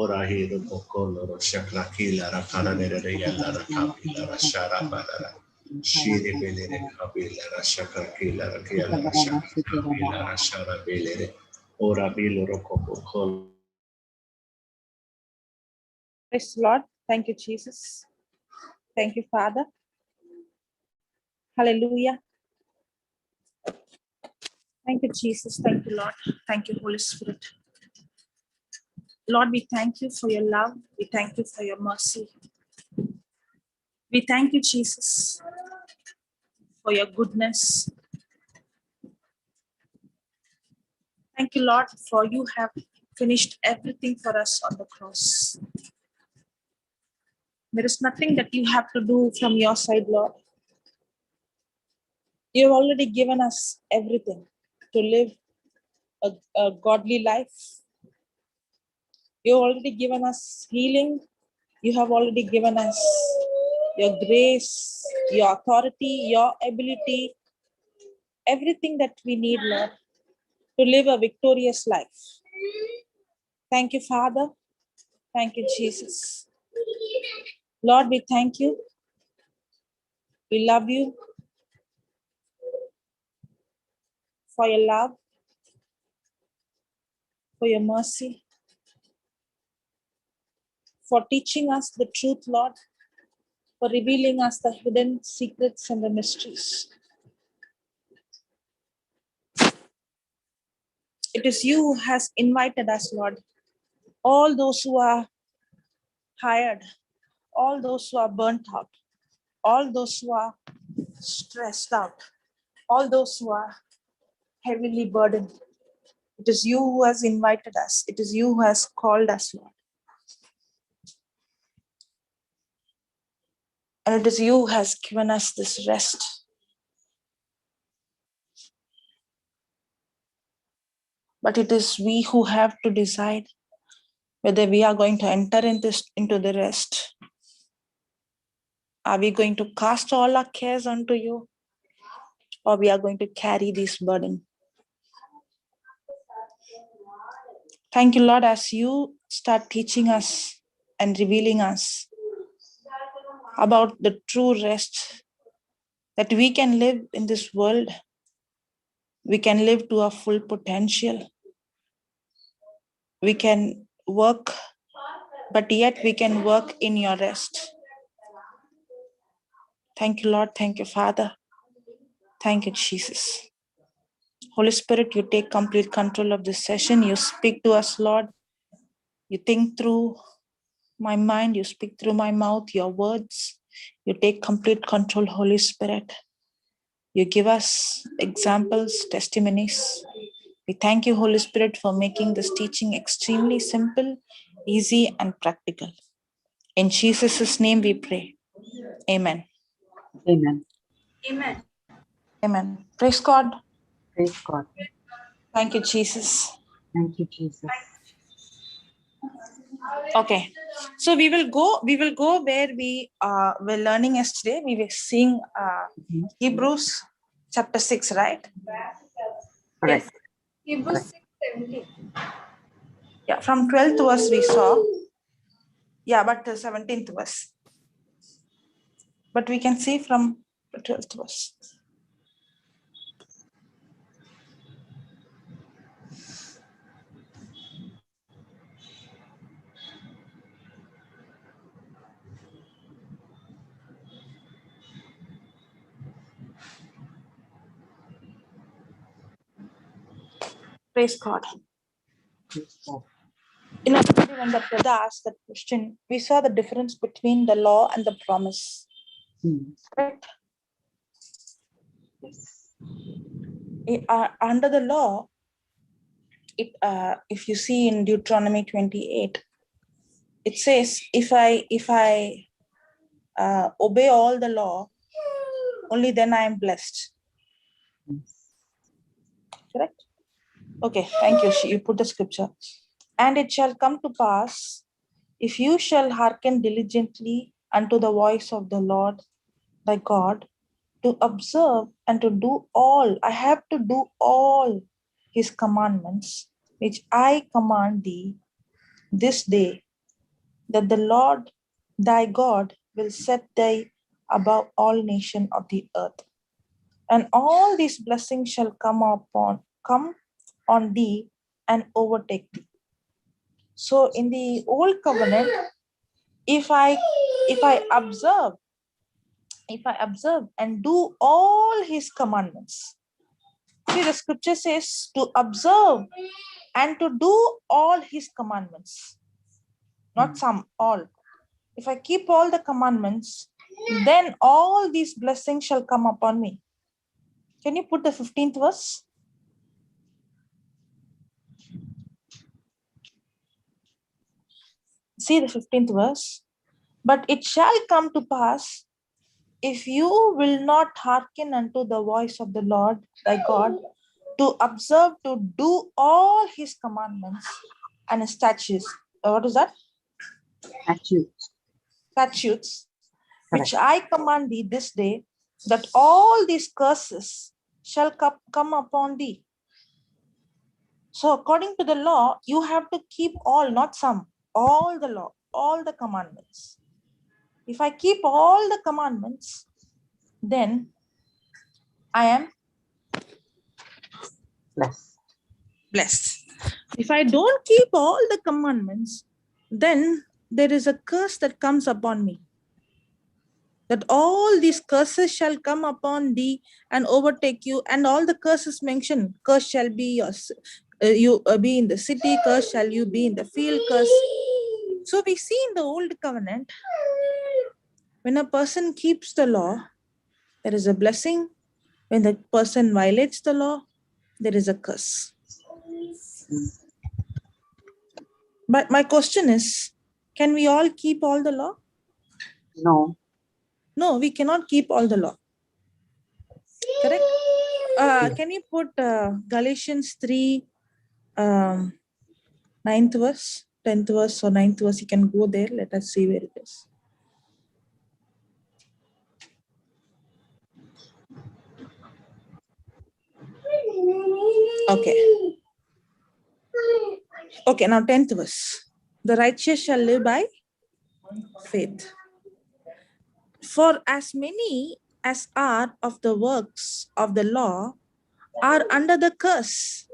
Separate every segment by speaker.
Speaker 1: Ora hiru bokolo ro shakrakila ra karanere re yalla ra kapila ra sharabala ra shiri belere kapila ra shakrakila ra kiyala ra shakrakila ra sharabelere ora bilo ro bokolo.
Speaker 2: Praise the Lord. Thank you, Jesus. Thank you, Father. Hallelujah. Thank you, Jesus. Thank you, Lord. Thank you, Holy Spirit. Lord, we thank you for your love. We thank you for your mercy. We thank you, Jesus, for your goodness. Thank you, Lord, for you have finished everything for us on the cross. There is nothing that you have to do from your side, Lord. You have already given us everything to live a godly life. You have already given us healing. You have already given us your grace, your authority, your ability, everything that we need, Lord, to live a victorious life. Thank you, Father. Thank you, Jesus. Lord, we thank you. We love you for your love, for your mercy, for teaching us the truth, Lord, for revealing us the hidden secrets and the mysteries. It is you who has invited us, Lord. All those who are tired, all those who are burnt out, all those who are stressed out, all those who are heavily burdened. It is you who has invited us. It is you who has called us, Lord. And it is you who has given us this rest. But it is we who have to decide whether we are going to enter into the rest. Are we going to cast all our cares onto you? Or we are going to carry this burden? Thank you, Lord, as you start teaching us and revealing us about the true rest that we can live in this world. We can live to our full potential. We can work, but yet we can work in your rest. Thank you, Lord. Thank you, Father. Thank you, Jesus. Holy Spirit, you take complete control of this session. You speak to us, Lord. You think through my mind. You speak through my mouth, your words. You take complete control, Holy Spirit. You give us examples, testimonies. We thank you, Holy Spirit, for making this teaching extremely simple, easy, and practical. In Jesus' name we pray. Amen.
Speaker 3: Amen.
Speaker 2: Amen. Amen. Praise God.
Speaker 3: Praise God.
Speaker 2: Thank you, Jesus.
Speaker 3: Thank you, Jesus.
Speaker 2: Okay. So we will go where we were learning yesterday. We were seeing Hebrews chapter 6, right?
Speaker 3: Correct.
Speaker 4: Yes. Hebrews 6:17.
Speaker 2: Yeah, from 12th verse we saw. Yeah, but the 17th verse. But we can see from the 12th verse. Praise God.
Speaker 3: Praise God.
Speaker 2: In a study, when the brother asked that question, we saw the difference between the law and the promise. Correct?
Speaker 3: Yes.
Speaker 2: Under the law, if you see in Deuteronomy 28, it says, if I obey all the law, only then I am blessed.
Speaker 3: Yes.
Speaker 2: Correct? Okay, thank you. You put the scripture. And it shall come to pass, if you shall hearken diligently unto the voice of the Lord thy God, to observe and to do all, I have to do all his commandments, which I command thee this day, that the Lord thy God will set thee above all nations of the earth. And all these blessings shall come on thee and overtake thee. So in the old covenant, if I observe and do all his commandments. See, the scripture says to observe and to do all his commandments. Not some, all. If I keep all the commandments, then all these blessings shall come upon me. Can you put the 15th verse? See the 15th verse. But it shall come to pass, if you will not hearken unto the voice of the Lord thy God, to observe to do all his commandments and his statutes. What is that? Statutes, which I command thee this day, that all these curses shall come upon thee. So according to the law, you have to keep all, not some, all the law, all the commandments. If I keep all the commandments, then I am blessed. If I don't keep all the commandments, then there is a curse that comes upon me. That all these curses shall come upon thee and overtake you, and all the curses mentioned. Curse shall be yours. You be in the city, curse shall you be in the field, curse. So we see in the old covenant, when a person keeps the law, there is a blessing. When the person violates the law, there is a curse. But my question is, can we all keep all the law?
Speaker 3: No.
Speaker 2: No, we cannot keep all the law. Correct? Can you put Galatians 3, 9th verse, 10th verse or 9th verse? You can go there. Let us see where it is. Okay. Okay, now 10th verse. The righteous shall live by faith. For as many as are of the works of the law are under the curse.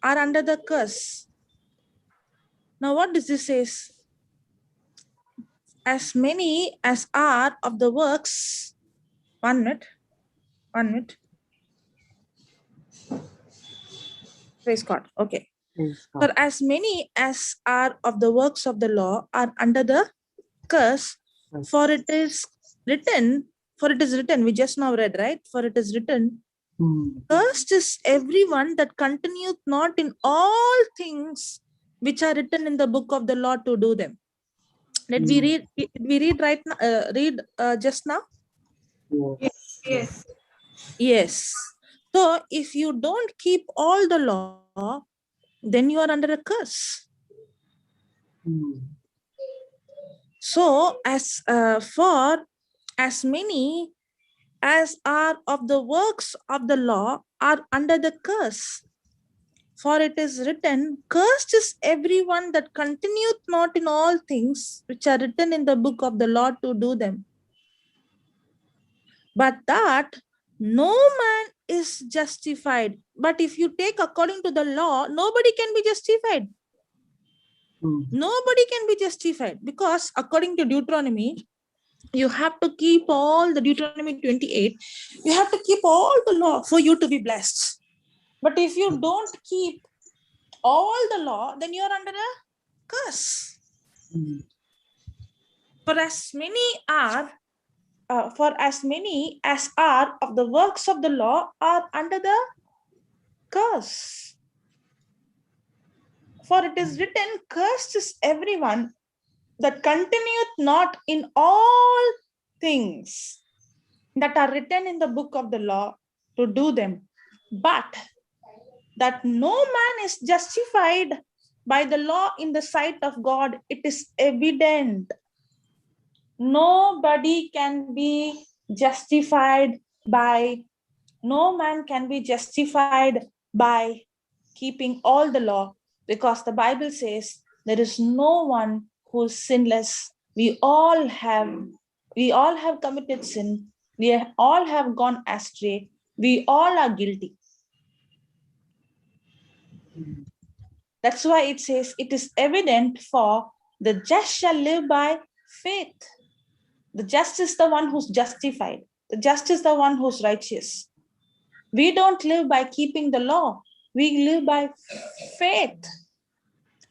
Speaker 2: Are under the curse. Now what does this say? As many as are of the works. 1 minute. Praise God. Okay. For as many as are of the works of the law are under the curse, for it is written, we just now read, right? For it is written, cursed is everyone that continueth not in all things which are written in the book of the law to do them. Did we read right now? Just now?
Speaker 4: Yes.
Speaker 2: Yes. So if you don't keep all the law, then you are under a curse. So for as many as are of the works of the law are under the curse. For it is written, cursed is everyone that continueth not in all things which are written in the book of the law to do them. But that no man is justified. But if you take according to the law, nobody can be justified. Nobody can be justified, because according to Deuteronomy, you have to keep all the Deuteronomy 28. You have to keep all the law for you to be blessed. But if you don't keep all the law, then you are under a curse. For as many as are of the works of the law are under the curse. For it is written, cursed is everyone that continueth not in all things that are written in the book of the law to do them. But that no man is justified by the law in the sight of God, it is evident. Nobody can be justified by, no man can be justified by keeping all the law, because the Bible says there is no one who's sinless. We all have committed sin. We all have gone astray. We all are guilty. That's why it says it is evident, for the just shall live by faith. The just is the one who's justified. The just is the one who's righteous. We don't live by keeping the law. We live by faith.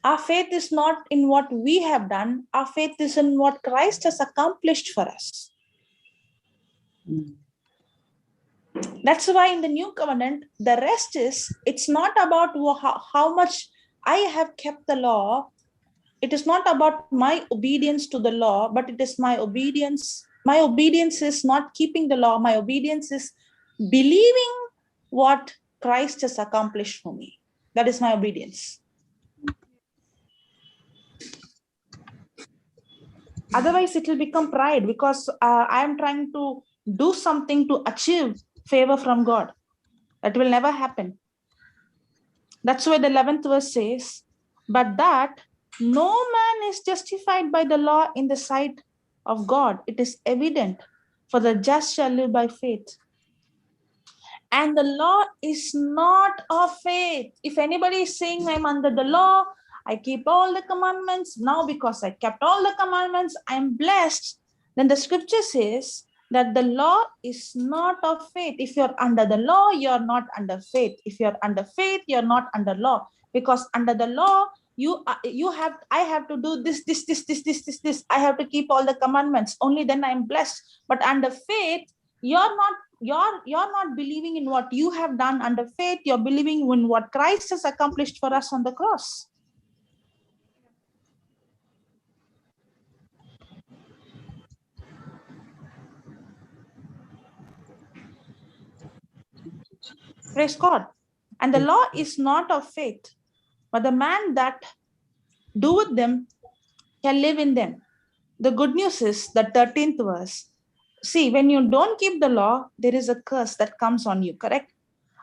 Speaker 2: Our faith is not in what we have done. Our faith is in what Christ has accomplished for us. That's why in the new covenant, the rest is, it's not about how much I have kept the law. It is not about my obedience to the law, but it is my obedience. My obedience is not keeping the law. My obedience is believing what Christ has accomplished for me. That is my obedience. Otherwise, it will become pride, because I am trying to do something to achieve favor from God. That will never happen. That's why the 11th verse says, but that no man is justified by the law in the sight of God. It is evident, for the just shall live by faith. And the law is not of faith. If anybody is saying I'm under the law, I keep all the commandments, now because I kept all the commandments, I'm blessed, then the scripture says that the law is not of faith. If you're under the law, you're not under faith. If you're under faith, you're not under law. Because under the law, I have to do this. I have to keep all the commandments. Only then I'm blessed. But under faith, you're not believing in what you have done. Under faith, you're believing in what Christ has accomplished for us on the cross. Praise God. And the law is not of faith, but the man that doeth them shall live in them. The good news is the 13th verse. See, when you don't keep the law, there is a curse that comes on you, correct?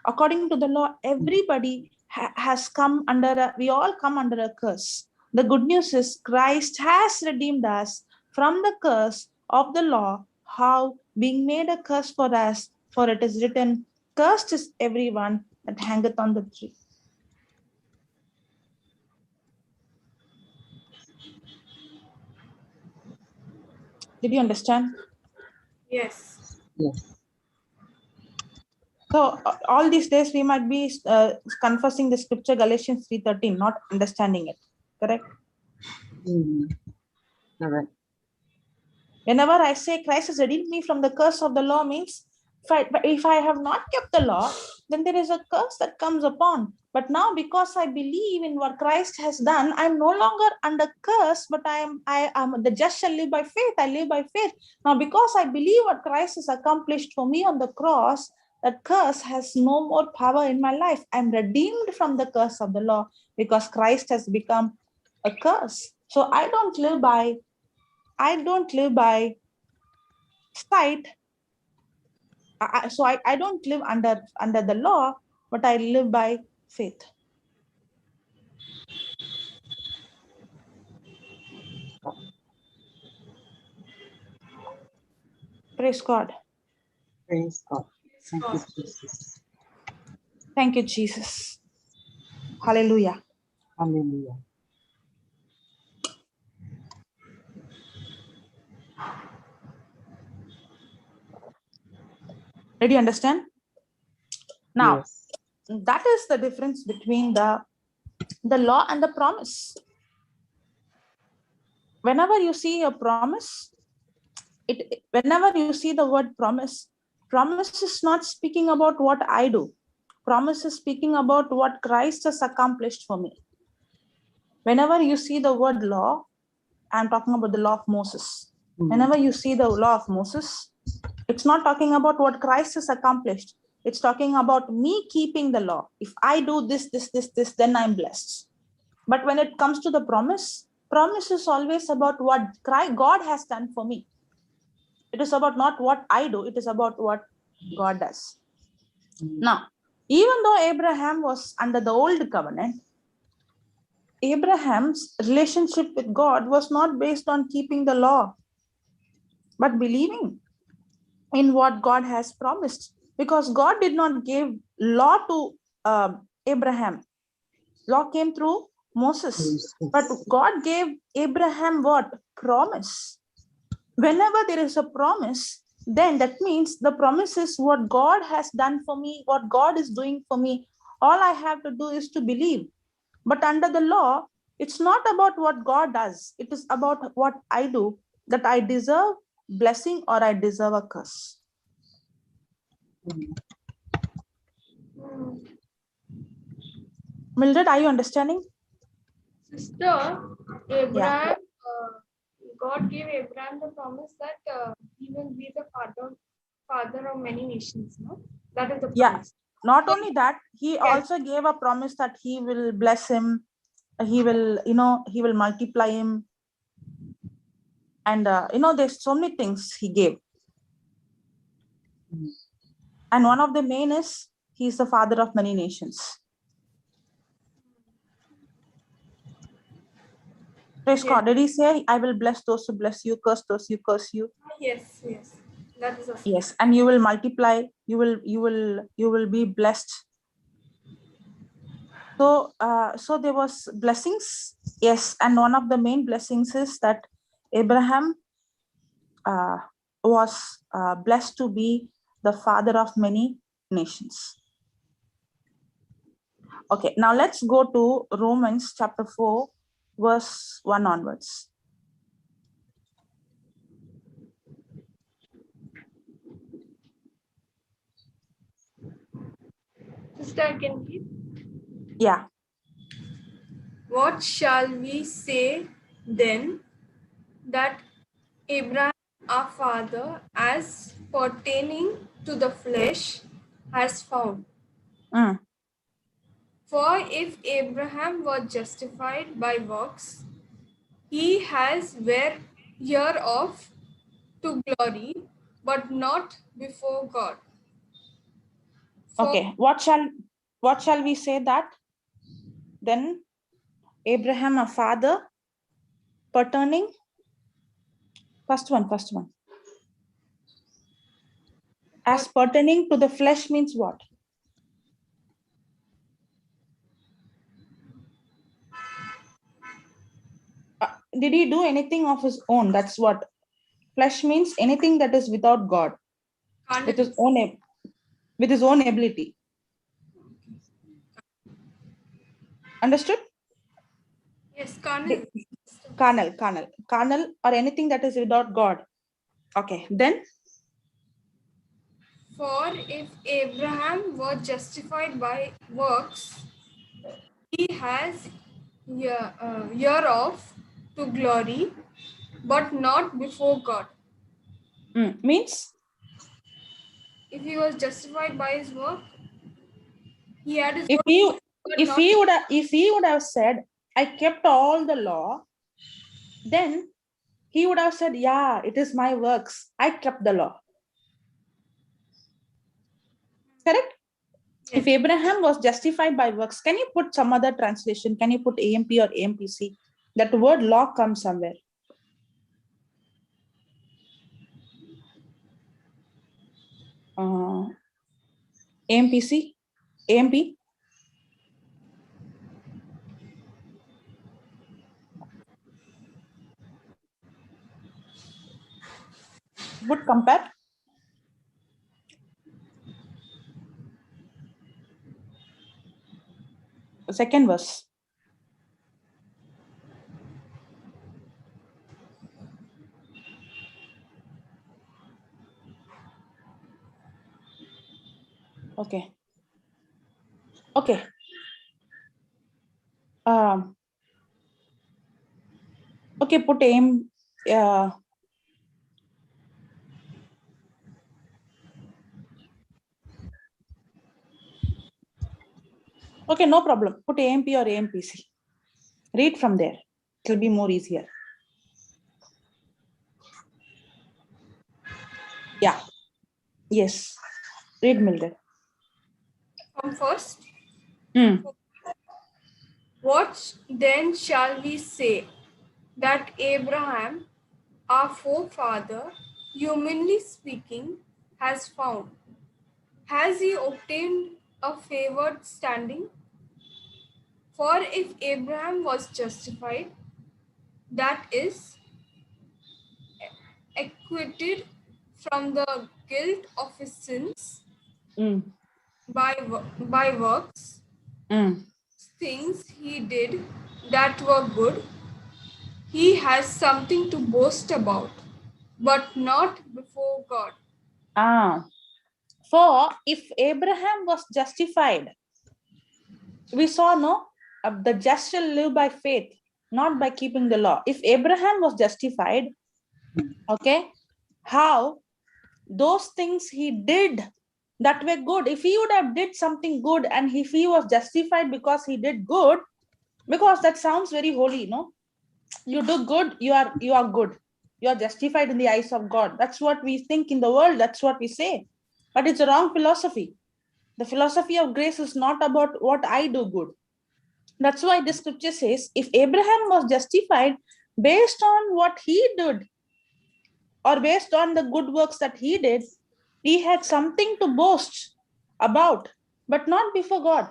Speaker 2: According to the law, everybody has come under, we all come under a curse. The good news is Christ has redeemed us from the curse of the law, how being made a curse for us, for it is written, cursed is everyone that hangeth on the tree. Did you understand?
Speaker 4: Yes.
Speaker 3: Yes.
Speaker 2: So all these days we might be confessing the scripture Galatians 3:13, not understanding it, correct?
Speaker 3: Correct.
Speaker 2: Whenever I say Christ has redeemed me from the curse of the law, means if I have not kept the law, then there is a curse that comes upon. But now, because I believe in what Christ has done, I'm no longer under curse, but I am the just shall live by faith. I live by faith. Now, because I believe what Christ has accomplished for me on the cross, that curse has no more power in my life. I'm redeemed from the curse of the law because Christ has become a curse. So I don't live by sight. I don't live under the law, but I live by faith. Praise God.
Speaker 3: Praise God. Thank you,
Speaker 4: God.
Speaker 3: Jesus.
Speaker 2: Thank you, Jesus. Hallelujah.
Speaker 3: Hallelujah.
Speaker 2: Did you understand? Now,
Speaker 3: Yes.
Speaker 2: that is the difference between the law and the promise. Whenever you see a promise, whenever you see the word promise is not speaking about what I do. Promise is speaking about what Christ has accomplished for me. Whenever you see the word law, I'm talking about the law of Moses. Whenever you see the law of Moses, it's not talking about what Christ has accomplished. It's talking about me keeping the law. If I do this, then I'm blessed. But when it comes to the promise is always about what God has done for me. It is about not what I do. It is about what God does. Now, even though Abraham was under the old covenant, Abraham's relationship with God was not based on keeping the law, but believing in what God has promised. Because God did not give law to Abraham. Law came through Moses. But God gave Abraham what? Promise. Whenever there is a promise, then that means the promise is what God has done for me, what God is doing for me. All I have to do is to believe. But under the law, it's not about what God does. It is about what I do, that I deserve blessing or I deserve a curse. Mildred, are you understanding?
Speaker 4: Sister, Abraham, God gave Abraham the promise that he will be the father of many nations. No, that is the promise.
Speaker 2: Yeah. Not only that, he also gave a promise that he will bless him. He will, he will multiply him. And, there's so many things he gave. And one of the main is he's the father of many nations. Praise God. Did he say, I will bless those who bless you, curse those who curse you?
Speaker 4: Yes. That is awesome.
Speaker 2: Yes, and you will multiply. You will be blessed. So, so there was blessings. Yes, and one of the main blessings is that Abraham was blessed to be the father of many nations. Okay, now let's go to Romans chapter 4, verse 1 onwards.
Speaker 4: Sister, I can read.
Speaker 2: Yeah.
Speaker 4: What shall we say then that Abraham, our father, as pertaining to the flesh, has found? For if Abraham was justified by works, he has hereof to glory, but not before God.
Speaker 2: Okay, what shall we say that? Then Abraham, a father, pertaining, first one. As pertaining to the flesh means what? Did he do anything of his own? That's what flesh means. Anything that is without God, with his own ability. Understood?
Speaker 4: Yes, carnal.
Speaker 2: Carnal, or anything that is without God. Okay, then.
Speaker 4: For if Abraham was justified by works, he has hereof to glory, but not before God.
Speaker 2: Means?
Speaker 4: If he was justified by his work, he had his
Speaker 2: If
Speaker 4: work.
Speaker 2: he would have said, I kept all the law, then he would have said, yeah, it is my works. I kept the law. Correct? Yes. If Abraham was justified by works, can you put some other translation? Can you put AMP or AMPC? That word law comes somewhere. AMPC? AMP? Would compare. The second verse. Okay. Okay. Okay, put aim. Okay, no problem. Put AMP or AMPC. Read from there. It will be more easier. Yeah. Yes. Read, Mildred.
Speaker 4: From first. What then shall we say that Abraham, our forefather, humanly speaking, has found? Has he obtained a favored standing? For if Abraham was justified, that is, acquitted from the guilt of his sins by works, things he did that were good, he has something to boast about, but not before God.
Speaker 2: For if Abraham was justified, we saw, no, the just shall live by faith, not by keeping the law. If Abraham was justified, okay, how those things he did that were good, if he would have did something good and if he was justified because he did good, because that sounds very holy, no? You do good, you are good, you are justified in the eyes of God. That's what we think in the world, that's what we say, but it's a wrong philosophy. The philosophy of grace is not about what I do good. That's why the scripture says, if Abraham was justified based on what he did or based on the good works that he did, he had something to boast about, but not before God.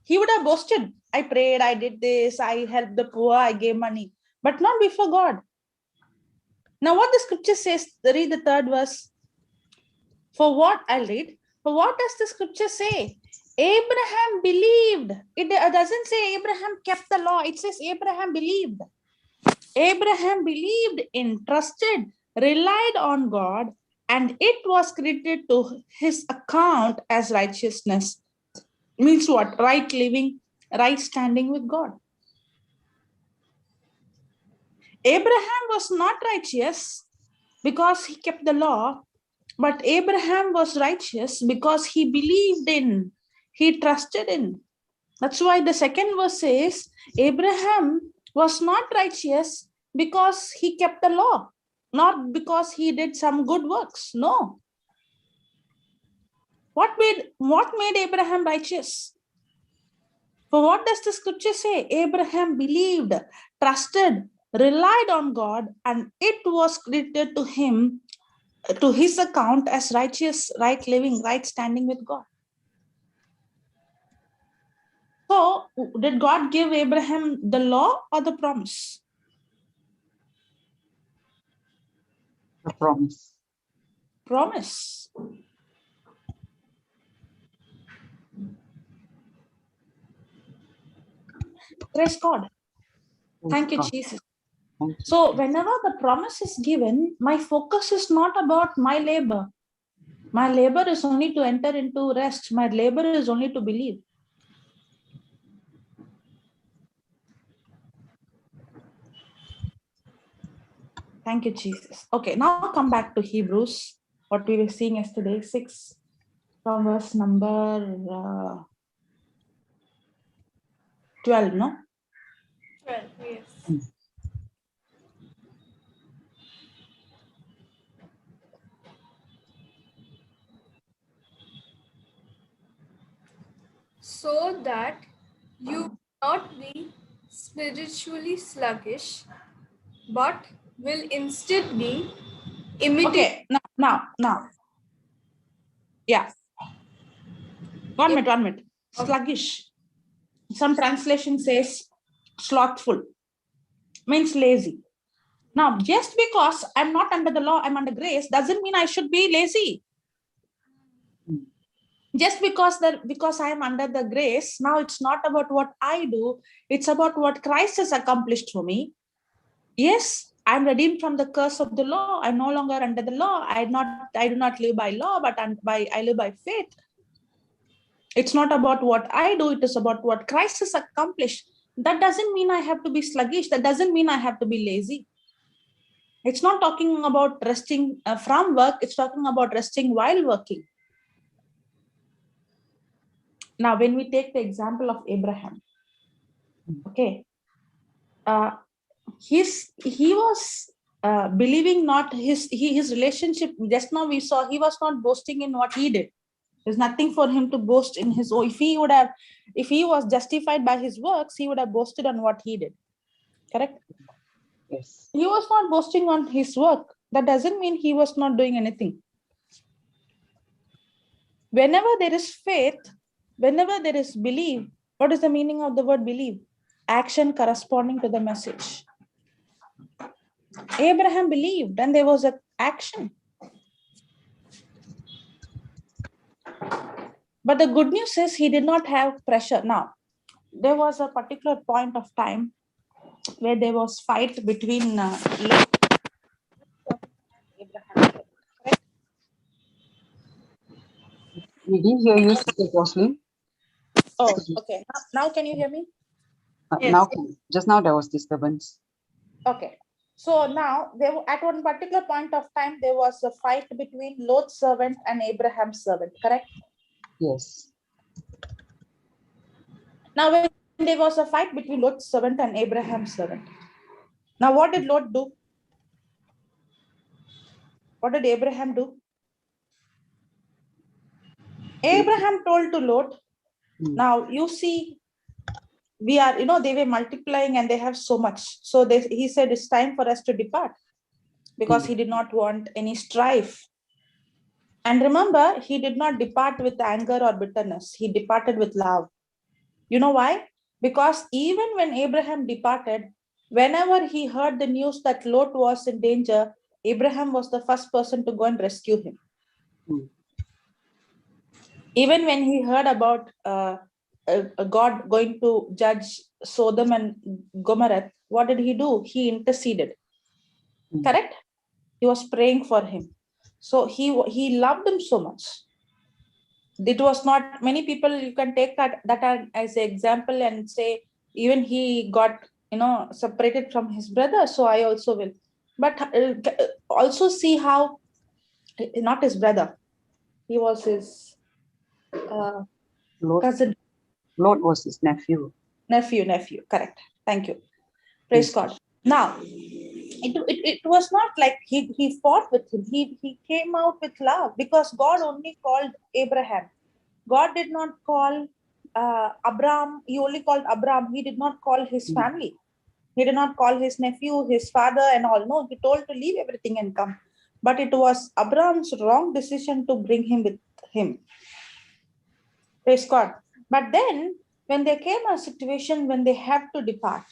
Speaker 2: He would have boasted, I prayed, I did this, I helped the poor, I gave money, but not before God. Now what the scripture says, read the third verse. For what I'll read, for what does the scripture say? Abraham believed. It doesn't say Abraham kept the law. It says Abraham believed. Abraham believed in, trusted, relied on God, and it was credited to his account as righteousness. Means what? Right living, right standing with God. Abraham was not righteous because he kept the law, but Abraham was righteous because he believed in, he trusted in. That's why the second verse says, Abraham was not righteous because he kept the law, not because he did some good works. No. What made Abraham righteous? For what does the scripture say? Abraham believed, trusted, relied on God, and it was credited to him, to his account as righteous, right living, right standing with God. So, did God give Abraham the law or the promise?
Speaker 3: The promise.
Speaker 2: Promise. Praise God. Thank you, Jesus.
Speaker 3: Thank you.
Speaker 2: So, whenever the promise is given, my focus is not about my labor. My labor is only to enter into rest. My labor is only to believe. Thank you, Jesus. Okay, now come back to Hebrews, what we were seeing yesterday, 6, from verse number 12, no?
Speaker 4: 12, yes. So that you will not be spiritually sluggish, but will instead be
Speaker 2: Okay, now. Yeah. One minute. Sluggish. Some translation says slothful, means lazy. Now, just because I'm not under the law, I'm under grace, doesn't mean I should be lazy. Just because I am under the grace, now it's not about what I do, it's about what Christ has accomplished for me. Yes, I'm redeemed from the curse of the law. I'm no longer under the law. I do not live by law, but I live by faith. It's not about what I do, it is about what Christ has accomplished. That doesn't mean I have to be sluggish. That doesn't mean I have to be lazy. It's not talking about resting from work. It's talking about resting while working. Now, when we take the example of Abraham, okay, he was believing not his relationship. Just now we saw he was not boasting in what he did. There's nothing for him to boast in his own. If he was justified by his works, he would have boasted on what he did. Correct?
Speaker 3: Yes.
Speaker 2: He was not boasting on his work. That doesn't mean he was not doing anything. Whenever there is faith, whenever there is belief, what is the meaning of the word believe? Action corresponding to the message. Abraham believed and there was an action. But the good news is he did not have pressure. Now, there was a particular point of time where there was fight between Lot and Abraham. Correct?
Speaker 3: We didn't hear you, Sister Jocelyn.
Speaker 2: Oh, okay. Now can you hear me?
Speaker 3: Now, just now there was disturbance.
Speaker 2: Okay. So now, at one particular point of time, there was a fight between Lot's servant and Abraham's servant, correct?
Speaker 3: Yes.
Speaker 2: Now, when there was a fight between Lot's servant and Abraham's servant. Now, what did Lot do? What did Abraham do? Abraham told to Lot, now you see, we are, they were multiplying and they have so much. So he said, it's time for us to depart because he did not want any strife. And remember, he did not depart with anger or bitterness. He departed with love. You know why? Because even when Abraham departed, whenever he heard the news that Lot was in danger, Abraham was the first person to go and rescue him. Even when he heard about God going to judge Sodom and Gomorrah, what did he do? He interceded. Correct? He was praying for him. So he loved him so much. It was not many people, you can take that as an example and say, even he got, separated from his brother. So I also will. But also see how, not his brother, he was his cousin.
Speaker 3: Lot was his nephew.
Speaker 2: Nephew, correct. Thank you. Praise God. Now, it was not like he fought with him. He came out with love because God only called Abraham. God did not call Abraham. He only called Abraham. He did not call his family. He did not call his nephew, his father and all. No, he told to leave everything and come. But it was Abraham's wrong decision to bring him with him. Praise God. But then when there came a situation when they had to depart,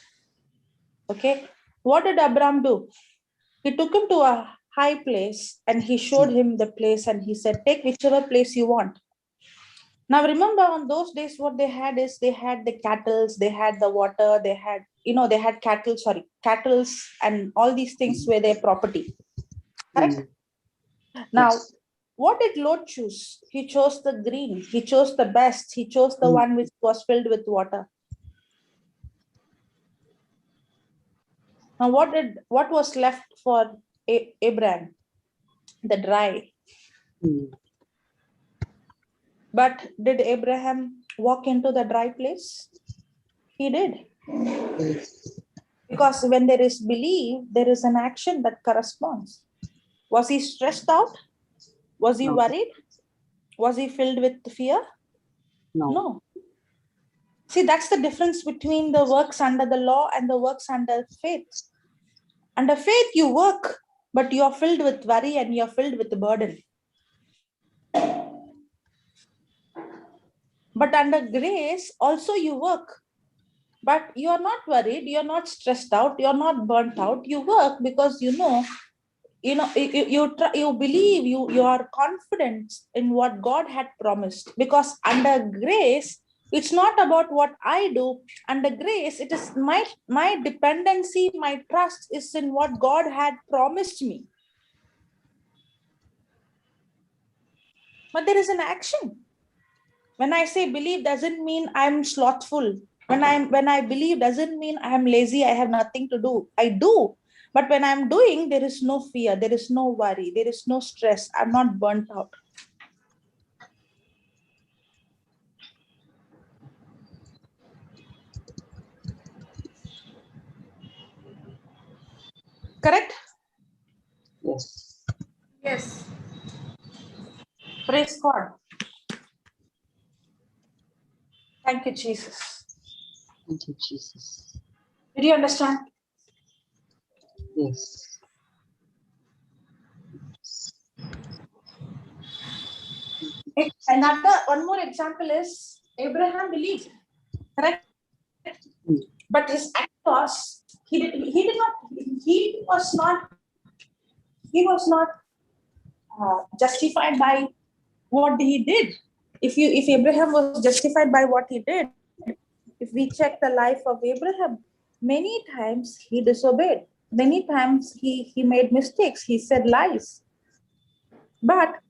Speaker 2: okay, what did Abraham do? He took him to a high place and he showed him the place and he said, take whichever place you want. Now remember, on those days what they had is they had the cattle, they had the water, they had, they had cattle and all these things were their property. Correct? Now, what did Lot choose? He chose the green, he chose the best, he chose the one which was filled with water. Now, what was left for Abraham? The dry. But did Abraham walk into the dry place? He did. Because when there is belief, there is an action that corresponds. Was he stressed out? Was he worried? Was he filled with fear? No. See, that's the difference between the works under the law and the works under faith. Under faith, you work, but you are filled with worry and you are filled with the burden. But under grace, also you work. But you are not worried, you are not stressed out, you are not burnt out. You work because you believe, you are confident in what God had promised. Because under grace, it's not about what I do. Under grace, it is my dependency, my trust is in what God had promised me. But there is an action. When I say believe, doesn't mean I'm slothful. When I believe, doesn't mean I'm lazy, I have nothing to do. I do. But when I'm doing, there is no fear, there is no worry, there is no stress. I'm not burnt out. Correct?
Speaker 3: Yes.
Speaker 2: Yes. Praise God. Thank you, Jesus.
Speaker 3: Thank you, Jesus.
Speaker 2: Did you understand?
Speaker 3: Yes.
Speaker 2: One more example is Abraham believed, correct? But his act was, he was not justified by what he did. If Abraham was justified by what he did, if we check the life of Abraham, many times he disobeyed. Many times he made mistakes. He said lies. But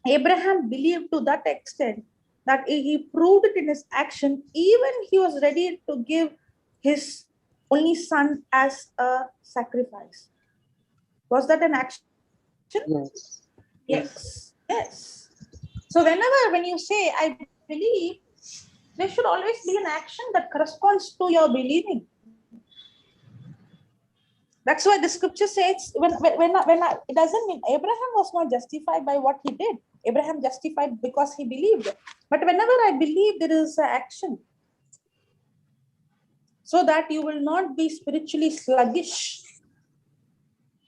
Speaker 2: Abraham believed to that extent that he proved it in his action. Even he was ready to give his only son as a sacrifice. Was that an action?
Speaker 3: Yes.
Speaker 2: Yes. Yes. So when you say, I believe, there should always be an action that corresponds to your believing. That's why the scripture says, it doesn't mean Abraham was not justified by what he did. Abraham justified because he believed. But whenever I believe, there is an action. So that you will not be spiritually sluggish.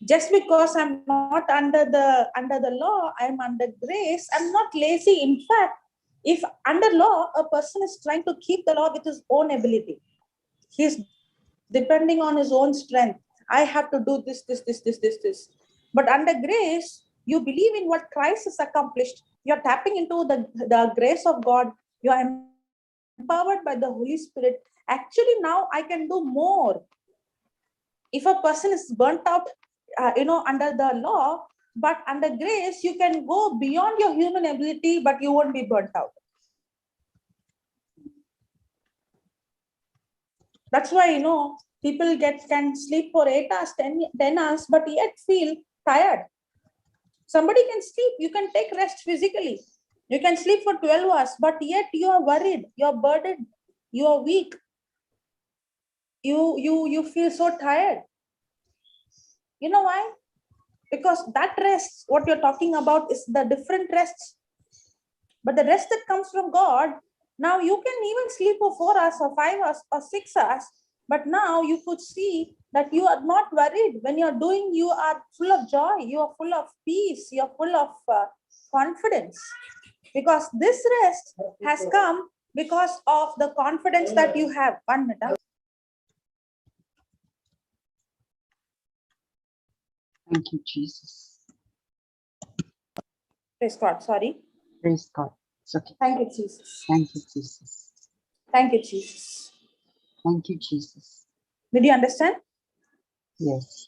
Speaker 2: Just because I'm not under the law, I'm under grace. I'm not lazy. In fact, if under law, a person is trying to keep the law with his own ability, he's depending on his own strength. I have to do this. But under grace, you believe in what Christ has accomplished. You're tapping into the grace of God. You are empowered by the Holy Spirit. Actually, now I can do more. If a person is burnt out, under the law, but under grace, you can go beyond your human ability, but you won't be burnt out. That's why, people can sleep for 8 hours, 10 hours, but yet feel tired. Somebody can sleep, you can take rest physically. You can sleep for 12 hours, but yet you are worried, you are burdened, you are weak. You feel so tired. You know why? Because that rest, what you're talking about, is the different rests. But the rest that comes from God, now you can even sleep for 4 hours or 5 hours or 6 hours. But now you could see that you are not worried. When you're doing, you are full of joy. You are full of peace. You're full of confidence. Because this rest has come because of the confidence that you have. 1 minute.
Speaker 3: Thank you, Jesus.
Speaker 2: Praise God. Sorry.
Speaker 3: Praise God. It's okay.
Speaker 2: Thank you, Jesus.
Speaker 3: Thank you, Jesus.
Speaker 2: Thank you, Jesus.
Speaker 3: Thank you, Jesus.
Speaker 2: Did you understand?
Speaker 3: Yes.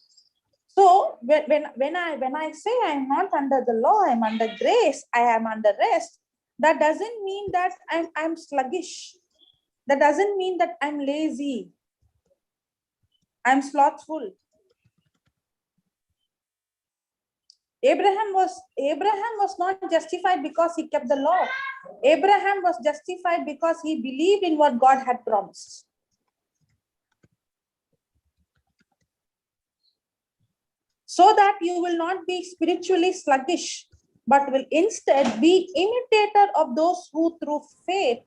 Speaker 2: So when I say I'm not under the law, I'm under grace, I am under rest, that doesn't mean that I'm sluggish. That doesn't mean that I'm lazy. I'm slothful. Abraham was not justified because he kept the law. Abraham was justified because he believed in what God had promised. So that you will not be spiritually sluggish, but will instead be imitator of those who through faith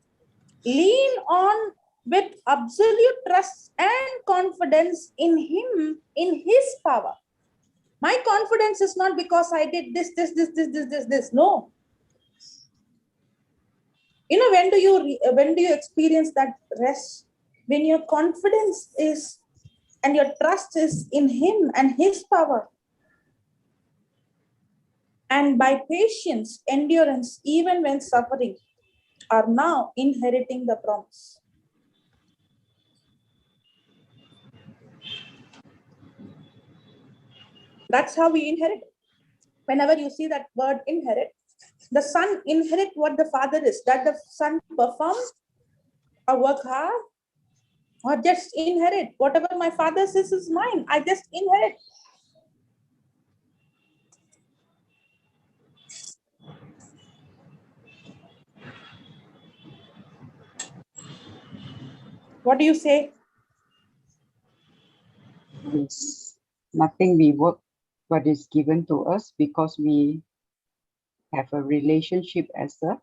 Speaker 2: lean on with absolute trust and confidence in him, in his power. My confidence is not because I did this. No. When do you experience that rest? When your confidence is and your trust is in him and his power. And by patience, endurance, even when suffering, are now inheriting the promise. That's how we inherit. Whenever you see that word inherit, the son inherit what the father is. That the son perform or work hard or just inherit. Whatever my father says is mine. I just inherit. What do you say?
Speaker 3: Yes. Nothing we work, but is given to us because we have a relationship as a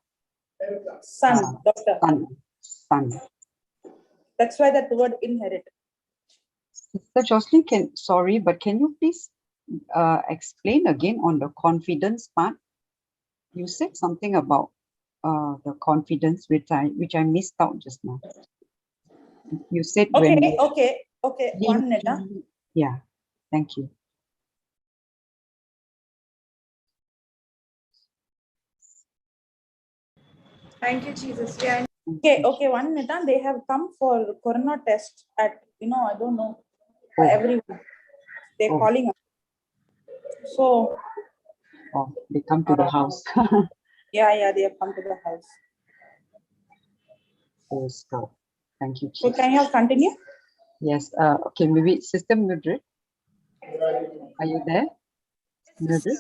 Speaker 2: Son, doctor.
Speaker 3: son. son.
Speaker 2: That's why that word inherit.
Speaker 3: Sister Jocelyn, sorry, but can you please explain again on the confidence part? You said something about the confidence which I missed out just now. You said when
Speaker 2: Okay. 1 minute.
Speaker 3: Yeah, thank you.
Speaker 4: Thank you, Jesus. Yeah.
Speaker 2: Okay, 1 minute. They have come for corona test at, I don't know, for everyone. They're calling us. So.
Speaker 3: Oh, they come to the house.
Speaker 2: Yeah, they have come to the house.
Speaker 3: Oh, stop. Thank you, Jesus.
Speaker 2: So can you continue?
Speaker 3: Yes. Okay, maybe Sister Mildred. Are you there? Mildred?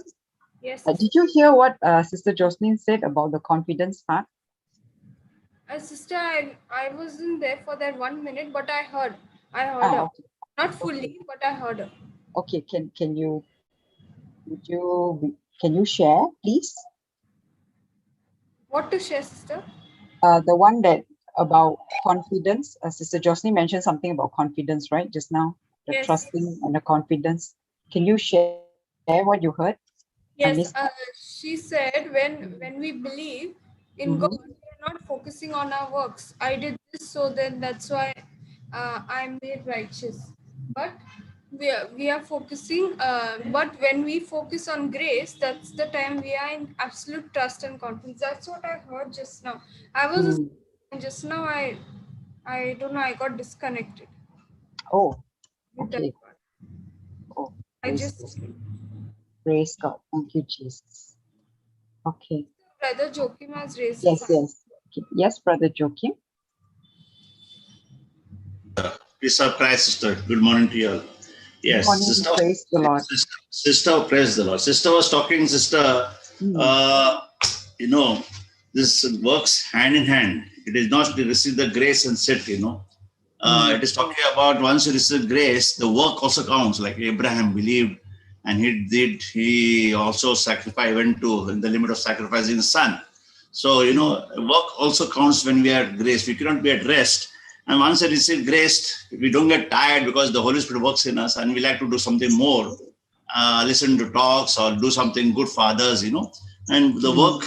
Speaker 4: Yes.
Speaker 3: Did you hear what Sister Jocelyn said about the confidence part?
Speaker 4: Sister, I wasn't there for that 1 minute, but I heard her.
Speaker 3: Okay.
Speaker 4: Not fully, but I heard her.
Speaker 3: Okay, can you share, please?
Speaker 4: What to share, sister?
Speaker 3: The one that about confidence. Sister Jocelyn mentioned something about confidence, right? Just now, the
Speaker 4: Yes.
Speaker 3: trusting and the confidence. Can you share what you heard?
Speaker 4: Yes, she said when we believe in God, we are not focusing on our works. I did this, so then that's why I'm made righteous. But we are focusing. But when we focus on grace, that's the time we are in absolute trust and confidence. That's what I heard just now. I was just now. I don't know. I got disconnected.
Speaker 3: Oh,
Speaker 4: With
Speaker 3: okay.
Speaker 4: that part.
Speaker 3: Oh, praise God. Thank you, Jesus. Okay.
Speaker 4: Brother Joachim has raised his hand.
Speaker 3: Yes. Okay. Yes, Brother Joachim.
Speaker 1: Peace of Christ, sister. Good morning to you all. Yes,
Speaker 3: good morning,
Speaker 1: sister.
Speaker 3: Praise the Lord.
Speaker 1: Sister, praise the Lord. Sister was talking, sister, this works hand in hand. It is not to receive the grace and sit, It is talking about once you receive grace, the work also counts. Like Abraham believed and he also sacrificed, went to in the limit of sacrificing his son. So, work also counts when we are at grace. We cannot be at rest. And once I receive grace, we don't get tired because the Holy Spirit works in us and we like to do something more, listen to talks or do something good for others, and the work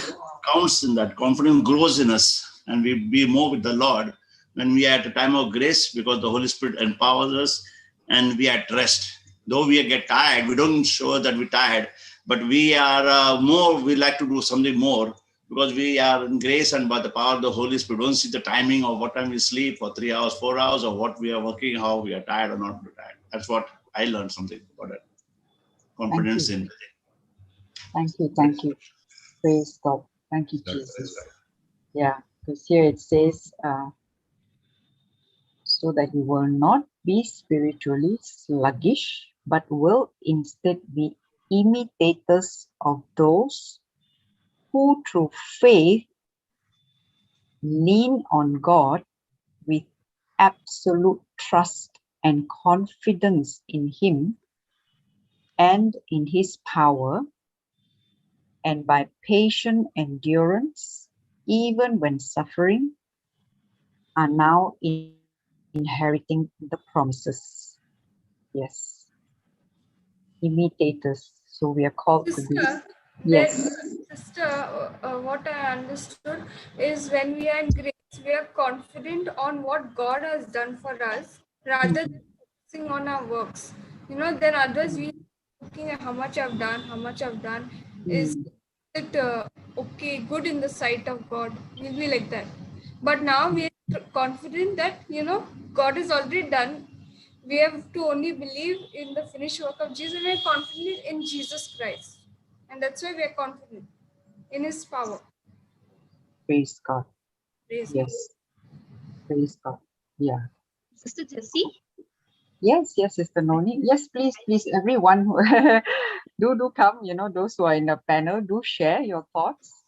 Speaker 1: counts in that. Confidence grows in us and we be more with the Lord when we are at a time of grace because the Holy Spirit empowers us and we are at rest. Though we get tired, we don't show that we're tired, but we are we like to do something more because we are in grace and by the power of the Holy Spirit. We don't see the timing of what time we sleep for 3 hours, 4 hours, or what we are working, how we are tired or not tired. That's what I learned something about it. Confidence in the day.
Speaker 3: Thank you. Praise God. Thank you, Jesus. Yeah, because here it says, so that you will not be spiritually sluggish, but will instead be imitators of those who through faith lean on God with absolute trust and confidence in Him and in His power, and by patient endurance, even when suffering, are now inheriting the promises. Yes. Imitators. So we are called to be. Yes.
Speaker 4: Sister, what I understood is when we are in grace, we are confident on what God has done for us rather than focusing on our works. Then others we are looking at how much I've done. Is it okay, good in the sight of God? We'll be like that. But now we are confident that, God is already done. We have to only believe in the finished work of Jesus. We are confident in Jesus Christ. And that's why we are confident in His power.
Speaker 3: Praise God.
Speaker 4: Praise
Speaker 3: yes. God. Praise God. Yeah.
Speaker 5: Sister Jessie?
Speaker 3: Yes, Sister Noni. Yes, please, everyone do come, those who are in the panel, do share your thoughts.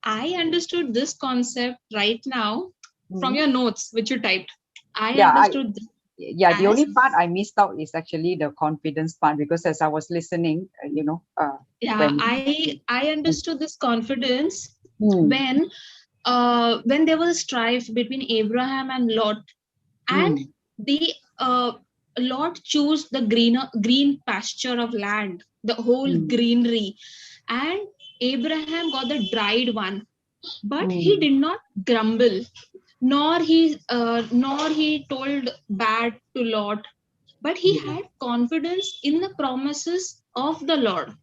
Speaker 5: I understood this concept right now from your notes, which you typed. I understood this.
Speaker 3: Yeah, the only part I missed out is actually the confidence part, because as I was listening,
Speaker 5: I understood this confidence when when there was a strife between Abraham and Lot, and the Lot chose the green pasture of land, the whole greenery, and Abraham got the dried one. But he did not grumble, nor he told bad to Lot, but he had confidence in the promises of the Lord.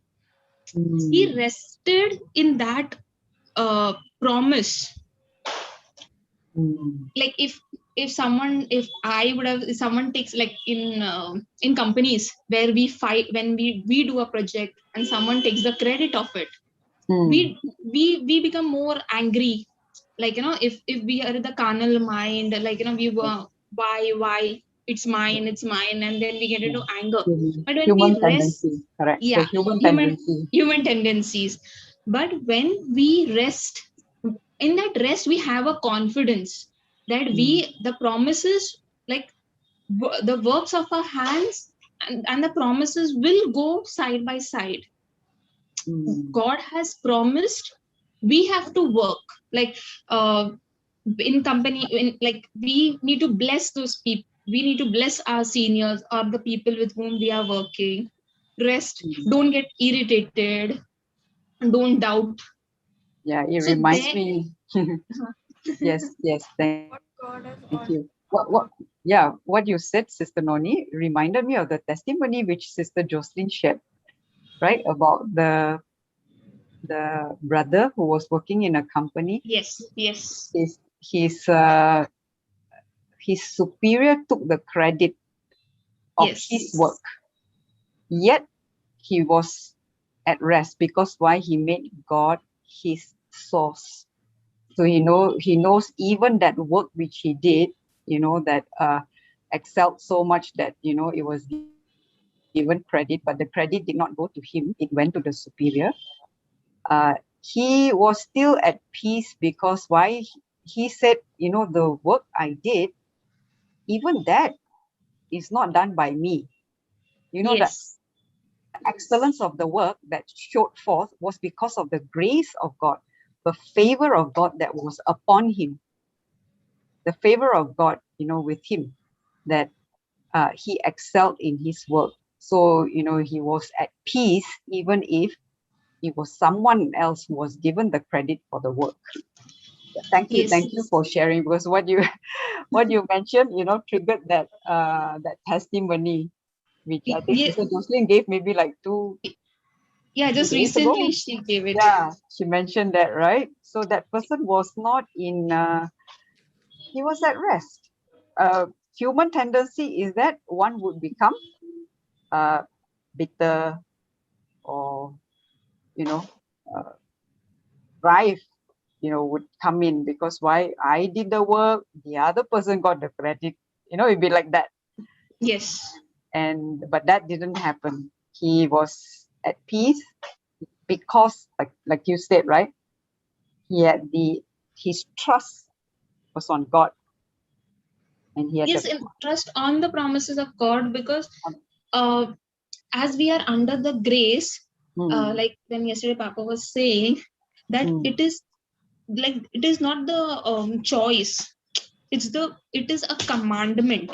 Speaker 5: He rested in that promise. Like if someone takes, like in companies where we fight, when we do a project and someone takes the credit of it, we become more angry. Like, if we are in the carnal mind, like, we were, why it's mine, and then we get into anger. But when
Speaker 3: human
Speaker 5: we rest,
Speaker 3: tendency, correct?
Speaker 5: yeah,
Speaker 3: So human
Speaker 5: tendencies. But when we rest, in that rest we have a confidence that the promises, like the works of our hands and the promises will go side by side. God has promised, we have to work. Like in company, like we need to bless those people, we need to bless our seniors or the people with whom we are working. Rest, don't get irritated, don't doubt.
Speaker 3: Yeah, it
Speaker 5: So
Speaker 3: reminds me. Yes, thank you. What you said, Sister Noni, reminded me of the testimony which Sister Jocelyn shared, right? About the brother who was working in a company.
Speaker 5: Yes.
Speaker 3: His superior took the credit of his work, yet he was at rest, because why? He made God his source. So he knows even that work which he did, that excelled so much that it was given credit, but the credit did not go to him, it went to the superior. He was still at peace, because why? He said, the work I did, even that is not done by me. The excellence of the work that showed forth was because of the grace of God, the favor of God that was upon him, the favor of God, with him, that he excelled in his work. So, he was at peace, even if it was someone else who was given the credit for the work. Thank you for sharing, because what you mentioned, triggered that testimony, which I think Sister Jocelyn gave maybe like 2
Speaker 5: just
Speaker 3: days
Speaker 5: recently
Speaker 3: ago.
Speaker 5: she gave it.
Speaker 3: Yeah, she mentioned that, right? So that person was not in, he was at rest. Human tendency is that one would become bitter, or strife, would come in, because why? I did the work, the other person got the credit, it'd be like that.
Speaker 5: Yes.
Speaker 3: But that didn't happen. He was at peace, because like you said, right? He had his trust was on God, and he had
Speaker 5: trust on the promises of God, because as we are under the grace, like when yesterday Papa was saying that it is not the choice, it is a commandment.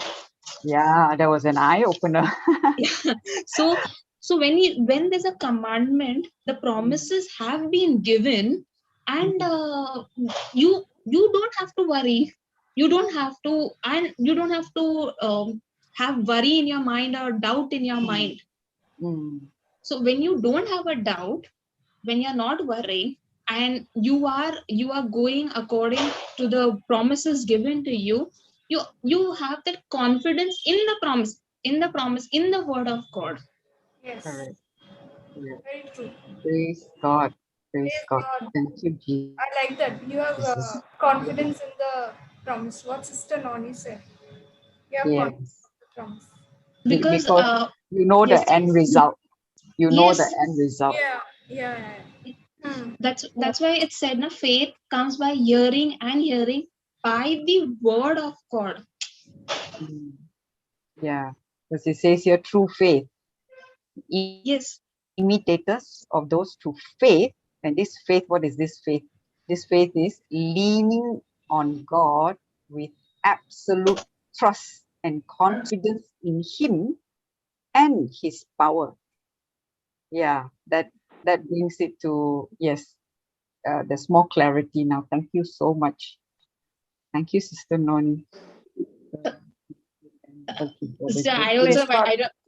Speaker 3: Yeah, that was an eye opener.
Speaker 5: So when there's a commandment, the promises have been given, and you don't have to worry, you don't have to have worry in your mind or doubt in your mind. So when you don't have a doubt, when you're not worrying, and you are going according to the promises given to you, you have that confidence in the promise, in the word of God.
Speaker 4: Yes.
Speaker 3: Correct. Yeah.
Speaker 4: Very true.
Speaker 3: Praise God. Praise God.
Speaker 4: God.
Speaker 3: Thank you, Jesus.
Speaker 4: I like that. You have confidence in the promise. What Sister Noni said. You have confidence
Speaker 3: Yes.
Speaker 4: in the promise.
Speaker 5: Because
Speaker 3: you know the end result. You know the end result.
Speaker 4: Yeah.
Speaker 5: That's why it said, na, faith comes by hearing, and hearing by the word of God.
Speaker 3: Yeah, because it says here, true faith.
Speaker 5: Yes.
Speaker 3: Imitators of those true faith. And this faith, what is this faith? His faith is leaning on God with absolute trust and confidence in Him and His power. Yeah, that brings it to, yes, there's more clarity now. Thank you so much. Thank you, Sister Noni.
Speaker 5: So I also,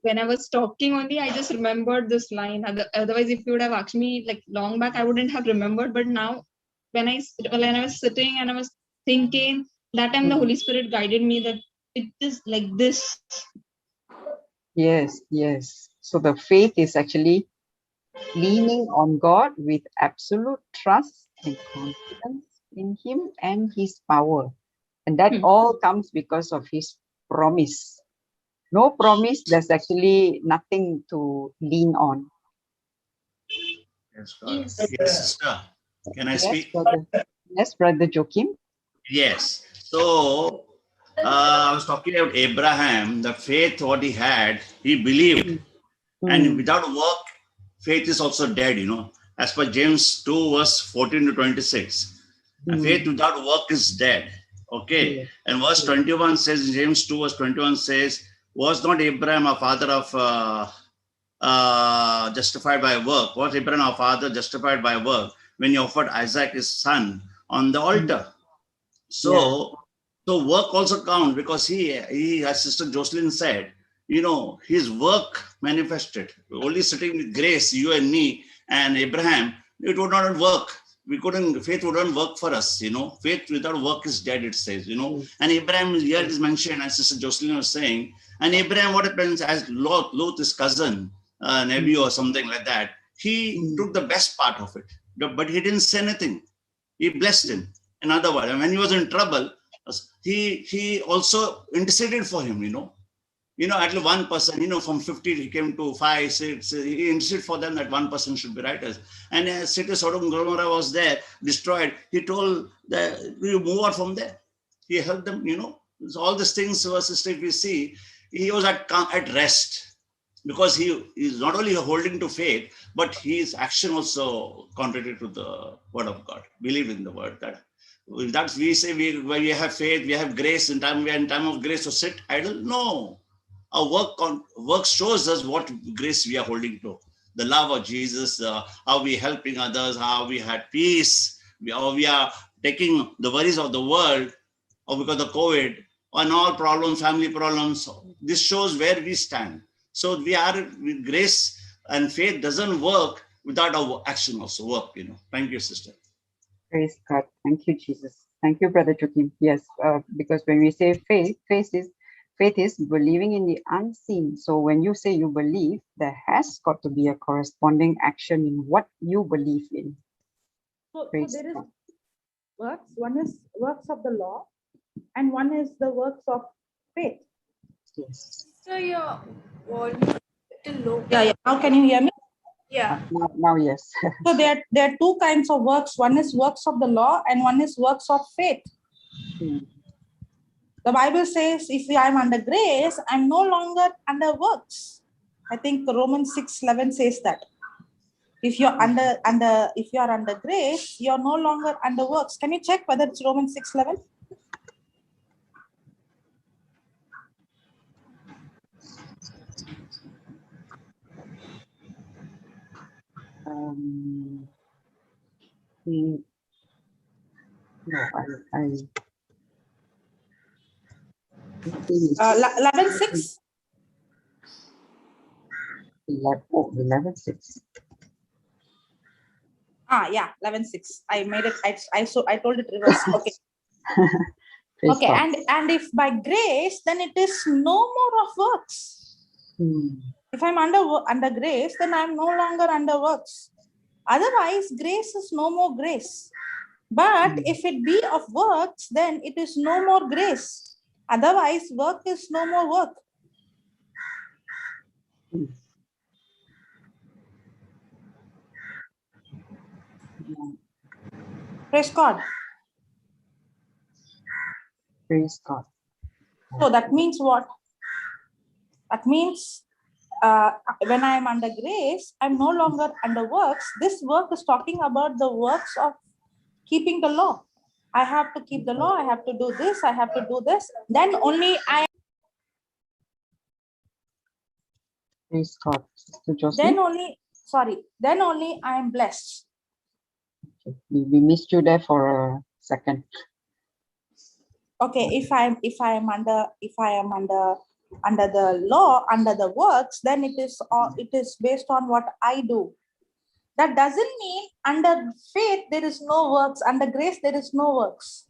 Speaker 5: when I was talking only, I just remembered this line. Otherwise, if you would have asked me like long back, I wouldn't have remembered. But now, when I was sitting and I was thinking, that time the Holy Spirit guided me that it is like this.
Speaker 3: Yes, yes. So the faith is actually leaning on God with absolute trust and confidence in Him and His power. And that all comes because of His promise. No promise, there's actually nothing to lean on.
Speaker 1: Yes, yes, sister. Can I speak?
Speaker 3: Brother. Yes, Brother Joachim.
Speaker 1: Yes. So I was talking about Abraham, the faith what he had, he believed. And without work, faith is also dead, as per James 2, verse 14 to 26. And faith without work is dead. Okay. And verse 21 says, James 2, verse 21 says, was not Abraham a father of justified by work? Was Abraham our father justified by work when he offered Isaac his son on the altar? So work also counts, because he, as Sister Jocelyn said, his work manifested. Only sitting with Grace, you and me and Abraham, it would not work. Faith wouldn't work for us, Faith without work is dead, it says, And Abraham here is mentioned, as Sister Jocelyn was saying. And Abraham, what happens, as Lot, his cousin, Nebi or something like that, he took the best part of it, but he didn't say anything. He blessed him. In other words, when he was in trouble, he also interceded for him, at least one person, from 50 he came to 5, 6, he interceded for them that one person should be righteous. And as city Sodom and Gomorrah was there, destroyed, he told that you move out from there. He helped them, So all these things, verses, if we see, he was at rest, because he is not only holding to faith, but his action also contrary to the word of God. Believe in the word. That's we say we have faith, we have grace. We are in time of grace to sit idle. No, our work shows us what grace we are holding to. The love of Jesus, how we helping others, how we had peace, how we are taking the worries of the world, or because of COVID, and all problems, family problems. This shows where we stand. So we are with grace, and faith doesn't work without our action also work. Thank you, sister.
Speaker 3: Praise God. Thank you, Jesus. Thank you, Brother Joachim. Yes, because when we say faith is believing in the unseen. So when you say you believe, there has got to be a corresponding action in what you believe in.
Speaker 2: So there is works. One is works of the law, and one is the works of faith.
Speaker 3: Yes.
Speaker 4: So your volume is a little low.
Speaker 2: Yeah. Now can you hear me?
Speaker 4: Yeah.
Speaker 3: Now yes.
Speaker 2: So there are two kinds of works. One is works of the law, and one is works of faith. The Bible says, if I am under grace, I'm no longer under works. I think Romans 6:11 says that. If you're under grace, you're no longer under works. Can you check whether it's Romans 6:11?
Speaker 3: No, I
Speaker 2: 11:6.
Speaker 3: 11:6.
Speaker 2: Yeah, 11:6. I made it. I told it reverse. Okay. Okay, and if by grace, then it is no more of works. If I'm under grace, then I'm no longer under works. Otherwise, grace is no more grace. But if it be of works, then it is no more grace. Otherwise, work is no more work. Praise God.
Speaker 3: Praise God.
Speaker 2: So that means what? That means when I am under grace, I'm no longer under works. This work is talking about the works of keeping the law. I have to keep the law. I have to do this. I have to do this. Then only I.
Speaker 3: Praise God. Sister
Speaker 2: Then
Speaker 3: Jocelyn,
Speaker 2: only. Sorry. Then only I am blessed.
Speaker 3: we missed you there for a second.
Speaker 2: Okay. If I am under the law, under the works, then it is based on what I do. That doesn't mean under faith there is no works. Under grace there is no works.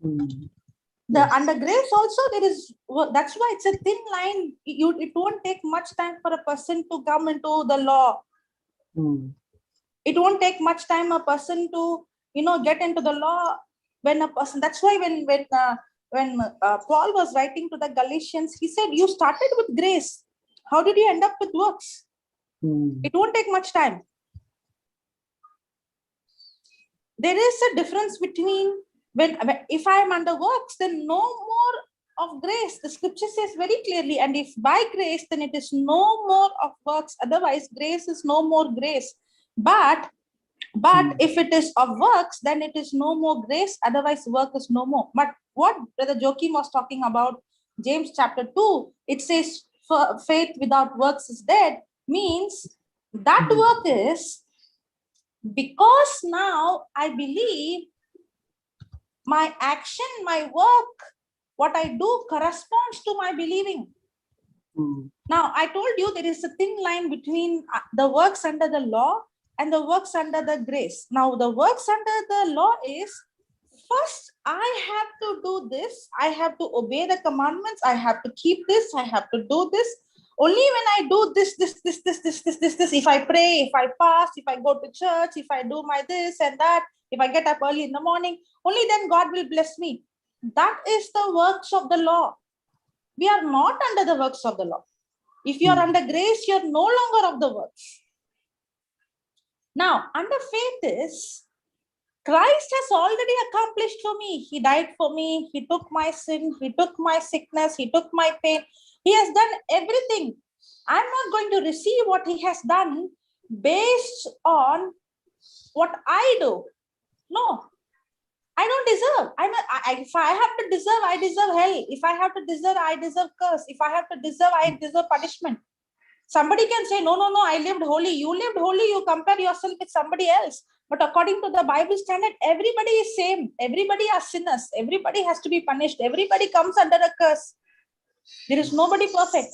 Speaker 2: Under grace also there is work. That's why it's a thin line. It won't take much time for a person to come into the law. It won't take much time a person to get into the law. When a person, that's why when Paul was writing to the Galatians, he said, you started with grace. How did you end up with works? It won't take much time. There is a difference between if I am under works, then no more of grace. The scripture says very clearly, and if by grace, then it is no more of works. Otherwise, grace is no more grace. But if it is of works, then it is no more grace. Otherwise, work is no more. But what Brother Joachim was talking about, James chapter 2, it says faith without works is dead, means that work is because now I believe my action, my work, what I do corresponds to my believing. Now, I told you there is a thin line between the works under the law and the works under the grace. Now, the works under the law is, first, I have to do this. I have to obey the commandments. I have to keep this. I have to do this. Only when I do this, if I pray, if I fast, if I go to church, if I do my this and that, if I get up early in the morning, only then God will bless me. That is the works of the law. We are not under the works of the law. If you are under grace, you are no longer of the works. Now, under faith is, Christ has already accomplished for me. He died for me. He took my sin. He took my sickness. He took my pain. He has done everything. I'm not going to receive what he has done based on what I do. No, I don't deserve. If I have to deserve, I deserve hell. If I have to deserve, I deserve curse. If I have to deserve, I deserve punishment. Somebody can say, no, I lived holy. You lived holy. You compare yourself with somebody else. But according to the Bible standard, everybody is same. Everybody are sinners. Everybody has to be punished. Everybody comes under a curse. There is nobody perfect.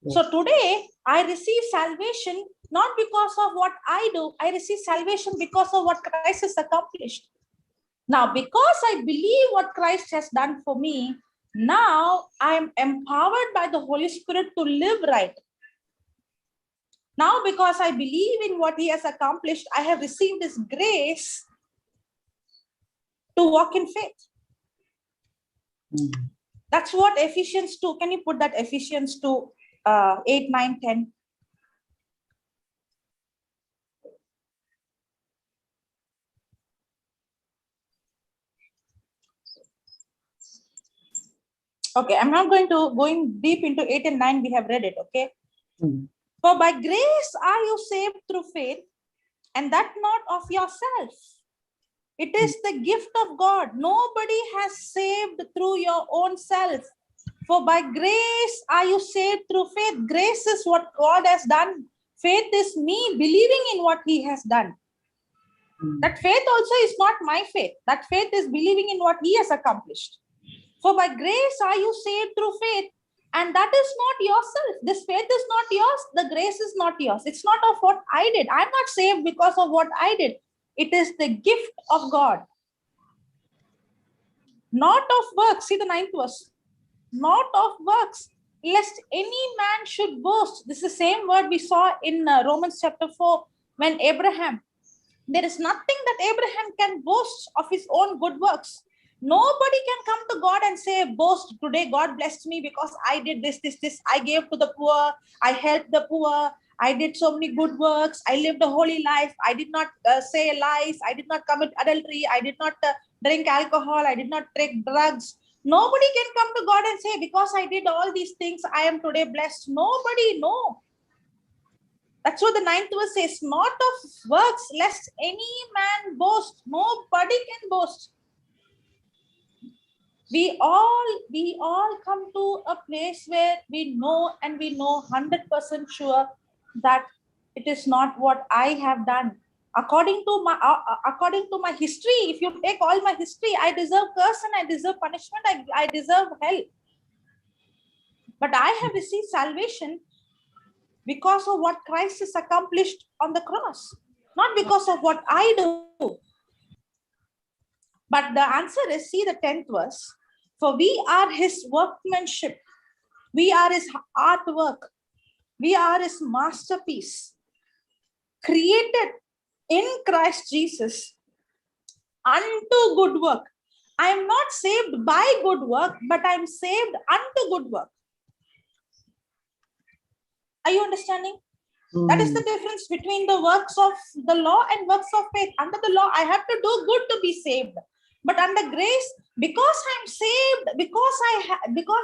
Speaker 2: So today, I receive salvation not because of what I do. I receive salvation because of what Christ has accomplished. Now, because I believe what Christ has done for me, now I am empowered by the Holy Spirit to live right. Now, because I believe in what he has accomplished, I have received his grace to walk in faith. That's what Ephesians 2, can you put that Ephesians 2, 8, 9, 10? Okay, I'm not going deep into 8 and 9. We have read it, okay? For by grace are you saved through faith, and that not of yourself. It is the gift of God. Nobody has saved through your own self. For by grace are you saved through faith. Grace is what God has done. Faith is me believing in what he has done. That faith also is not my faith. That faith is believing in what he has accomplished. For by grace are you saved through faith, and that is not yourself. This faith is not yours. The grace is not yours. It's not of what I did. I'm not saved because of what I did. It is the gift of God. Not of works. See the 9th verse. Not of works, lest any man should boast. This is the same word we saw in Romans chapter 4, when Abraham, there is nothing that Abraham can boast of his own good works. Nobody can come to God and say, boast, today God blessed me because I did this. I gave to the poor. I helped the poor. I did so many good works. I lived a holy life. I did not say lies. I did not commit adultery. I did not drink alcohol. I did not take drugs. Nobody can come to God and say, because I did all these things, I am today blessed. Nobody, no. That's what the 9th verse says. Not of works, lest any man boast. Nobody can boast. We all come to a place where we know 100% sure that it is not what I have done. According to my history, if you take all my history, I deserve curse and I deserve punishment. I deserve hell. But I have received salvation because of what Christ has accomplished on the cross, not because of what I do. But the answer is, see the 10th verse. For we are his workmanship. We are his artwork. We are his masterpiece, created in Christ Jesus unto good work. I am not saved by good work, but I am saved unto good work. Are you understanding? That is the difference between the works of the law and works of faith. Under the law, I have to do good to be saved. But under grace, because I'm saved, because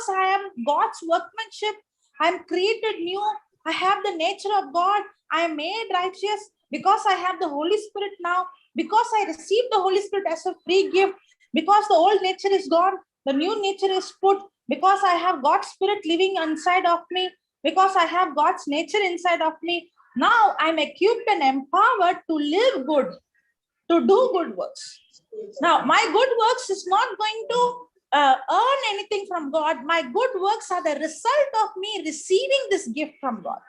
Speaker 2: I am God's workmanship, I am created new, I have the nature of God, I am made righteous, because I have the Holy Spirit now, because I received the Holy Spirit as a free gift, because the old nature is gone, the new nature is put, because I have God's Spirit living inside of me, because I have God's nature inside of me. Now I'm equipped and empowered to live good, to do good works. Now, my good works is not going to earn anything from God. My good works are the result of me receiving this gift from God.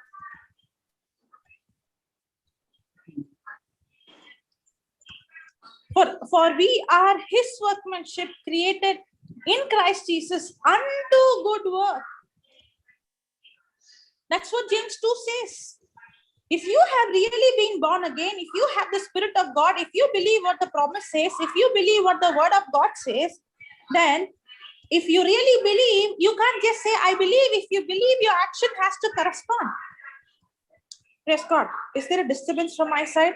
Speaker 2: For we are his workmanship, created in Christ Jesus unto good work. That's what James 2 says. If you have really been born again, if you have the Spirit of God, if you believe what the promise says, if you believe what the word of God says, then if you really believe, you can't just say, I believe. If you believe, your action has to correspond. Praise God. Is there a disturbance from my side?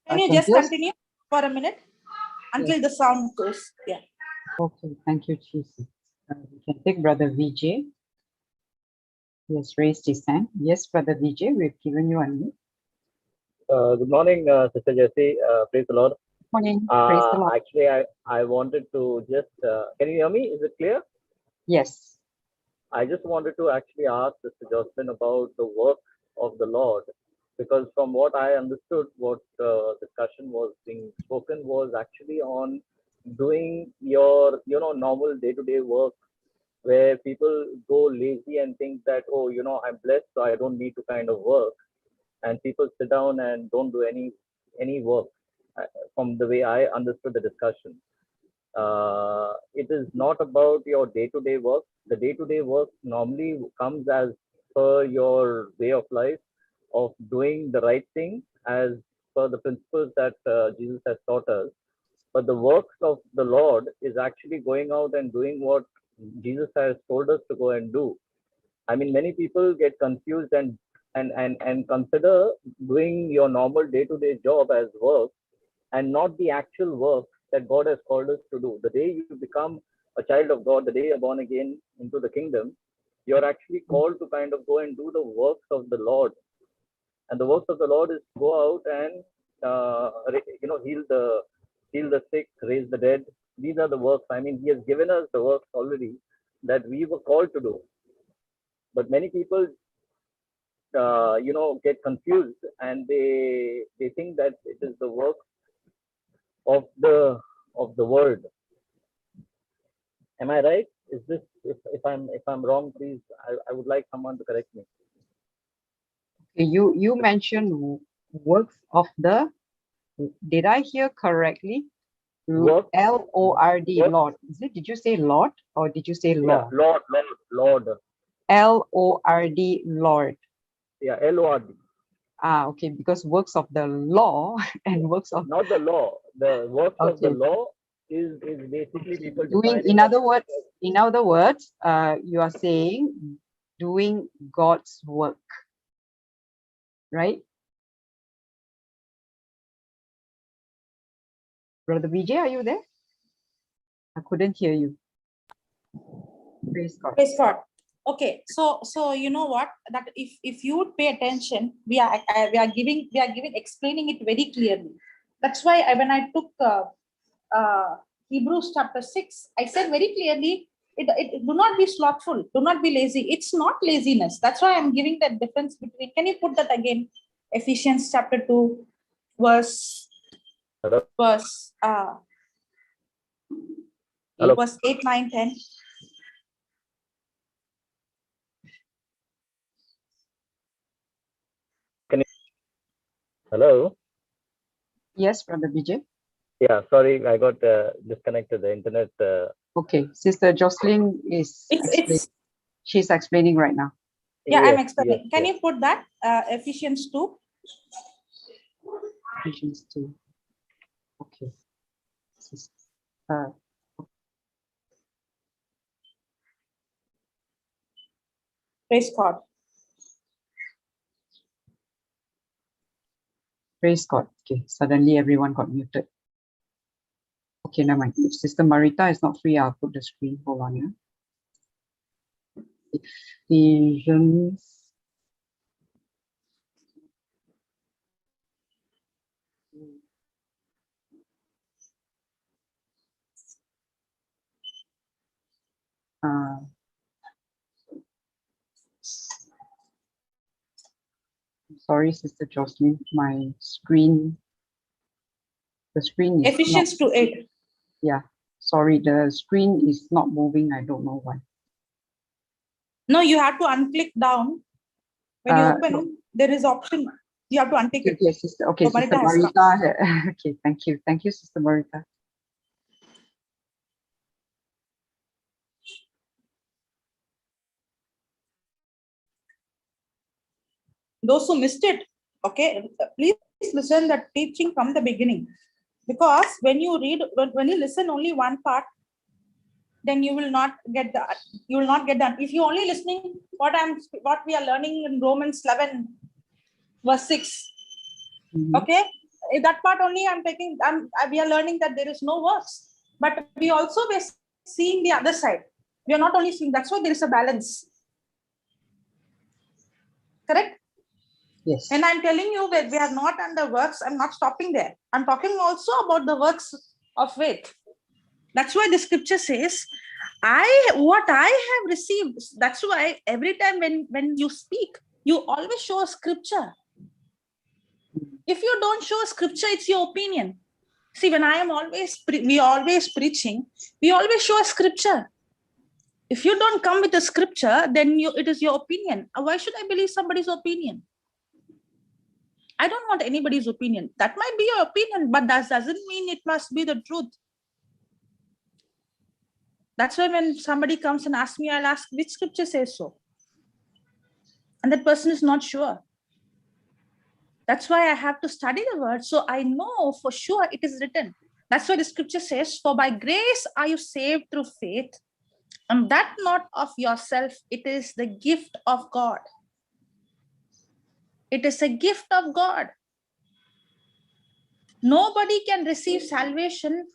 Speaker 2: Can you just continue for a minute until the sound goes? Yeah.
Speaker 3: Okay, thank you, Jesus. We can take Brother Vijay. He has raised his hand. Yes, Brother Vijay, we've given you a mute.
Speaker 6: Good morning, Sister Jessie. Praise the Lord.
Speaker 3: Morning. Praise the Lord.
Speaker 6: Actually, I wanted to just, can you hear me? Is it clear?
Speaker 3: Yes.
Speaker 6: I just wanted to actually ask Sister Jocelyn about the work of the Lord, because from what I understood, what discussion was being spoken was actually on doing your, normal day-to-day work, where people go lazy and think that, oh, I'm blessed, so I don't need to kind of work. And people sit down and don't do any work, from the way I understood the discussion. It is not about your day-to-day work. The day-to-day work normally comes as per your way of life of doing the right thing as per the principles that Jesus has taught us. But the works of the Lord is actually going out and doing what Jesus has told us to go and do. I mean, many people get confused and consider doing your normal day-to-day job as work and not the actual work that God has called us to do. The day you become a child of God, the day you're born again into the kingdom, you're actually called to kind of go and do the works of the Lord. And the works of the Lord is to go out and heal the sick, raise the dead. These are the works. I mean, He has given us the works already that we were called to do. But many people get confused and they think that it is the work of the world. Am I right? Is this, if I'm wrong, please, I would like someone to correct me.
Speaker 3: Okay, you mentioned works of the, did I hear correctly?
Speaker 6: Work.
Speaker 3: L-O-R-D, Lord. Is it? Did you say Lord or did you say law?
Speaker 6: Yeah, Lord.
Speaker 3: L-O-R-D, Lord.
Speaker 6: Yeah, L-O-R-D.
Speaker 3: Ah, okay, because works of the law and works of...
Speaker 6: Not the law. The works of the law is basically people
Speaker 3: doing, in other words, you are saying doing God's work, right? Brother Vijay, are you there? I couldn't hear you. Praise God.
Speaker 2: Praise God. Okay, so you know what, that if you would pay attention, we are explaining it very clearly. That's why when I took Hebrews chapter 6, I said very clearly, it do not be slothful, do not be lazy. It's not laziness. That's why I'm giving that difference between. Can you put that again? Ephesians chapter 2, verse
Speaker 6: Hello?
Speaker 2: verse
Speaker 6: Hello?
Speaker 2: verse 8, 9, 10.
Speaker 6: Hello?
Speaker 3: Yes, Brother Vijay.
Speaker 6: Yeah, sorry, I got disconnected. The internet.
Speaker 3: Okay, Sister Jocelyn is
Speaker 2: It's
Speaker 3: she's explaining right now.
Speaker 2: yeah, I'm
Speaker 6: Yes,
Speaker 2: explaining.
Speaker 6: yes,
Speaker 2: Can
Speaker 6: yes.
Speaker 2: you put that Ephesians 2?
Speaker 3: Ephesians 2. Okay.
Speaker 2: Praise God.
Speaker 3: Praise God. Okay, suddenly everyone got muted. Okay, never mind. If Sister Marita is not free, I'll put the screen. Hold on, yeah. Ephesians. Sorry, Sister Jocelyn, my screen. The screen is
Speaker 2: Ephesians
Speaker 3: not,
Speaker 2: 2:8.
Speaker 3: yeah. Sorry, the screen is not moving. I don't know why.
Speaker 2: No, you have to unclick down. When you open,
Speaker 3: No.
Speaker 2: there is option. You have to untick it.
Speaker 3: Yes, Sister. Okay,
Speaker 2: So
Speaker 3: Sister
Speaker 2: Marita has come.
Speaker 3: Marita. Okay, thank you. Thank you, Sister Marita.
Speaker 2: Those who missed it, okay, please listen that teaching from the beginning. Because when you read, when you listen only one part, then you will not get the, if you only listening what we are learning in Romans 11 verse 6. Okay, that part only I'm taking. We are learning that there is no works, but we also were seeing the other side. We are not only seeing. That's why there is a balance. Correct.
Speaker 3: Yes.
Speaker 2: And I'm telling you that we are not under works. I'm not stopping there. I'm talking also about the works of faith. That's why the scripture says, what I have received. That's why every time when you speak, you always show a scripture. If you don't show a scripture, it's your opinion. See, when I am we always preaching, we always show a scripture. If you don't come with a scripture, then it is your opinion. Why should I believe somebody's opinion? I don't want anybody's opinion. That might be your opinion, but that doesn't mean it must be the truth. That's why when somebody comes and asks me, I'll ask which scripture says so. And that person is not sure. That's why I have to study the word. So I know for sure it is written. That's why the scripture says, for by grace are you saved through faith. And that not of yourself, it is the gift of God. It is a gift of God. Nobody can receive salvation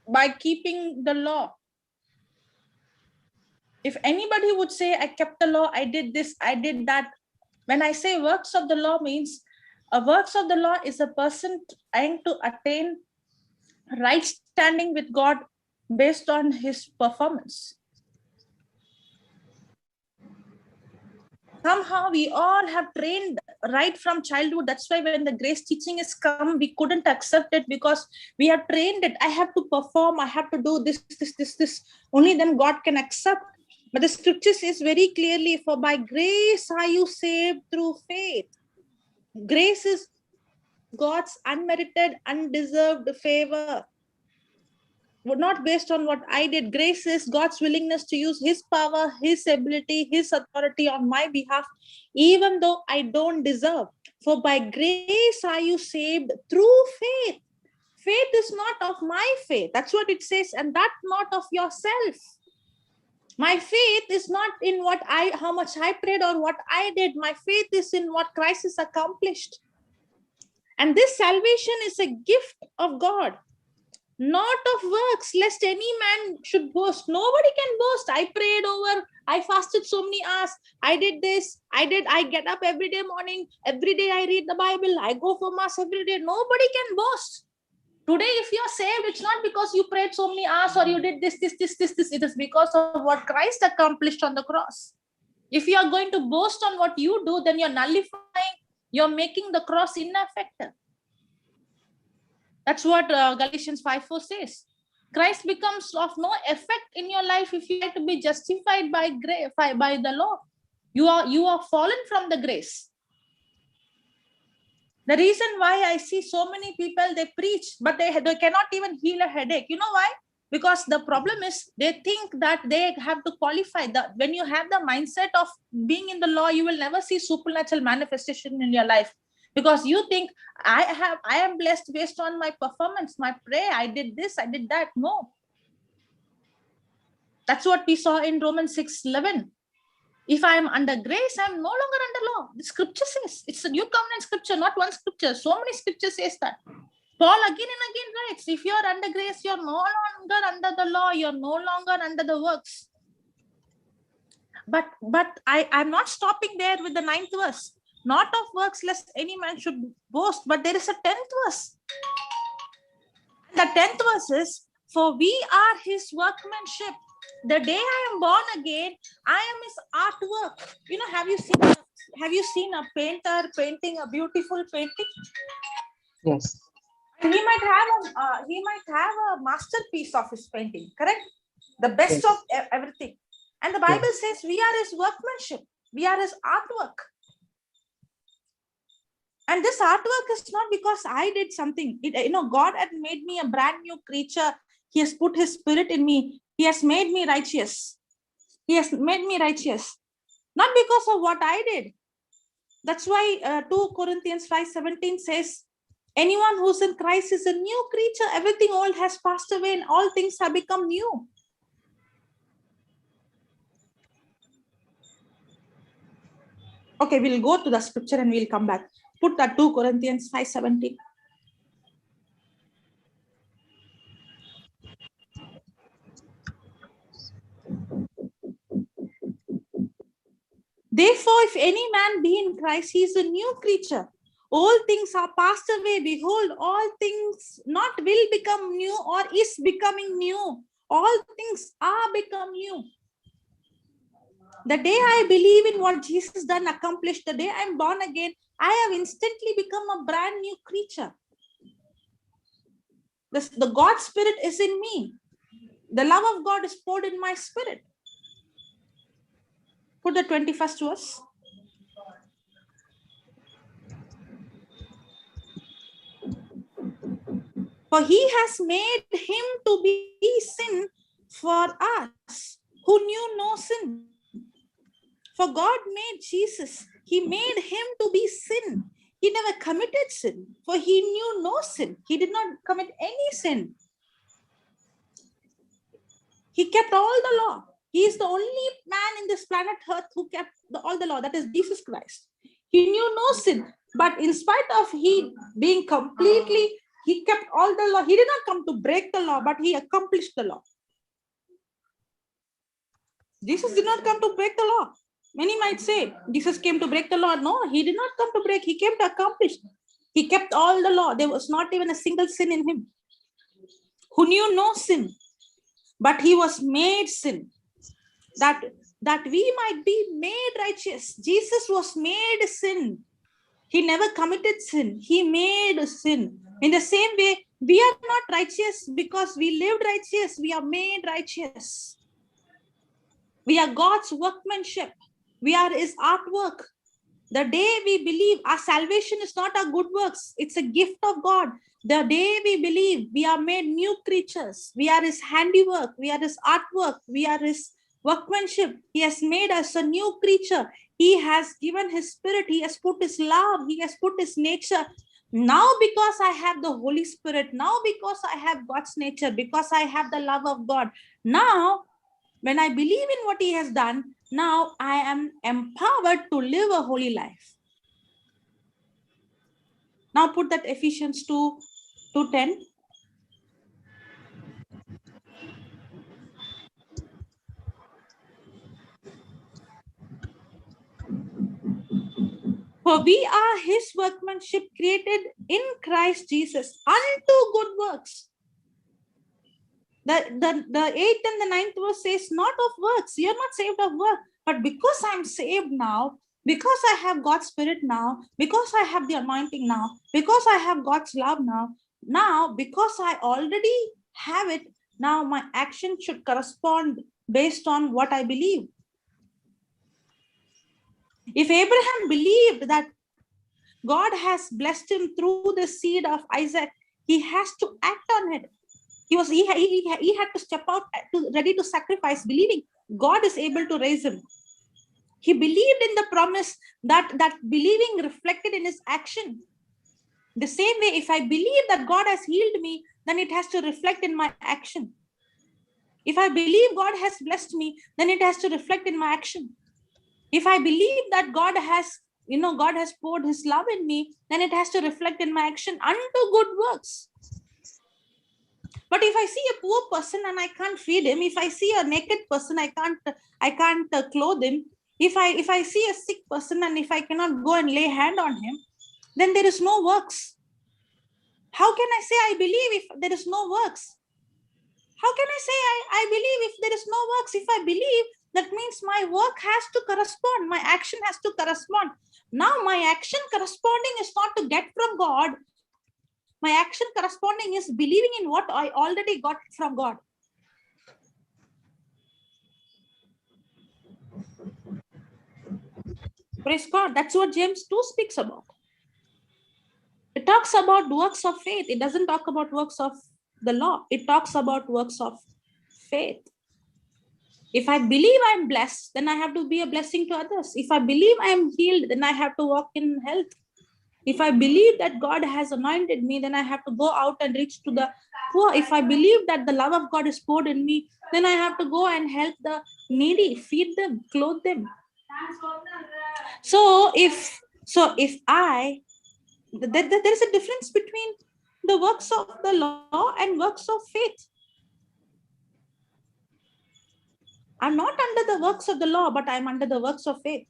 Speaker 2: by keeping the law. If anybody would say, I kept the law, I did this, I did that. When I say works of the law means, a works of the law is a person trying to attain right standing with God based on his performance. Somehow we all have trained right from childhood. That's why when the grace teaching is come, we couldn't accept it because we have trained it. I have to perform. I have to do this. Only then God can accept. But the scripture says very clearly, for by grace are you saved through faith. Grace is God's unmerited, undeserved favor. Not based on what I did. Grace is God's willingness to use his power, his ability, his authority on my behalf, even though I don't deserve. For by grace are you saved through faith. Faith is not of my faith. That's what it says. And that not of yourself. My faith is not in how much I prayed or what I did. My faith is in what Christ has accomplished. And this salvation is a gift of God. Not of works, lest any man should boast. Nobody can boast. I prayed over, I fasted so many hours. I did this. I get up every day morning. Every day I read the Bible. I go for mass every day. Nobody can boast. Today, if you're saved, it's not because you prayed so many hours or you did this. It is because of what Christ accomplished on the cross. If you are going to boast on what you do, then you're nullifying, you're making the cross ineffective. That's what Galatians 5:4 says. Christ becomes of no effect in your life if you have to be justified by grace, by the law. You are fallen from the grace. The reason why I see so many people, they preach, but they cannot even heal a headache. You know why? Because the problem is they think that they have to qualify. When you have the mindset of being in the law, you will never see supernatural manifestation in your life. Because you think, I am blessed based on my performance, my prayer, I did this, I did that. No. That's what we saw in Romans 6:11. If I am under grace, I am no longer under law. The scripture says, it's a new covenant scripture, not one scripture. So many scriptures says that. Paul again and again writes, if you are under grace, you're no longer under the law, you're no longer under the works. But I'm not stopping there with the 9th verse. Not of works lest any man should boast, but there is a 10th verse. The 10th verse is, for we are his workmanship. The day I am born again, I am his artwork. You know, have you seen a painter painting a beautiful painting?
Speaker 3: Yes.
Speaker 2: He might have a masterpiece of his painting, correct? The best of everything. And the Bible says we are his workmanship. We are his artwork. And this artwork is not because I did something. God had made me a brand new creature. He has put his spirit in me. He has made me righteous. He has made me righteous. Not because of what I did. That's why 2 Corinthians 5:17 says, anyone who's in Christ is a new creature. Everything old has passed away and all things have become new. Okay, we'll go to the scripture and we'll come back. Put that 2 Corinthians 5:17. Therefore, if any man be in Christ, he is a new creature. All things are passed away. Behold, all things not will become new or is becoming new. All things are become new. The day I believe in what Jesus done, accomplished, the day I'm born again, I have instantly become a brand new creature. The God spirit is in me. The love of God is poured in my spirit. Put the 21st verse. For he has made him to be sin for us who knew no sin. For God made Jesus, he made him to be sin. He never committed sin, for he knew no sin. He did not commit any sin. He kept all the law. He is the only man in this planet Earth who kept all the law. That is Jesus Christ. He knew no sin. But in spite of he being completely, he kept all the law. He did not come to break the law, but he accomplished the law. Jesus did not come to break the law. Many might say, Jesus came to break the law. No, he did not come to break. He came to accomplish. He kept all the law. There was not even a single sin in him. Who knew no sin, but he was made sin. That we might be made righteous. Jesus was made sin. He never committed sin. He made sin. In the same way, we are not righteous because we lived righteous. We are made righteous. We are God's workmanship. We are his artwork. The day we believe, our salvation is not our good works. It's a gift of God. The day we believe, we are made new creatures. We are his handiwork. We are his artwork. We are his workmanship. He has made us a new creature. He has given his spirit. He has put his love. He has put his nature. Now, because I have the Holy Spirit, now because I have God's nature, because I have the love of God, now, when I believe in what he has done, now I am empowered to live a holy life. Now put that Ephesians 2:10. For we are his workmanship, created in Christ Jesus unto good works. The 8th and the 9th verse says, not of works. You're not saved of work. But because I'm saved now, because I have God's Spirit now, because I have the anointing now, because I have God's love now, because I already have it, now my action should correspond based on what I believe. If Abraham believed that God has blessed him through the seed of Isaac, he has to act on it. He had to step out ready to sacrifice, believing God is able to raise him. He believed in the promise, that believing reflected in his action. The same way, if I believe that God has healed me, then it has to reflect in my action. If I believe God has blessed me, then it has to reflect in my action. If I believe that God has poured his love in me, then it has to reflect in my action unto good works. But if I see a poor person and I can't feed him, if I see a naked person, I can't clothe him. If I see a sick person and if I cannot go and lay hand on him, then there is no works. How can I say I believe if there is no works? How can I say I believe if there is no works? If I believe, that means my work has to correspond. My action has to correspond. Now my action corresponding is not to get from God. My action corresponding is believing in what I already got from God. Praise God. That's what James 2 speaks about. It talks about works of faith. It doesn't talk about works of the law. It talks about works of faith. If I believe I'm blessed, then I have to be a blessing to others. If I believe I am healed, then I have to walk in health. If I believe that God has anointed me, then I have to go out and reach to the poor. If I believe that the love of God is poured in me, then I have to go and help the needy, feed them, clothe them. So if there is a difference between the works of the law and works of faith. I'm not under the works of the law, but I'm under the works of faith.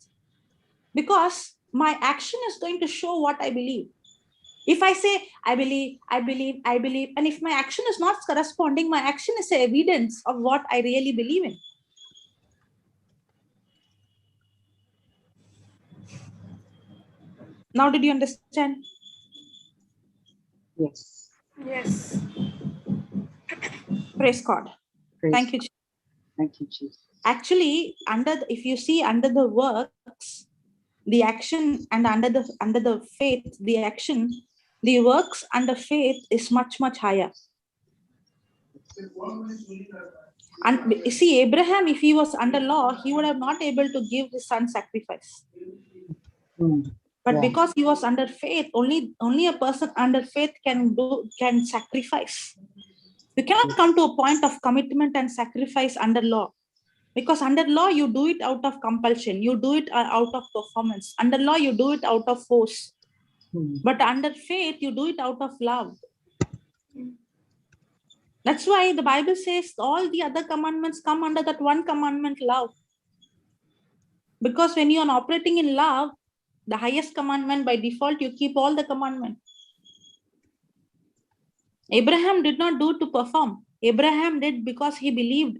Speaker 2: Because my action is going to show what I believe. If I say, I believe, and if my action is not corresponding, my action is evidence of what I really believe in. Now, did you understand?
Speaker 3: Yes.
Speaker 4: Yes.
Speaker 2: Praise God.
Speaker 3: Praise
Speaker 2: Thank you.
Speaker 3: God. Thank you, Jesus.
Speaker 2: Actually, if you see under the works, the action, and under the faith, the action, the works under faith is much, much higher. And you see, Abraham, if he was under law, he would have not able to give his son sacrifice. But because he was under faith, only a person under faith can sacrifice. You cannot come to a point of commitment and sacrifice under law. Because under law, you do it out of compulsion. You do it out of performance. Under law, you do it out of force. But under faith, you do it out of love. That's why the Bible says all the other commandments come under that one commandment, love. Because when you are operating in love, the highest commandment, by default, you keep all the commandments. Abraham did not do it to perform. Abraham did because he believed.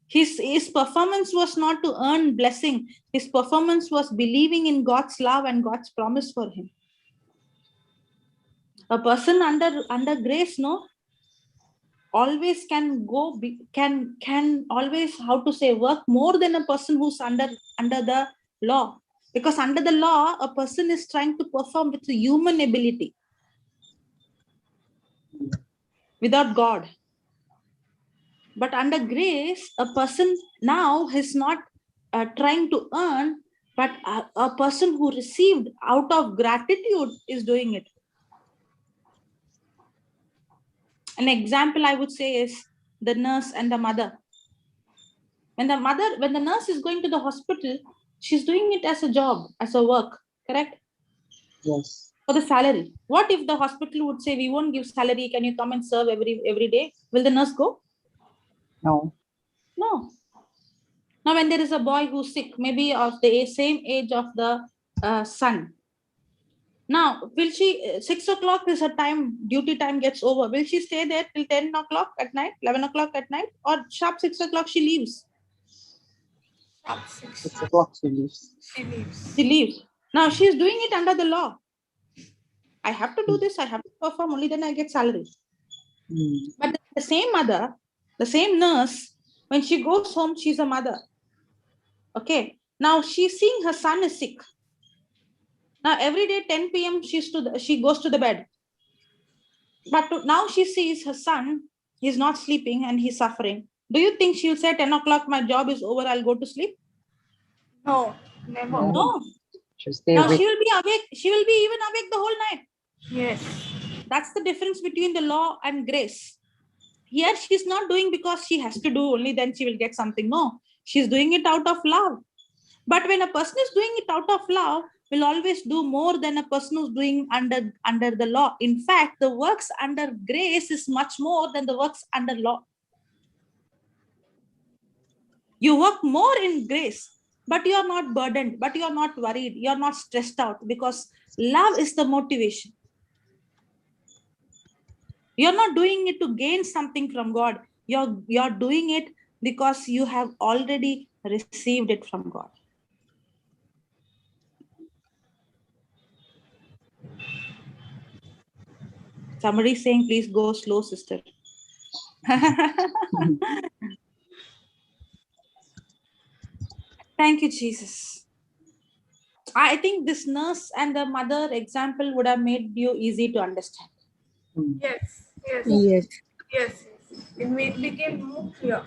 Speaker 2: His performance was not to earn blessing. His performance was believing in God's love and God's promise for him. A person under grace, always can always, work more than a person who's under the law. Because under the law, a person is trying to perform with human ability, without God. But under grace, a person now is not trying to earn, but a person who received out of gratitude is doing it. An example I would say is the nurse and the mother. When the nurse is going to the hospital, she's doing it as a job, as a work, correct?
Speaker 3: Yes.
Speaker 2: For the salary. What if the hospital would say, we won't give salary, can you come and serve every day? Will the nurse go?
Speaker 3: No.
Speaker 2: No. Now, when there is a boy who's sick, maybe of the same age of the son. Now, will she, 6 o'clock is her time, duty time gets over. Will she stay there till 10 o'clock at night, 11 o'clock at night, or sharp 6 o'clock she leaves?
Speaker 4: Sharp 6.
Speaker 3: 6 o'clock she leaves.
Speaker 4: She leaves.
Speaker 2: She leaves. Now, she is doing it under the law. I have to do this, I have to perform, only then I get salary. But the same mother, the same nurse, when she goes home, she's a mother. Okay. Now, she's seeing her son is sick. Now, every day, 10 p.m., she goes to the bed. But now she sees her son, he's not sleeping and he's suffering. Do you think she'll say 10 o'clock, my job is over, I'll go to sleep?
Speaker 4: No, never.
Speaker 2: No.
Speaker 3: She'll stay
Speaker 2: Now,
Speaker 3: awake.
Speaker 2: she will be awake. She will be even awake the whole night.
Speaker 4: Yes.
Speaker 2: That's the difference between the law and grace. Here, she's not doing because she has to do, only then she will get something. No, she's doing it out of love. But when a person is doing it out of love, will always do more than a person who's doing under the law. In fact, the works under grace is much more than the works under law. You work more in grace, but you are not burdened, but you are not worried, you are not stressed out, because love is the motivation. You're not doing it to gain something from God. You're doing it because you have already received it from God. Somebody saying, please go slow, sister. Thank you, Jesus. I think this nurse and the mother example would have made you easy to understand.
Speaker 4: Yes. Yes.
Speaker 7: Yes.
Speaker 4: Yes. It became more clear.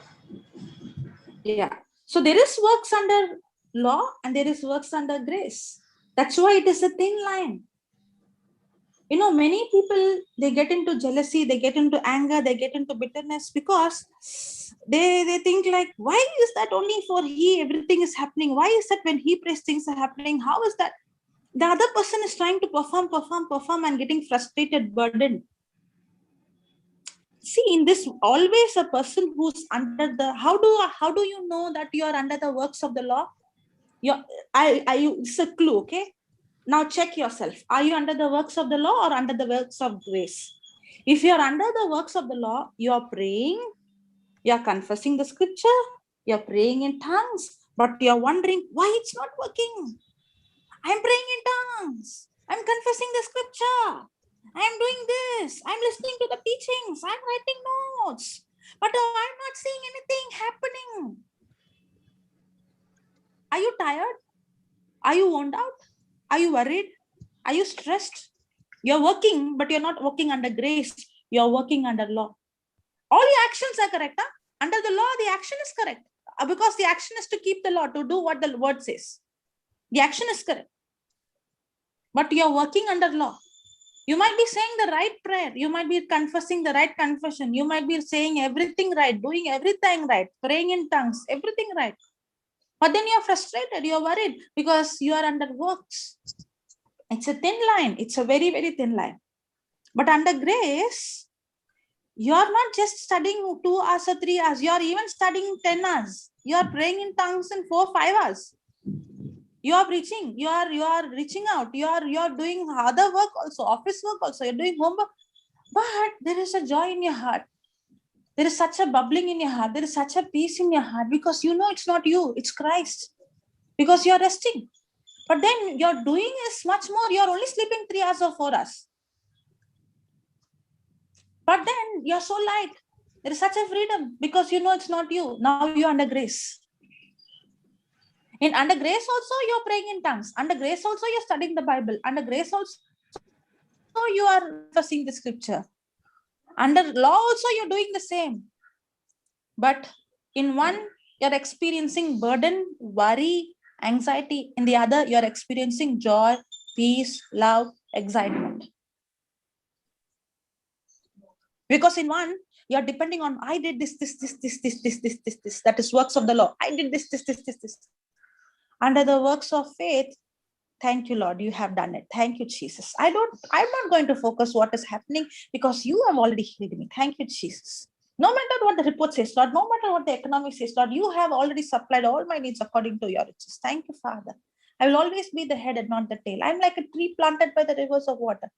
Speaker 2: Yeah. So there is works under law and there is works under grace. That's why it is a thin line. You know, many people, they get into jealousy, they get into anger, they get into bitterness because they think like, why is that only for he, everything is happening? Why is that when he prays, things are happening? How is that? The other person is trying to perform and getting frustrated, burdened. See, in this, always a person who's under the, how do you know that you are under the works of the law? It's a clue, okay? Now check yourself. Are you under the works of the law or under the works of grace? If you're under the works of the law, you're praying, you're confessing the scripture, you're praying in tongues, but you're wondering why it's not working. I'm praying in tongues. I'm confessing the scripture. I'm doing this. I'm listening to the teachings. I'm writing notes. But I'm not seeing anything happening. Are you tired? Are you worn out? Are you worried? Are you stressed? You're working, but you're not working under grace. You're working under law. All your actions are correct. Huh? Under the law, the action is correct. Because the action is to keep the law, to do what the word says. The action is correct. But you're working under law. You might be saying the right prayer. You might be confessing the right confession. You might be saying everything right, doing everything right, praying in tongues, everything right. But then you're frustrated, you're worried because you are under works. It's a thin line. It's a very, very thin line. But under grace, you're not just studying 2 hours or 3 hours. You're even studying 10 hours. You're praying in tongues in 4, 5 hours. You are preaching. You are reaching out. You're doing other work also, office work also. You're doing homework. But there is a joy in your heart. There is such a bubbling in your heart. There is such a peace in your heart because you know it's not you. It's Christ. Because you're resting. But then you're doing is much more. You're only sleeping 3 hours or 4 hours. But then you're so light. There is such a freedom because you know it's not you. Now you're under grace. Under grace also, you're praying in tongues. Under grace also, you're studying the Bible. Under grace also, you are confessing the scripture. Under law also, you're doing the same. But in one, you're experiencing burden, worry, anxiety. In the other, you're experiencing joy, peace, love, excitement. Because in one, you're depending on, I did this. That is works of the law. I did this. Under the works of faith, thank you, Lord, you have done it. Thank you, Jesus. I'm not going to focus what is happening because you have already healed me. Thank you, Jesus. No matter what the report says, Lord, no matter what the economy says, Lord, you have already supplied all my needs according to your riches. Thank you, Father. I will always be the head and not the tail. I'm like a tree planted by the rivers of water.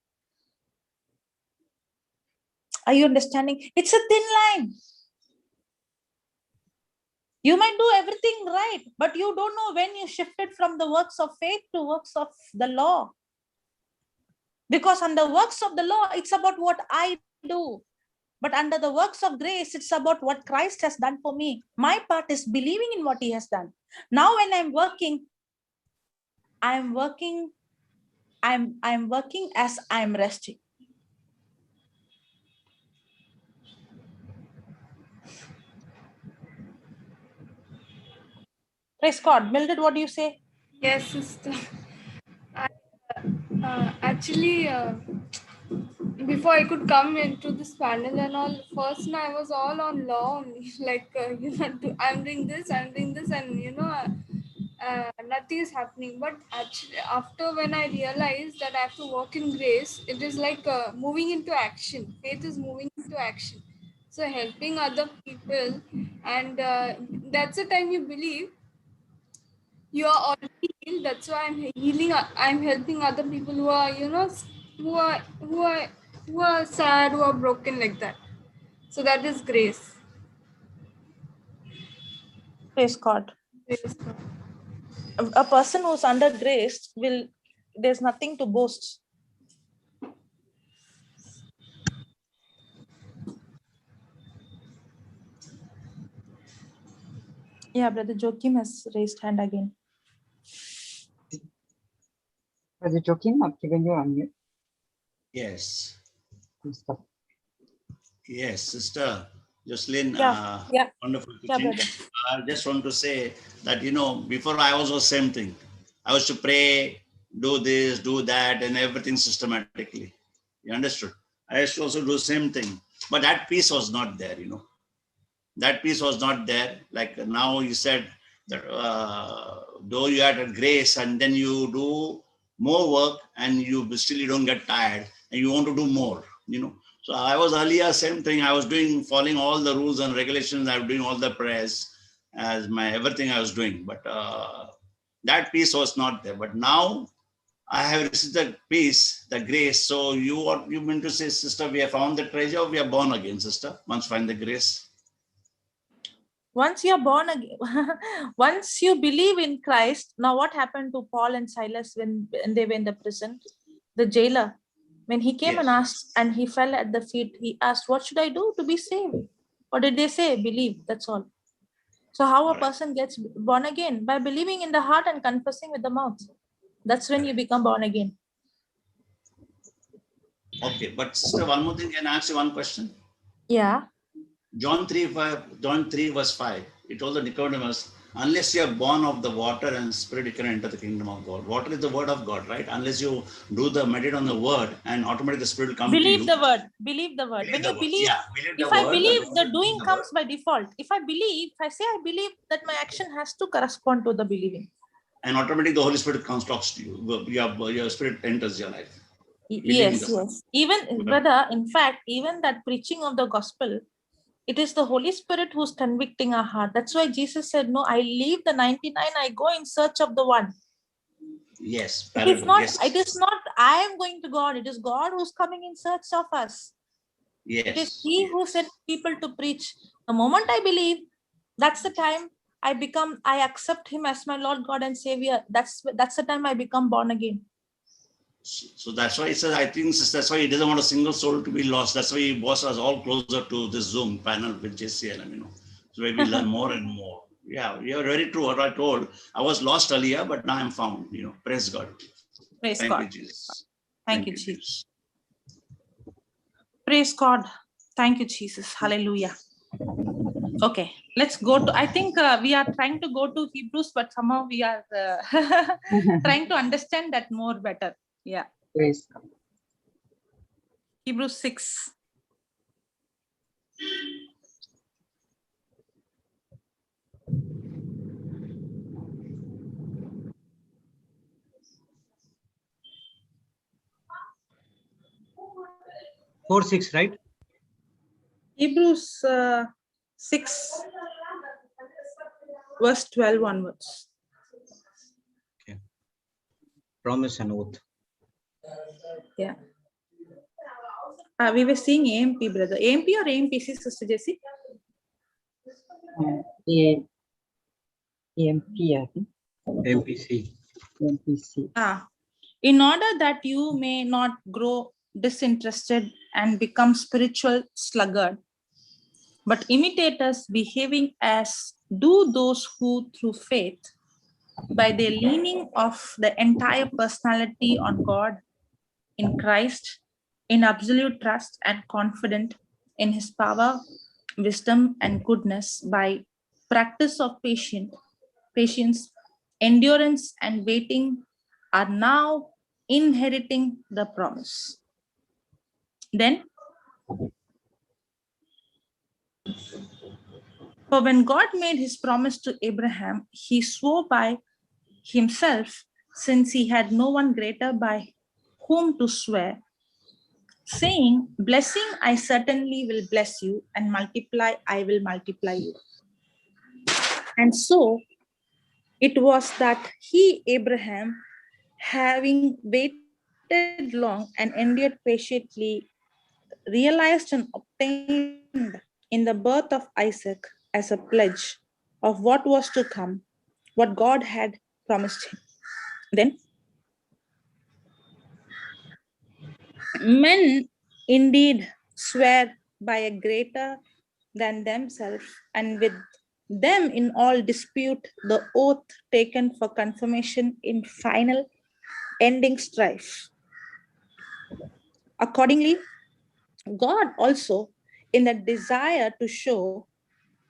Speaker 2: Are you understanding? It's a thin line. You might do everything right, but you don't know when you shifted from the works of faith to works of the law. Because under works of the law, it's about what I do. But under the works of grace, it's about what Christ has done for me. My part is believing in what he has done. Now when I'm working as I'm resting. Praise God. Mildred, what do you say?
Speaker 4: Yes, sister. I, actually, before I could come into this panel and all, first I was all on law only. Like, I'm doing this, and nothing is happening. But actually, after when I realized that I have to walk in grace, it is like moving into action. Faith is moving into action. So helping other people, and that's the time you believe you are already healed. That's why I'm healing. I'm helping other people who are, who are who are who are sad, who are broken like that. So that is grace.
Speaker 2: Praise God.
Speaker 4: Grace God.
Speaker 2: A person who's under grace there's nothing to boast. Yeah, Brother Joachim has raised hand again.
Speaker 3: Brother Joachim, I've given you unmute.
Speaker 1: Yes.
Speaker 3: Please stop.
Speaker 1: Yes, Sister Jocelyn,
Speaker 2: Yeah.
Speaker 1: wonderful
Speaker 2: Yeah,
Speaker 1: teaching.
Speaker 2: brother.
Speaker 1: I just want to say that, before I was the same thing. I was to pray, do this, do that, and everything systematically. You understood? I used to also do the same thing. But that peace was not there, That peace was not there. Like now you said that though you had a grace and then you do more work and you still don't get tired and you want to do more, So I was earlier, same thing. I was following all the rules and regulations. I was doing all the prayers as everything I was doing. But that peace was not there. But now I have received the peace, the grace. So what you mean to say, sister, we have found the treasure, we are born again, sister, once find the grace.
Speaker 2: Once you're born again, once you believe in Christ, now what happened to Paul and Silas when they were in the prison? The jailer, when he came and asked and he fell at the feet, he asked, what should I do to be saved? What did they say? Believe, that's all. So how a person gets born again? By believing in the heart and confessing with the mouth. That's when you become born again.
Speaker 1: Okay, but sister, one more thing, can I ask you one question?
Speaker 2: Yeah.
Speaker 1: John 3 verse 5, it told the Nicodemus, unless you are born of the water and spirit, you cannot enter the kingdom of God. Water is the word of God, right? Unless you meditate on the word, and automatically the spirit will come
Speaker 2: Believe
Speaker 1: to you.
Speaker 2: The word. Believe the word. When you believe, if I believe, the doing comes by default. If I I say I believe, that my action has to correspond to the believing.
Speaker 1: And automatically the Holy Spirit talks to you. Your spirit enters your life.
Speaker 2: Yes. Even, brother, in fact, even that preaching of the gospel, it is the Holy Spirit who's convicting our heart. That's why Jesus said, no, I leave the 99, I go in search of the one.
Speaker 1: Yes.
Speaker 2: It is not I am going to God. It is God who's coming in search of us.
Speaker 1: Yes.
Speaker 2: It is He who sent people to preach. The moment I believe, that's the time I accept Him as my Lord, God and Savior. That's the time I become born again.
Speaker 1: So that's why he says, I think that's why he doesn't want a single soul to be lost. That's why he wants us all closer to this Zoom panel with JCILM, So we learn more and more. Yeah, you're very true what I told. I was lost earlier, but now I'm found, Praise God.
Speaker 2: Praise God.
Speaker 1: Thank you, Jesus.
Speaker 2: Thank you, Jesus. Praise God. Thank you, Jesus. Hallelujah. Okay, let's go to, I think we are trying to go to Hebrews, but somehow we are trying to understand that more better. Yeah.
Speaker 3: Praise God.
Speaker 2: Hebrews 6.
Speaker 7: Four, 6, right?
Speaker 2: Hebrews 6, verse 12 onwards.
Speaker 7: Okay. Promise and oath.
Speaker 2: Yeah. We were seeing AMP, brother. AMP or AMPC, Sister Jessie?
Speaker 3: AMP, I think.
Speaker 7: MPC.
Speaker 3: AMPC.
Speaker 2: In order that you may not grow disinterested and become spiritual sluggard, but imitate us, behaving as do those who through faith, by their leaning of the entire personality on God in Christ, in absolute trust and confident in his power, wisdom, and goodness, by practice of patience, endurance, and waiting, are now inheriting the promise. Then, for when God made his promise to Abraham, he swore by himself, since he had no one greater by whom to swear, saying, blessing I certainly will bless you, and multiply I will multiply you. And so it was that he, Abraham, having waited long and endured patiently, realized and obtained in the birth of Isaac as a pledge of what was to come, what God had promised him. Then men indeed swear by a greater than themselves, and with them in all dispute the oath taken for confirmation in final ending strife. Accordingly, God also, in the desire to show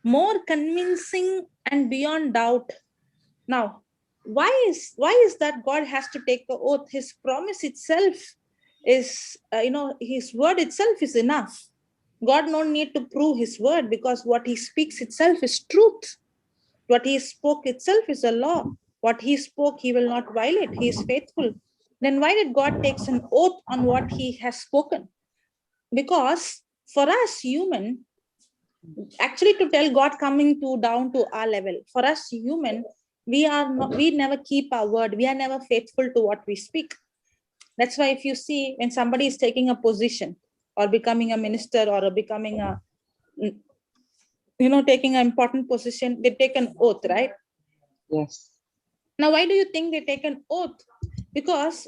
Speaker 2: more convincing and beyond doubt. Now, why is that God has to take the oath? His promise itself is, his word itself is enough. God no need to prove his word, because what he speaks itself is truth. What he spoke itself is a law. What he spoke, he will not violate. He is faithful. Then why did God take an oath on what he has spoken? Because for us human, actually to tell God coming down to our level, for us human, we never keep our word. We are never faithful to what we speak. That's why if you see when somebody is taking a position or becoming a minister or becoming taking an important position, they take an oath, right?
Speaker 3: Yes.
Speaker 2: Now, why do you think they take an oath? Because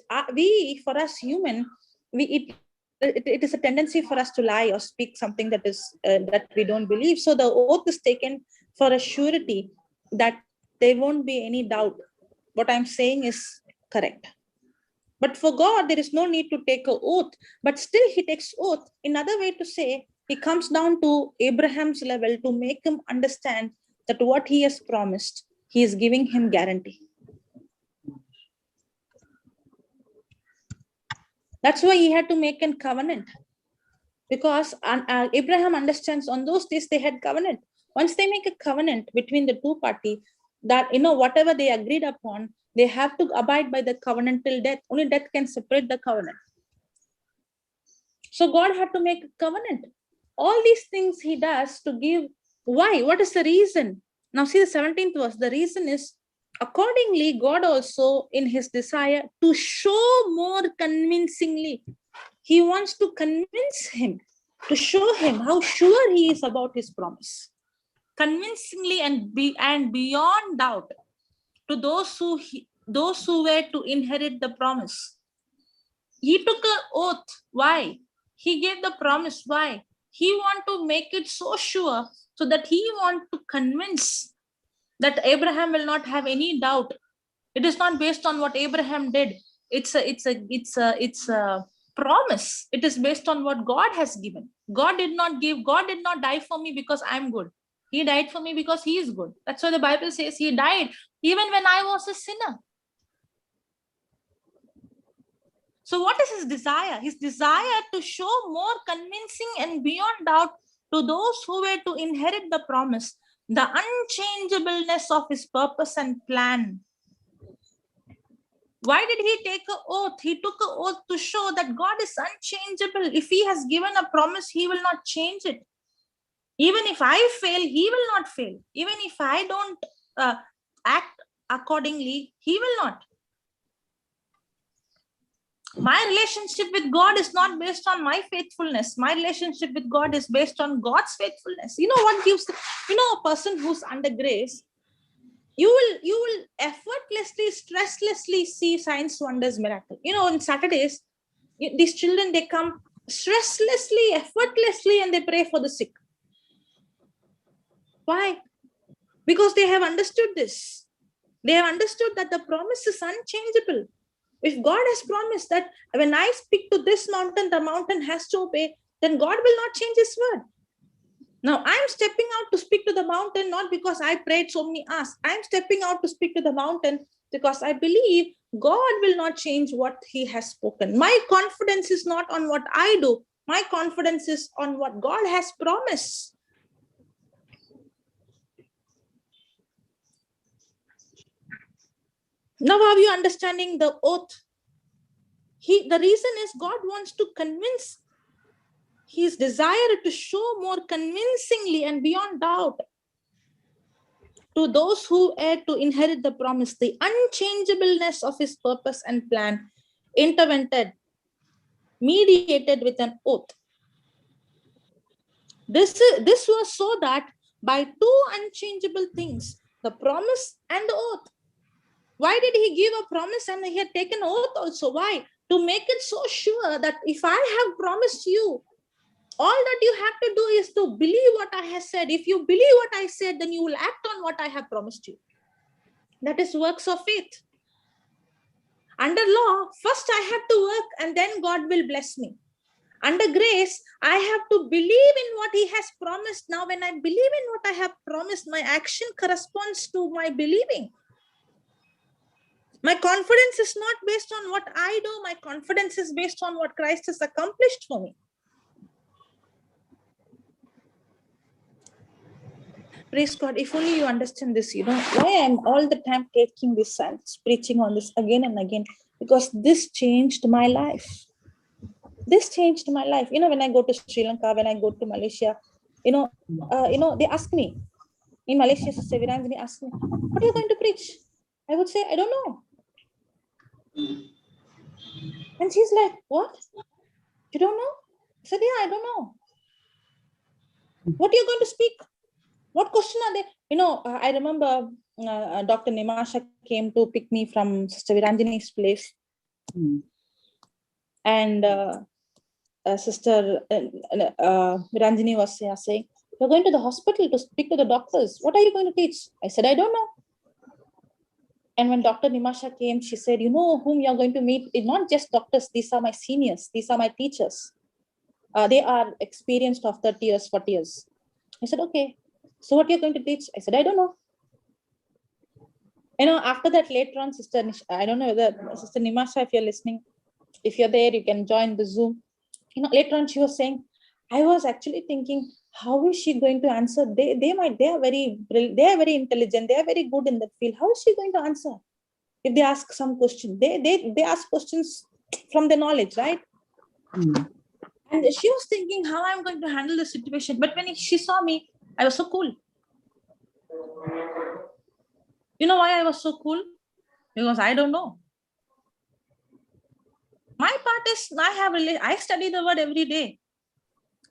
Speaker 2: for us human, it is a tendency for us to lie or speak something that is that we don't believe. So the oath is taken for a surety that there won't be any doubt. What I'm saying is correct. But for God, there is no need to take an oath. But still, he takes oath. Another way to say, he comes down to Abraham's level to make him understand that what he has promised, he is giving him guarantee. That's why he had to make a covenant. Because Abraham understands on those days they had covenant. Once they make a covenant between the two parties, that whatever they agreed upon, they have to abide by the covenant till death. Only death can separate the covenant. So God had to make a covenant. All these things he does to give. Why? What is the reason? Now see the 17th verse. The reason is, accordingly, God also in his desire to show more convincingly, he wants to convince him, to show him how sure he is about his promise. Convincingly and beyond doubt, to those who were to inherit the promise. He took an oath. Why? He gave the promise. Why? He want to make it so sure, so that he want to convince that Abraham will not have any doubt. It is not based on what Abraham did. It's a promise. It is based on what God has given. God did not die for me because I'm good. He died for me because he is good. That's why the Bible says he died even when I was a sinner. So what is his desire? His desire to show more convincing and beyond doubt to those who were to inherit the promise, the unchangeableness of his purpose and plan. Why did he take an oath? He took an oath to show that God is unchangeable. If he has given a promise, he will not change it. Even if I fail, he will not fail. Even if I don't act accordingly, he will not. My relationship with God is not based on my faithfulness. My relationship with God is based on God's faithfulness. You know what gives, a person who's under grace, you will effortlessly, stresslessly see signs, wonders, miracle. On Saturdays, these children, they come stresslessly, effortlessly, and they pray for the sick. Why? Because they have understood this. They have understood that the promise is unchangeable. If God has promised that when I speak to this mountain, the mountain has to obey, then God will not change his word. Now, I'm stepping out to speak to the mountain, not because I prayed so many hours. I'm stepping out to speak to the mountain because I believe God will not change what he has spoken. My confidence is not on what I do. My confidence is on what God has promised. Now, are you understanding the oath? The reason is God wants to convince. His desire to show more convincingly and beyond doubt to those who are to inherit the promise, the unchangeableness of his purpose and plan, intervened, mediated with an oath. This was so that by two unchangeable things, the promise and the oath. Why did he give a promise and he had taken oath also? Why? To make it so sure that if I have promised you, all that you have to do is to believe what I have said. If you believe what I said, then you will act on what I have promised you. That is works of faith. Under law, first I have to work and then God will bless me. Under grace, I have to believe in what he has promised. Now, when I believe in what I have promised, my action corresponds to my believing. My confidence is not based on what I do. My confidence is based on what Christ has accomplished for me. Praise God. If only you understand this, why I'm all the time taking this and preaching on this again and again, because this changed my life. This changed my life. When I go to Sri Lanka, when I go to Malaysia, they ask me in Malaysia, Sister Viranjani asked me, what are you going to preach? I would say, I don't know. And she's like, what? You don't know? I said, yeah, I don't know. What are you going to speak? What question are they? I remember Dr. Nimasha came to pick me from Sister Viranjani's place. And Sister Viranjani was saying, you're going to the hospital to speak to the doctors. What are you going to teach? I said, I don't know. And when Dr. Nimasha came, she said, you know whom you're going to meet? It's not just doctors. These are my seniors. These are my teachers. They are experienced of 30 years, 40 years. I said, okay. So what you're going to teach? I said, I don't know. After that, later on, I don't know whether Sister Nimasha, if you're listening, if you're there, you can join the Zoom. Later on, she was saying, I was actually thinking, how is she going to answer? They are very intelligent. They are very good in that field. How is she going to answer? If they ask some question, they ask questions from the knowledge, right? And she was thinking how I'm going to handle the situation. But when she saw me, I was so cool. You know why I was so cool? Because I don't know. My part is I study the word every day.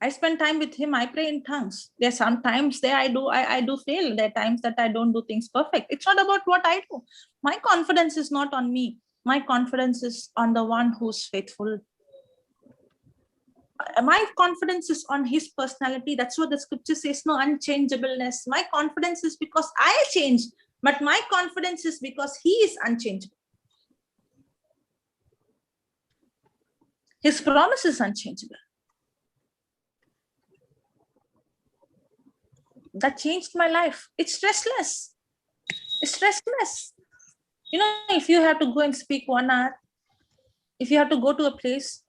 Speaker 2: I spend time with him. I pray in tongues. There are some times there I do fail. There are times that I don't do things perfect. It's not about what I do. My confidence is not on me. My confidence is on the one who's faithful. My confidence is on his personality. That's what the scripture says, no unchangeableness. My confidence is because I changed, but my confidence is because he is unchangeable. His promise is unchangeable. That changed my life. It's stressless. It's stressless. If you have to go and speak 1 hour, if you have to go to a place,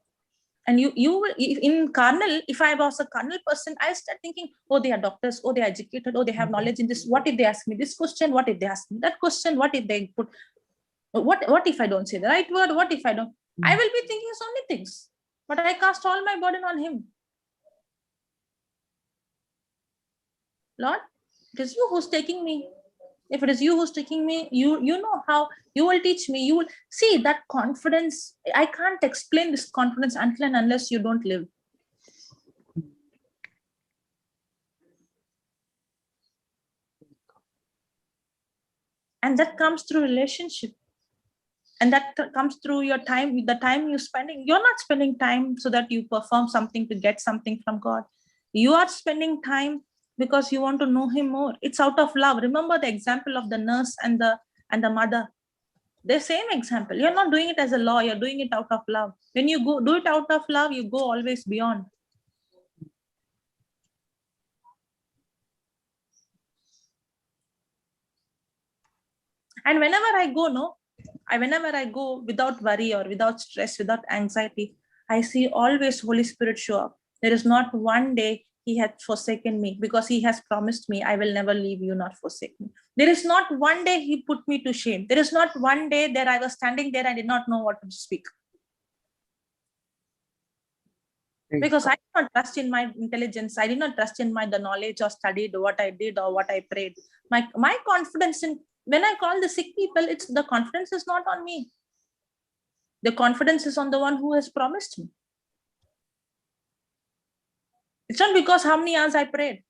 Speaker 2: and you will, in carnal, if I was a carnal person, I start thinking, oh, they are doctors, oh, they are educated, oh, they have knowledge in this. What if they ask me this question? What if they ask me that question? What if they put, what if I don't say the right word? What if I don't? I will be thinking so many things, but I cast all my burden on him. Lord, it is you who's taking me. If it is you who's taking me, you know how you will teach me. You will see that confidence. I can't explain this confidence until and unless you don't live. And that comes through relationship. And that comes through your time, the time you're spending. You're not spending time so that you perform something to get something from God. You are spending time because you want to know him more. It's out of love. Remember the example of the nurse and the mother. The same example. You're not doing it as a law. You're doing it out of love. When you go do it out of love, you go always beyond. And whenever I go without worry or without stress, without anxiety, I see always Holy Spirit show up. There is not one day he had forsaken me, because he has promised me, I will never leave you, not forsake me. There is not one day he put me to shame. There is not one day that I was standing there, I did not know what to speak. Because I did not trust in my intelligence. I did not trust in the knowledge or studied what I did or what I prayed. My confidence in, when I call the sick people, it's the confidence is not on me. The confidence is on the one who has promised me. It's not because how many hours I prayed.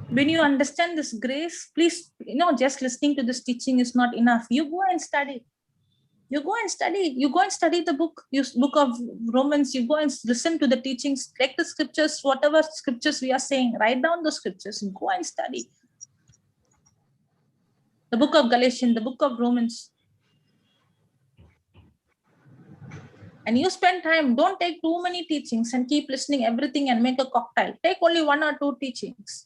Speaker 2: When you understand this grace, please, just listening to this teaching is not enough. You go and study. You go and study the book of Romans. You go and listen to the teachings, take the scriptures, whatever scriptures we are saying, write down the scriptures, go and study. The book of Galatians, the book of Romans. And you spend time, don't take too many teachings and keep listening everything and make a cocktail. Take only 1 or 2 teachings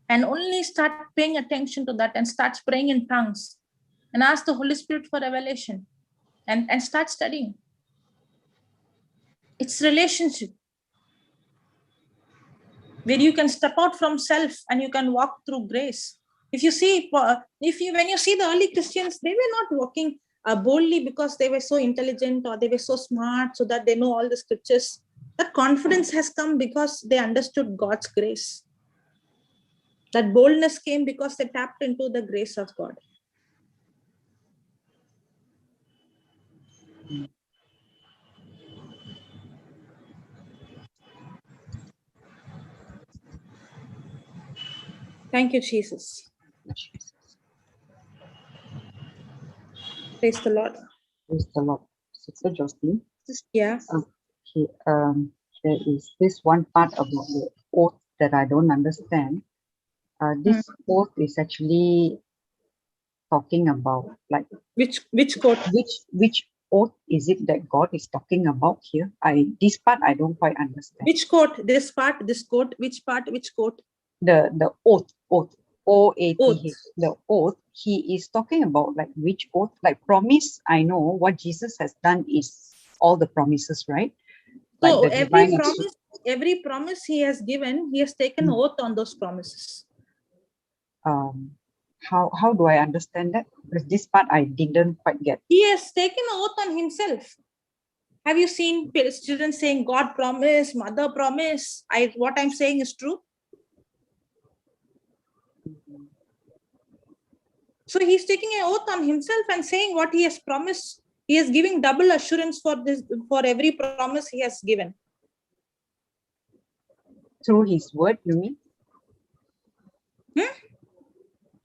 Speaker 2: and only start paying attention to that and start praying in tongues and ask the Holy Spirit for revelation and start studying. It's relationship where you can step out from self and you can walk through grace. If you see, when you see the early Christians, they were not walking boldly because they were so intelligent or they were so smart so that they know all the scriptures. That confidence has come because they understood God's grace. That boldness came because they tapped into the grace of God. Thank you, Jesus. Praise the Lord.
Speaker 3: Praise the Lord. Sister Jocelyn.
Speaker 2: Yeah.
Speaker 3: Okay. There is this one part about the oath that I don't understand. This oath is actually talking about, like,
Speaker 2: which quote?
Speaker 3: Which oath is it that God is talking about here? This part I don't quite understand.
Speaker 2: Which quote? This part, this quote, which part, which quote?
Speaker 3: The oath, O-A-T-H,
Speaker 2: Oath.
Speaker 3: the oath. He is talking about, like, which oath? Like promise, I know what Jesus has done is all the promises, right? Like
Speaker 2: so every promise he has given, he has taken oath on those promises.
Speaker 3: How do I understand that? Because this part I didn't quite get.
Speaker 2: He has taken oath on himself. Have you seen children saying God promise, mother promise? What I'm saying is true. So he's taking an oath on himself and saying what he has promised. He is giving double assurance for every promise he has given.
Speaker 3: Through his word, you mean?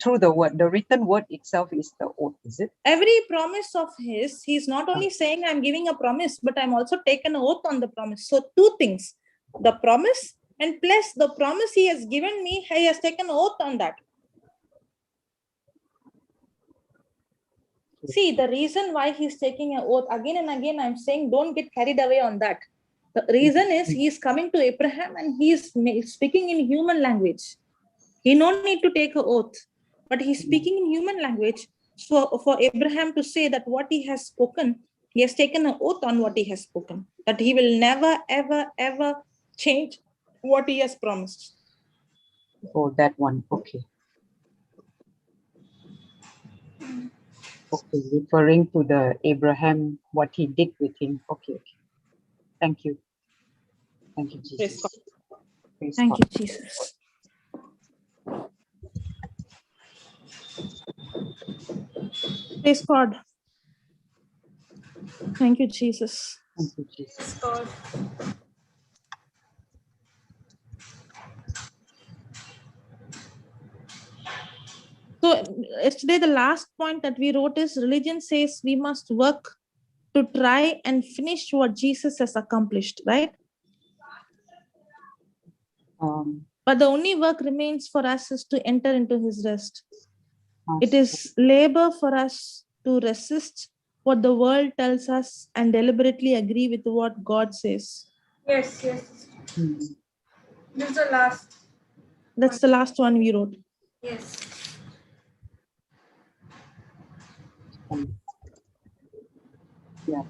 Speaker 3: Through the word, the written word itself is the oath, is it?
Speaker 2: Every promise of his, he's not only saying I'm giving a promise, but I'm also taken an oath on the promise. So 2 things, the promise and plus the promise he has given me, he has taken an oath on that. See, the reason why he's taking an oath, again and again, I'm saying don't get carried away on that. The reason is he's coming to Abraham and he's speaking in human language. He no need to take an oath, but he's speaking in human language. So for Abraham to say that what he has spoken, he has taken an oath on what he has spoken, that he will never, ever, ever change what he has promised.
Speaker 3: Oh, that one. Okay. Okay, referring to the Abraham, what he did with him. Okay, okay. Thank you. Thank you,
Speaker 2: Praise God.
Speaker 3: Jesus. Praise
Speaker 2: Thank
Speaker 3: God.
Speaker 2: you, Jesus. Praise God. Thank you, Jesus.
Speaker 3: Thank you, Jesus.
Speaker 4: God.
Speaker 2: So yesterday, the last point that we wrote is religion says we must work to try and finish what Jesus has accomplished, right? But the only work remains for us is to enter into his rest. It is labor for us to resist what the world tells us and deliberately agree with what God says.
Speaker 4: Yes, yes. This is the last.
Speaker 2: That's the last one we wrote.
Speaker 4: Yes.
Speaker 3: Yeah,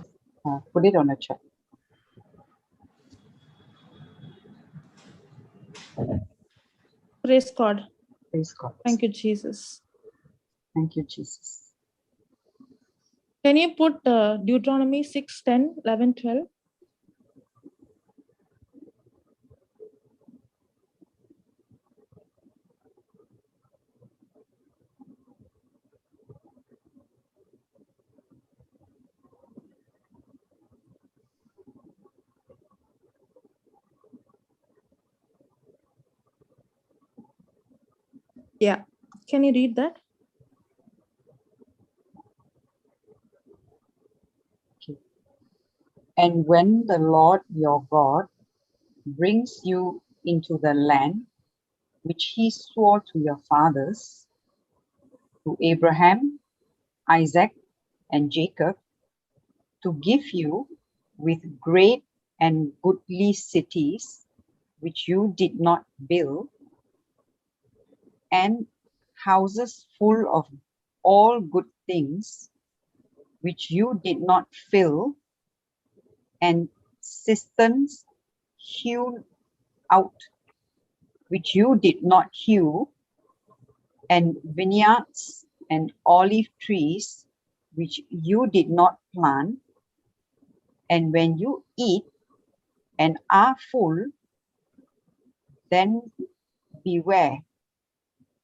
Speaker 3: put it on the chat.
Speaker 2: Praise God.
Speaker 3: Praise God.
Speaker 2: Thank you, Jesus.
Speaker 3: Thank you, Jesus.
Speaker 2: Can you put Deuteronomy 6, 10, 11, 12? Yeah. Can you read that?
Speaker 3: Okay. And when the Lord your God brings you into the land which he swore to your fathers, to Abraham, Isaac, and Jacob, to give you with great and goodly cities which you did not build, and houses full of all good things which you did not fill, and cisterns hewn out which you did not hew, and vineyards and olive trees which you did not plant. And when you eat and are full, then beware,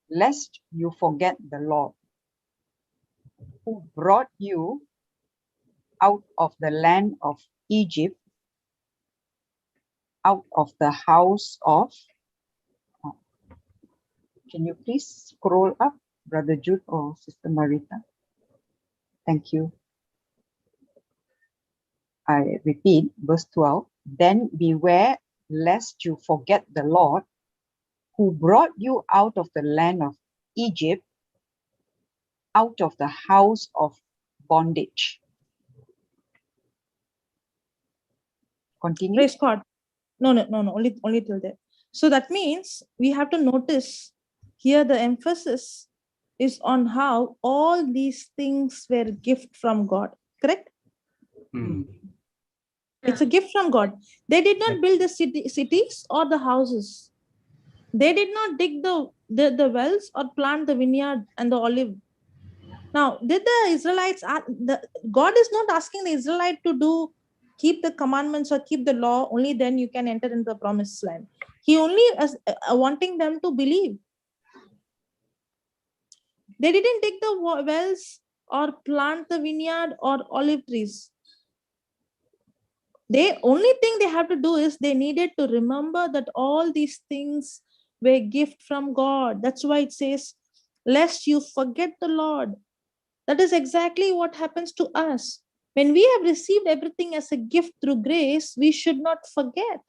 Speaker 3: lest you forget the Lord, who brought you out of the land of Egypt, out of the house of, can you please scroll up, Brother Jude or Sister Marita? Thank you. I repeat, verse 12, then beware lest you forget the Lord, who brought you out of the land of Egypt, out of the house of bondage. Continue.
Speaker 2: Praise God. No, only till there. So that means we have to notice here the emphasis is on how all these things were a gift from God, correct? It's a gift from God. They did not build the cities or the houses. They did not dig the wells or plant the vineyard and the olive. Now, did the Israelites, God is not asking the Israelite to keep the commandments or keep the law, only then you can enter into the promised land. He only is wanting them to believe. They didn't dig the wells or plant the vineyard or olive trees. The only thing they have to do is they needed to remember that all these things were gift from God. That's why it says, lest you forget the Lord. That is exactly what happens to us. When we have received everything as a gift through grace, we should not forget.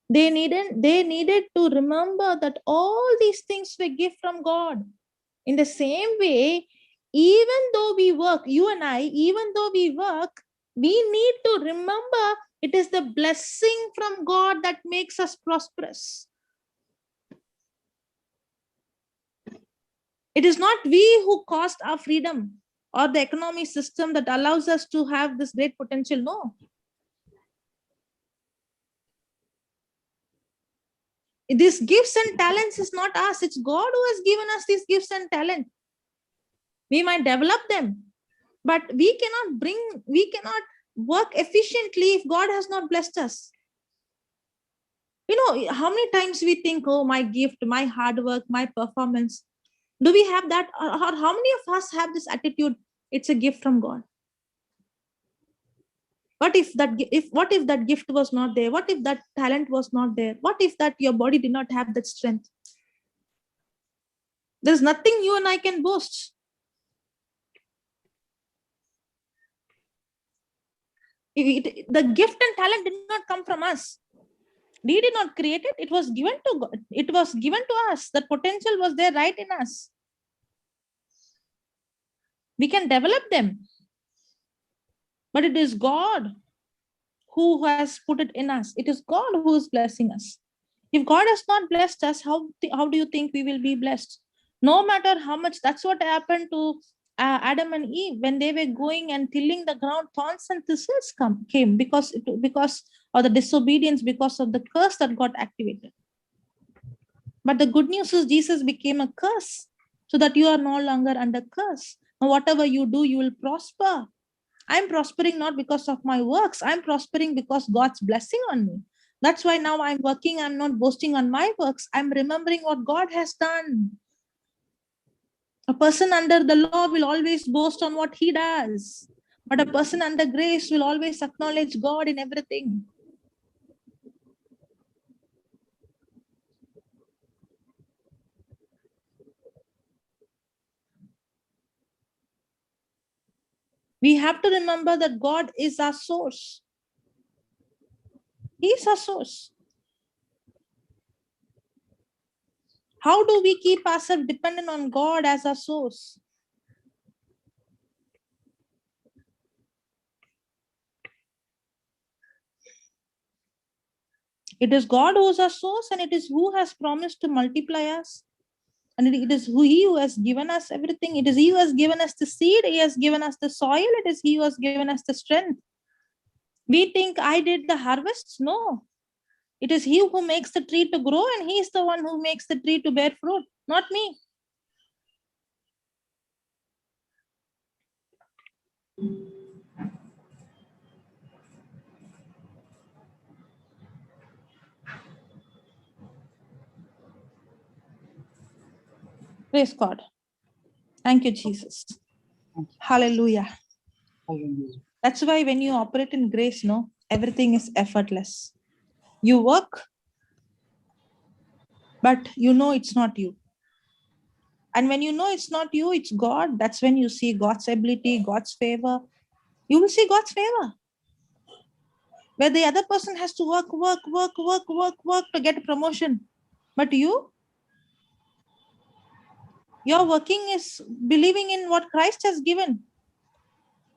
Speaker 2: They needed to remember that all these things were gift from God. In the same way, even though we work, you and I, even though we work, we need to remember it is the blessing from God that makes us prosperous. It is not we who caused our freedom or the economic system that allows us to have this great potential. No. These gifts and talents is not us. It's God who has given us these gifts and talent. We might develop them, But we cannot work efficiently if God has not blessed us. How many times we think, oh, my gift, my hard work, my performance. Do we have that? Or how many of us have this attitude? It's a gift from God. What if that gift was not there? What if that talent was not there? What if that your body did not have that strength? There's nothing you and I can boast. The gift and talent did not come from us. We did not create it. It was given to God. It was given to us. That potential was there right in us. We can develop them. But it is God who has put it in us. It is God who is blessing us. If God has not blessed us, how do you think we will be blessed? No matter how much. That's what happened to Adam and Eve when they were going and tilling the ground. Thorns and thistles came because of the disobedience, because of the curse that got activated. But the good news is Jesus became a curse so that you are no longer under curse. Now, whatever you do, you will prosper. I'm prospering not because of my works. I'm prospering because God's blessing on me. That's why now I'm working. I'm not boasting on my works. I'm remembering what God has done. A person under the law will always boast on what he does. But a person under grace will always acknowledge God in everything. We have to remember that God is our source. He is our source. How do we keep ourselves dependent on God as our source? It is God who is our source, and it is who has promised to multiply us. And it is He who has given us everything. It is He who has given us the seed. He has given us the soil. It is He who has given us the strength. We think I did the harvest. No. It is He who makes the tree to grow, and He is the one who makes the tree to bear fruit, not me. Praise God. Thank you, Jesus.
Speaker 3: Thank you.
Speaker 2: Hallelujah.
Speaker 3: Hallelujah.
Speaker 2: That's why when you operate in grace, everything is effortless. You work, but it's not you. And when it's not you, it's God. That's when you see God's ability, God's favor. You will see God's favor. Where the other person has to work to get a promotion. But your working is believing in what Christ has given.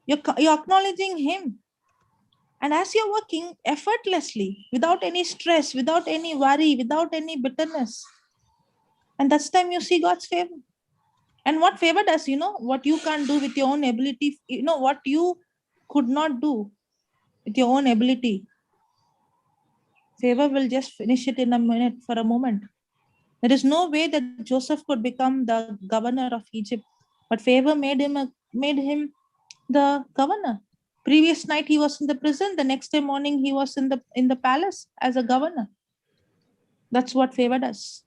Speaker 2: You're acknowledging Him. And as you're working effortlessly, without any stress, without any worry, without any bitterness, and that's time you see God's favor. And what favor does, what you can't do with your own ability, what you could not do with your own ability. Favor will just finish it in a minute, for a moment. There is no way that Joseph could become the governor of Egypt, but favor made him the governor. Previous night he was in the prison. The next day morning he was in the palace as a governor. That's what favor does.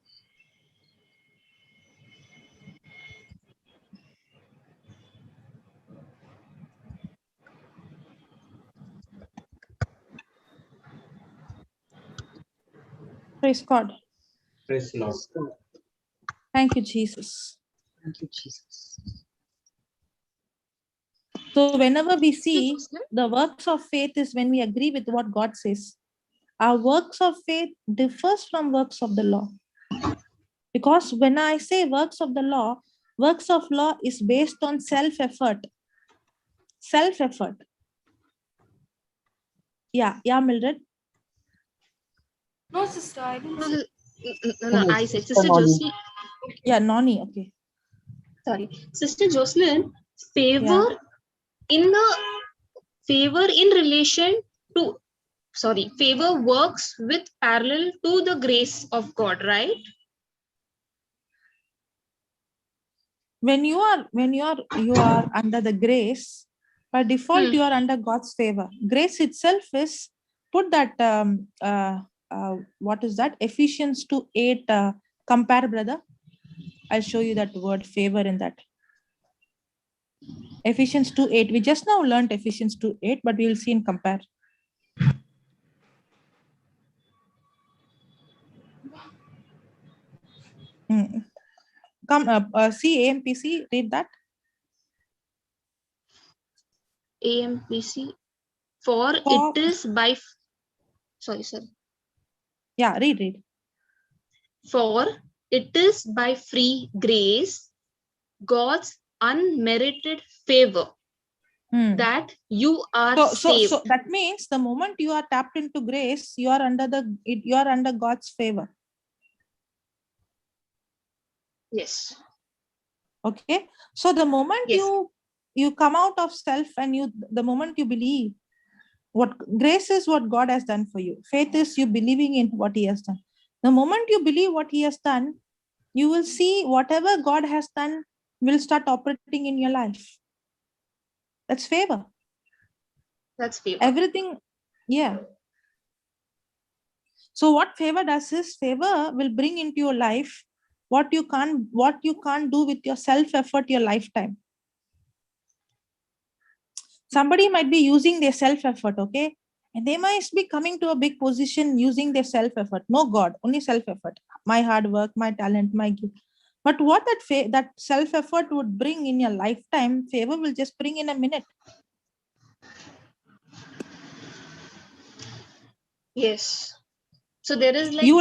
Speaker 2: Praise God.
Speaker 7: Praise the Lord.
Speaker 2: Thank you, Jesus.
Speaker 3: Thank you, Jesus.
Speaker 2: So whenever we see the works of faith is when we agree with what God says. Our works of faith differs from works of the law. Because when I say works of law is based on self-effort. Self-effort. Yeah, Mildred.
Speaker 4: No, sister, I didn't say.
Speaker 5: No, I said Sister Jocelyn.
Speaker 2: Yeah, Noni, okay.
Speaker 5: Sorry, Sister Jocelyn, favor in relation to, favor works with parallel to the grace of God, right?
Speaker 2: When you are under the grace, By default, you are under God's favor. Grace itself is, put that, what is that? Ephesians 2:8, compare, brother. I'll show you that word favor in that. Ephesians 2:8. We just now learned Ephesians 2:8, but we will see in compare. Come, see AMPC, read that.
Speaker 5: AMPC. For it is by, sorry.
Speaker 2: Yeah, read.
Speaker 5: For it is by free grace, God's unmerited favor, that you are saved.
Speaker 2: So that means the moment you are tapped into grace, you are under God's favor.
Speaker 5: Yes.
Speaker 2: Okay. So the moment you come out of self and the moment you believe, what grace is, what God has done for you. Faith is you believing in what He has done. The moment you believe what He has done, you will see whatever God has done will start operating in your life. That's favor.
Speaker 5: That's favor.
Speaker 2: Everything, yeah. So what favor does is, favor will bring into your life what you can't do with your self-effort your lifetime. Somebody might be using their self-effort, okay? And they might be coming to a big position using their self-effort. No God, only self-effort. My hard work, my talent, my gift. But what that self-effort would bring in your lifetime, favor will just bring in a minute.
Speaker 5: Yes. So there is like
Speaker 2: you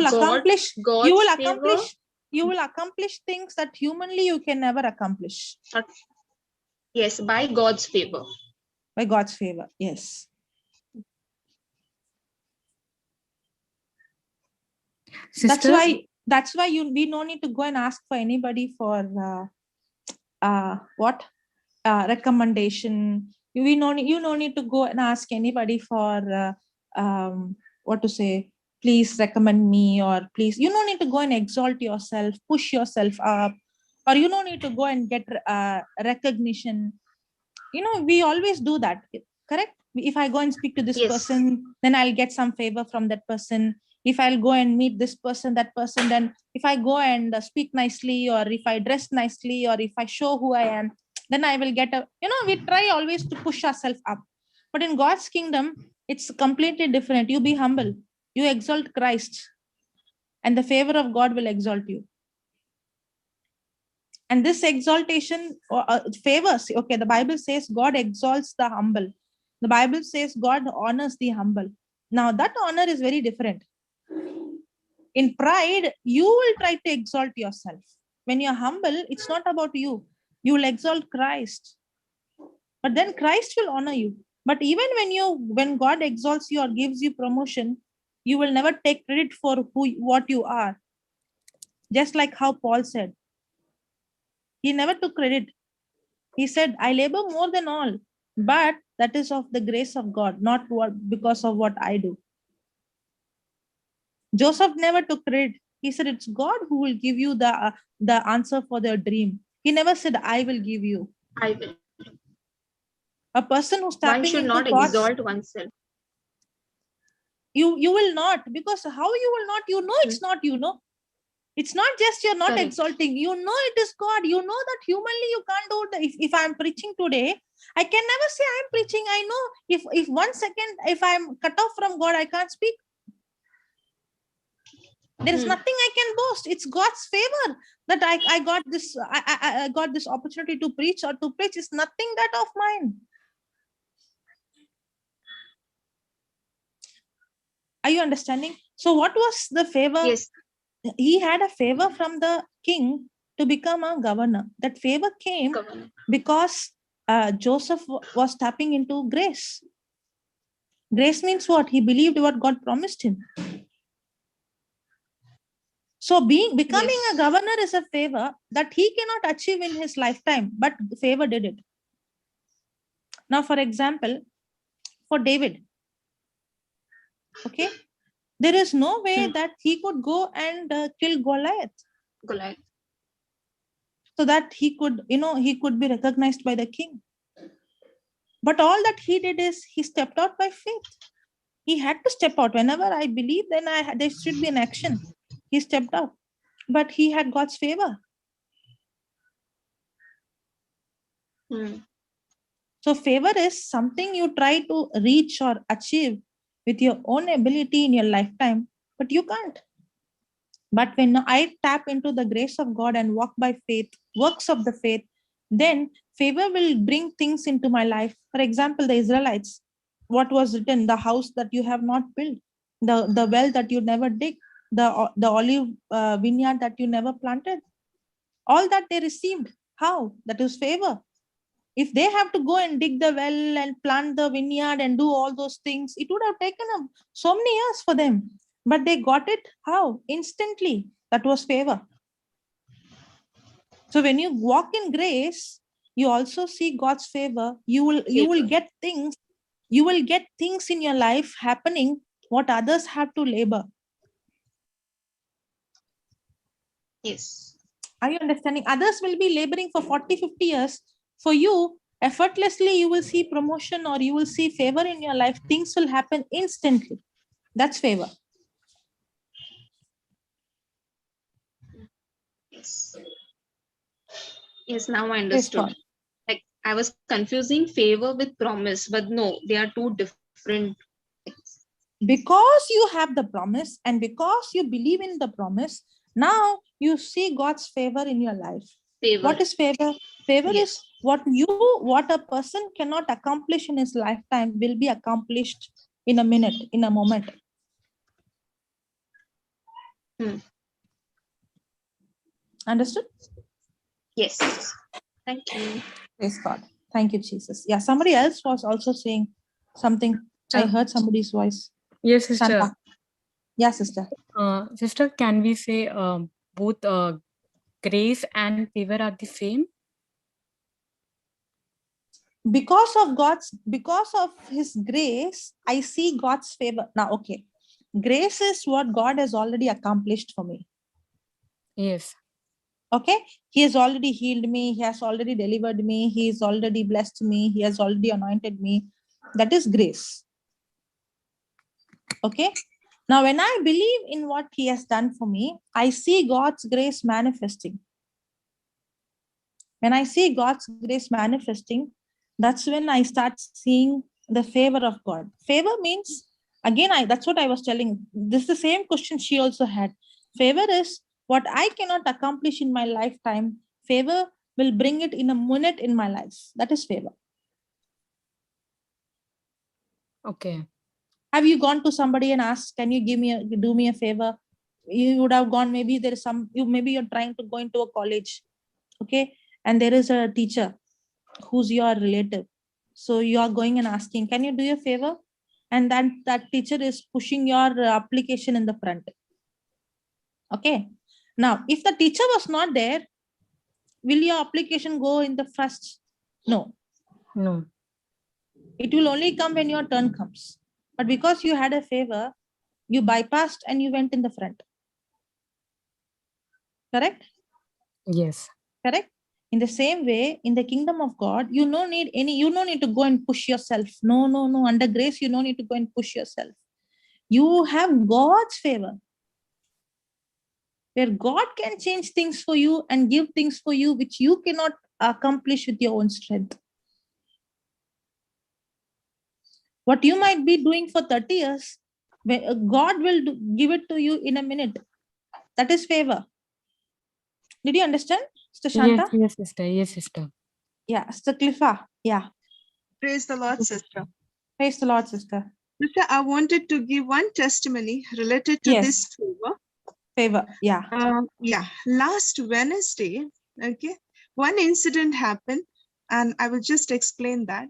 Speaker 2: will accomplish things that humanly you can never accomplish.
Speaker 5: Yes, by God's favor.
Speaker 2: By God's favor, yes.
Speaker 8: Sisters?
Speaker 2: That's why we no need to go and ask for anybody for recommendation. You no need to go and ask anybody for please recommend me, or please, you don't need to go and exalt yourself, push yourself up, or you don't need to go and get recognition. We always do that, correct? If I go and speak to this person, then I'll get some favor from that person. If I'll go and meet this person, that person, then if I go and speak nicely, or if I dress nicely, or if I show who I am, then I will get we try always to push ourselves up. But in God's kingdom, it's completely different. You be humble. You exalt Christ, and the favor of God will exalt you. And this exaltation favors, okay, the Bible says God exalts the humble. The Bible says God honors the humble. Now that honor is very different. In pride, you will try to exalt yourself. When you're humble, it's not about you. You will exalt Christ. But then Christ will honor you. But even when God exalts you or gives you promotion, you will never take credit for what you are. Just like how Paul said. He never took credit. He said, I labor more than all, but that is of the grace of God, not because of what I do. Joseph never took credit. He said, it's God who will give you the answer for their dream. He never said, I will give you.
Speaker 5: I will.
Speaker 2: A person who's tapping
Speaker 5: into
Speaker 2: not
Speaker 5: God's, exalt oneself.
Speaker 2: You will not, because how you will not? It's not It's not just you're not exalting. It is God. You know that humanly you can't do that. If I'm preaching today, I can never say I'm preaching. I know if 1 second, if I'm cut off from God, I can't speak. There is nothing I can boast. It's God's favor that I got this. I got this opportunity to preach or to preach. Is nothing that of mine. Are you understanding? So what was the favor?
Speaker 5: Yes.
Speaker 2: He had a favor from the king to become a governor. That favor came because Joseph was tapping into grace. Grace means what? He believed what God promised him. So becoming a governor is a favor that he cannot achieve in his lifetime, but favor did it. Now, for example, for David, okay, there is no way that he could go and kill Goliath. So that he could be recognized by the king. But all that he did is he stepped out by faith. He had to step out. Whenever I believe, then there should be an action. He stepped out, but he had God's favor. So favor is something you try to reach or achieve with your own ability in your lifetime, but you can't. But when I tap into the grace of God and walk by faith, works of the faith, then favor will bring things into my life. For example, the Israelites, what was written, the house that you have not built, the well that you never dig, the olive vineyard that you never planted, all that they received. How? That is favor. If they have to go and dig the well and plant the vineyard and do all those things, it would have taken so many years for them. But they got it. How? Instantly. That was favor. So when you walk in grace, you also see God's favor. You will get things. You will get things in your life happening what others have to labor.
Speaker 5: Yes.
Speaker 2: Are you understanding? Others will be laboring for 40, 50 years. For you, effortlessly, you will see promotion or you will see favor in your life. Things will happen instantly. That's favor.
Speaker 5: Yes. Yes, now I understood. Like I was confusing favor with promise, but no, they are two different things.
Speaker 2: Because you have the promise and because you believe in the promise, now you see God's favor in your life.
Speaker 5: Favor.
Speaker 2: What is favor? Favor is what a person cannot accomplish in his lifetime will be accomplished in a minute, in a moment. Understood?
Speaker 5: Yes. Thank you.
Speaker 2: Praise God. Thank you, Jesus. Yeah, somebody else was also saying something. I heard somebody's voice.
Speaker 8: Yes, sister.
Speaker 2: Shanta. Yeah, sister.
Speaker 8: Sister, can we say both grace and favor are the same?
Speaker 2: Because of his grace, I see God's favor. Now, okay. Grace is what God has already accomplished for me.
Speaker 8: Yes.
Speaker 2: Okay. He has already healed me. He has already delivered me. He has already blessed me. He has already anointed me. That is grace. Okay. Now, when I believe in what he has done for me, I see God's grace manifesting. When I see God's grace manifesting, that's when I start seeing the favor of God. Favor means, again, that's what I was telling. This is the same question she also had. Favor is what I cannot accomplish in my lifetime. Favor will bring it in a minute in my life. That is favor.
Speaker 8: Okay.
Speaker 2: Have you gone to somebody and asked, can you do me a favor? You would have gone, maybe there is maybe you're trying to go into a college. Okay. And there is a teacher who's your relative. So you are going and asking, can you do a favor? And then that teacher is pushing your application in the front. Okay. Now, if the teacher was not there, will your application go in the first? No.
Speaker 8: No.
Speaker 2: It will only come when your turn comes. But because you had a favor, you bypassed and you went in the front. Correct?
Speaker 8: Yes.
Speaker 2: Correct? In the same way, in the kingdom of God, you no need to go and push yourself. No. Under grace, you don't need to go and push yourself. You have God's favor, where God can change things for you and give things for you which you cannot accomplish with your own strength. What you might be doing for 30 years, God will give it to you in a minute. That is favor. Did you understand, Sister Shanta?
Speaker 8: Yes, sister. Yes, sister.
Speaker 2: Yeah, Sister Cliffa. Yeah.
Speaker 9: Praise the Lord, sister.
Speaker 2: Praise the Lord, sister.
Speaker 9: Sister, I wanted to give one testimony related to this favor.
Speaker 2: Favor, yeah.
Speaker 9: Last Wednesday, okay, one incident happened, and I will just explain that.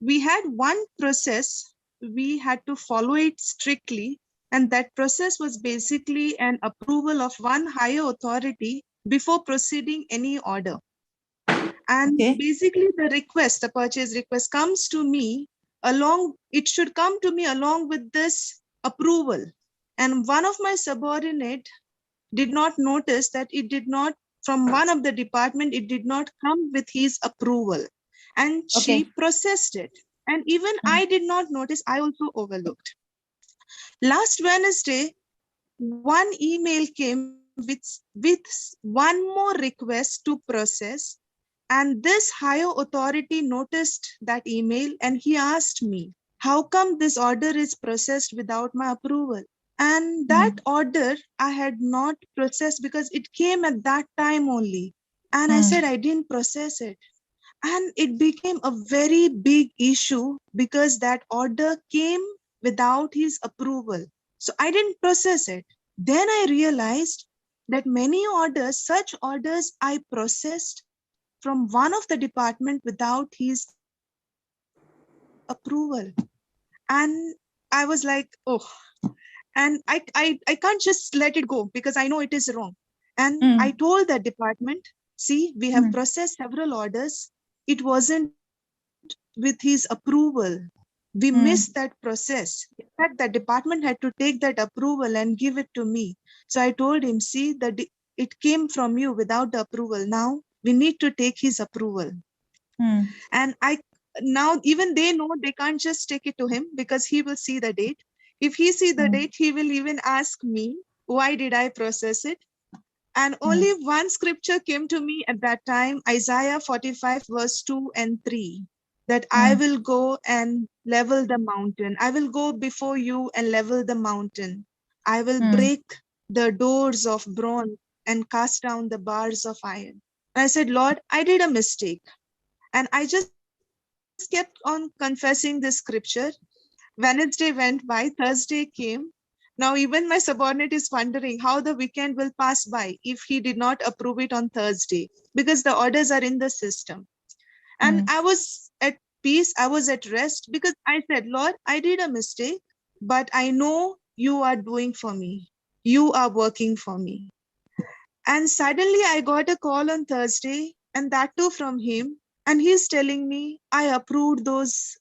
Speaker 9: We had one process, we had to follow it strictly, and that process was basically an approval of one higher authority before proceeding any order. And basically the purchase request comes to me it should come to me along with this approval. And one of my subordinate did not notice that it did not, from one of the department, it did not come with his approval. And she processed it. And even I did not notice, I also overlooked. Last Wednesday, one email came with one more request to process. And this higher authority noticed that email and he asked me, how come this order is processed without my approval? And that order I had not processed because it came at that time only. And I said I didn't process it. And it became a very big issue because that order came without his approval. So I didn't process it. Then I realized that many orders, such orders I processed from one of the department without his approval. And I was like, oh, and I can't just let it go because I know it is wrong. And I told that department, see, we have processed several orders. It wasn't with his approval. We missed that process. In fact, the department had to take that approval and give it to me. So I told him, see, that it came from you without the approval. Now we need to take his approval. And now even they know they can't just take it to him because he will see the date. If he see the date, he will even ask me, why did I process it? And only one scripture came to me at that time, Isaiah 45 verse 2 and 3, that I will go and level the mountain. I will go before you and level the mountain. I will break the doors of bronze and cast down the bars of iron. And I said, Lord, I did a mistake. And I just kept on confessing this scripture. Wednesday went by, Thursday came. Now even my subordinate is wondering how the weekend will pass by if he did not approve it on Thursday, because the orders are in the system. And I was at peace, I was at rest, because I said, Lord, I did a mistake, but I know you are doing for me. You are working for me. And suddenly I got a call on Thursday, and that too from him. And he's telling me, I approved those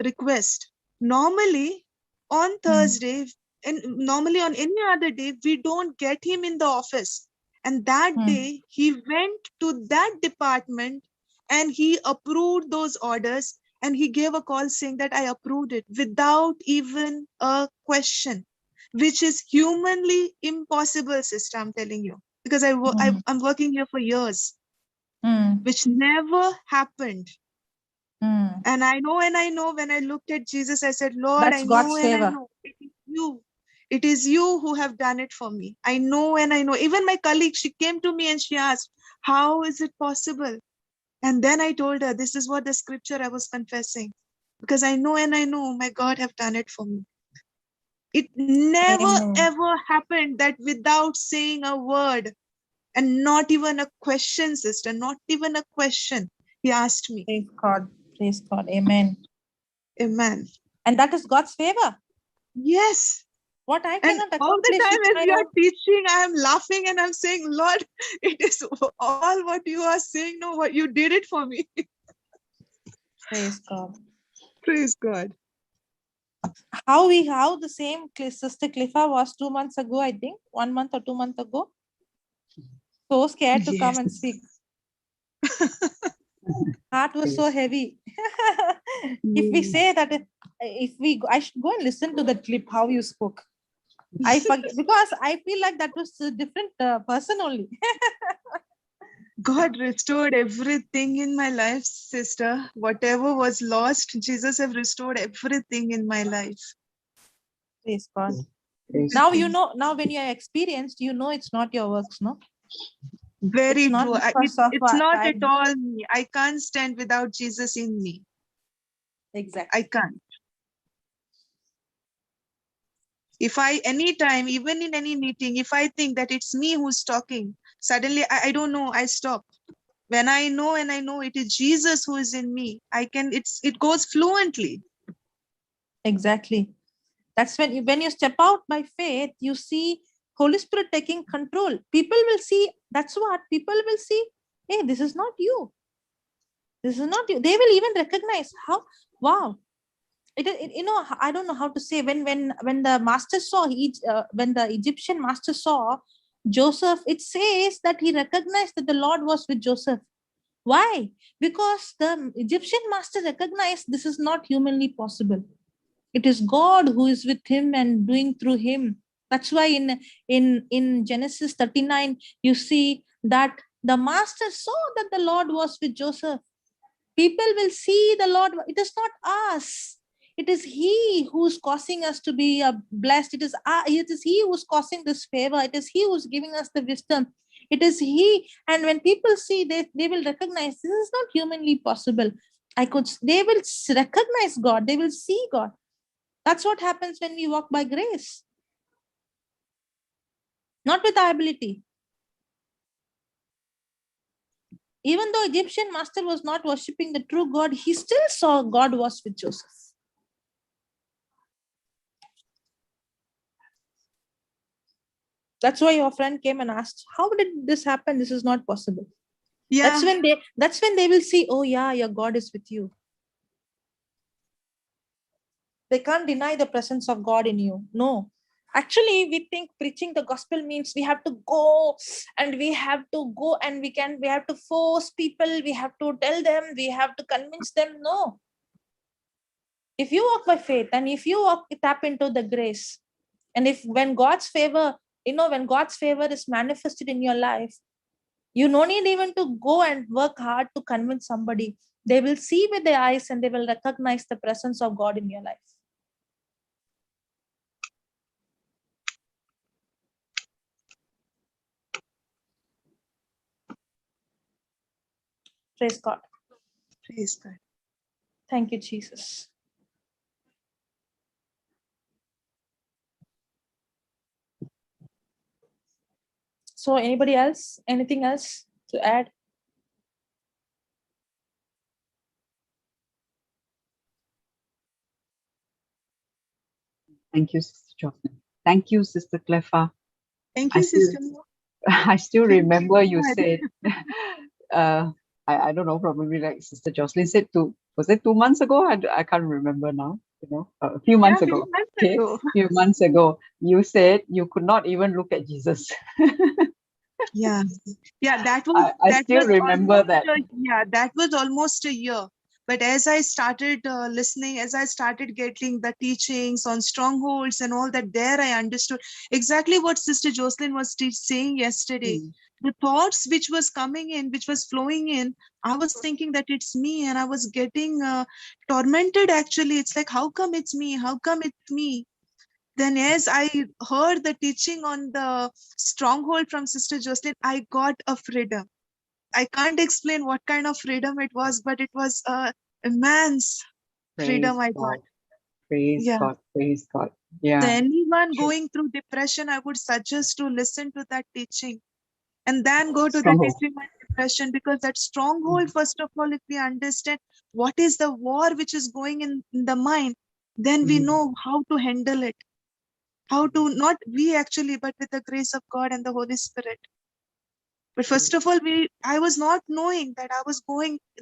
Speaker 9: requests. Normally on Thursday, and normally on any other day, we don't get him in the office. And that day, he went to that department and he approved those orders. And he gave a call saying that I approved it without even a question, which is humanly impossible, sister, I'm telling you. Because I'm working here for years, which never happened. And I know when I looked at Jesus, I said, Lord,
Speaker 2: That's
Speaker 9: I
Speaker 2: God's
Speaker 9: know and I
Speaker 2: favor.
Speaker 9: know it is you. It is you who have done it for me. I know and I know. Even my colleague, she came to me and she asked, how is it possible? And then I told her, this is what the scripture I was confessing. Because I know and I know my God have done it for me. It never
Speaker 2: Amen.
Speaker 9: ever happened that without saying a word and not even a question, sister, not even a question, he asked me.
Speaker 2: Praise God. Praise God. Amen.
Speaker 9: Amen.
Speaker 2: And that is God's favor.
Speaker 9: Yes.
Speaker 2: What I
Speaker 9: And
Speaker 2: cannot
Speaker 9: all the
Speaker 2: accomplish,
Speaker 9: time as you
Speaker 2: I
Speaker 9: are teaching, I am laughing and I'm saying, Lord, it is all what you are saying. No, what you did it for me.
Speaker 2: Praise God.
Speaker 9: Praise God.
Speaker 2: How the same Sister Cliffa was 2 months ago, I think, 1 month or 2 months ago. So scared to come and speak. Heart was so heavy. If we say that, I should go and listen to that clip, how you spoke. I forget, because I feel like that was a different person only.
Speaker 9: God restored everything in my life, sister. Whatever was lost, Jesus have restored everything in my life.
Speaker 2: Praise God. Now you know, now when you are experienced, you know it's not your works, no?
Speaker 9: Very
Speaker 2: It's not
Speaker 9: true.
Speaker 2: because of
Speaker 9: It's not
Speaker 2: time.
Speaker 9: at all me. I can't stand without Jesus in me.
Speaker 2: Exactly.
Speaker 9: I can't. If anytime, even in any meeting, if I think that it's me who's talking, suddenly I don't know, I stop. When I know and I know it is Jesus who is in me, it goes fluently.
Speaker 2: Exactly. That's when you step out by faith, you see Holy Spirit taking control. People will see, that's what people will see. Hey, this is not you. This is not you. They will even recognize how, wow. I don't know how to say, when the master saw, when the Egyptian master saw Joseph, it says that he recognized that the Lord was with Joseph. Why? Because the Egyptian master recognized this is not humanly possible. It is God who is with him and doing through him. That's why in Genesis 39, you see that the master saw that the Lord was with Joseph. People will see the Lord. It is not us. It is he who's causing us to be blessed. It is he who's causing this favor. It is he who's giving us the wisdom. It is he. And when people see, they will recognize this is not humanly possible. They will recognize God. They will see God. That's what happens when we walk by grace. Not with our ability. Even though Egyptian master was not worshipping the true God, he still saw God was with Joseph. That's why your friend came and asked, how did this happen? This is not possible.
Speaker 9: Yeah.
Speaker 2: That's when they will see, oh yeah, your God is with you. They can't deny the presence of God in you. No. Actually, we think preaching the gospel means we have to go and we have to force people, we have to tell them, we have to convince them. No. If you walk by faith and if you tap into the grace, and when God's favor is manifested in your life, you no need even to go and work hard to convince somebody. They will see with their eyes and they will recognize the presence of God in your life. Praise God.
Speaker 9: Praise God.
Speaker 2: Thank you, Jesus. So anybody else? Anything else to add?
Speaker 3: Thank you, Sister Jocelyn. Thank you, Sister Cleffa.
Speaker 9: Thank you, Sister.
Speaker 3: I still
Speaker 9: Thank
Speaker 3: remember
Speaker 9: you,
Speaker 3: you
Speaker 9: God.
Speaker 3: said, I don't know, probably like Sister Jocelyn said, was it 2 months ago? I can't remember now, a few months
Speaker 9: Yeah,
Speaker 3: ago.
Speaker 9: few months
Speaker 3: Okay,
Speaker 9: ago.
Speaker 3: few months ago, you said you could not even look at Jesus.
Speaker 9: Yeah, that was
Speaker 3: I still remember
Speaker 9: almost
Speaker 3: that.
Speaker 9: that was almost a year. But as I started listening, as I started getting the teachings on strongholds and all that, there I understood exactly what Sister Jocelyn was saying yesterday. The thoughts which was coming in, which was flowing in, I was thinking that it's me, and I was getting tormented. Actually, it's like, how come it's me? How come it's me? Then as I heard the teaching on the stronghold from Sister Jocelyn, I got a freedom. I can't explain what kind of freedom it was, but it was immense freedom I got.
Speaker 3: Praise
Speaker 9: Yeah.
Speaker 3: God, praise God.
Speaker 9: So
Speaker 3: Yeah.
Speaker 9: anyone going through depression, I would suggest to listen to that teaching and then go to the
Speaker 3: Stronghold.
Speaker 9: teaching on depression, because that stronghold, first of all, if we understand what is the war which is going in the mind, then we know how to handle it. How to, not we actually, but with the grace of God and the Holy Spirit. But first of all, I was not knowing that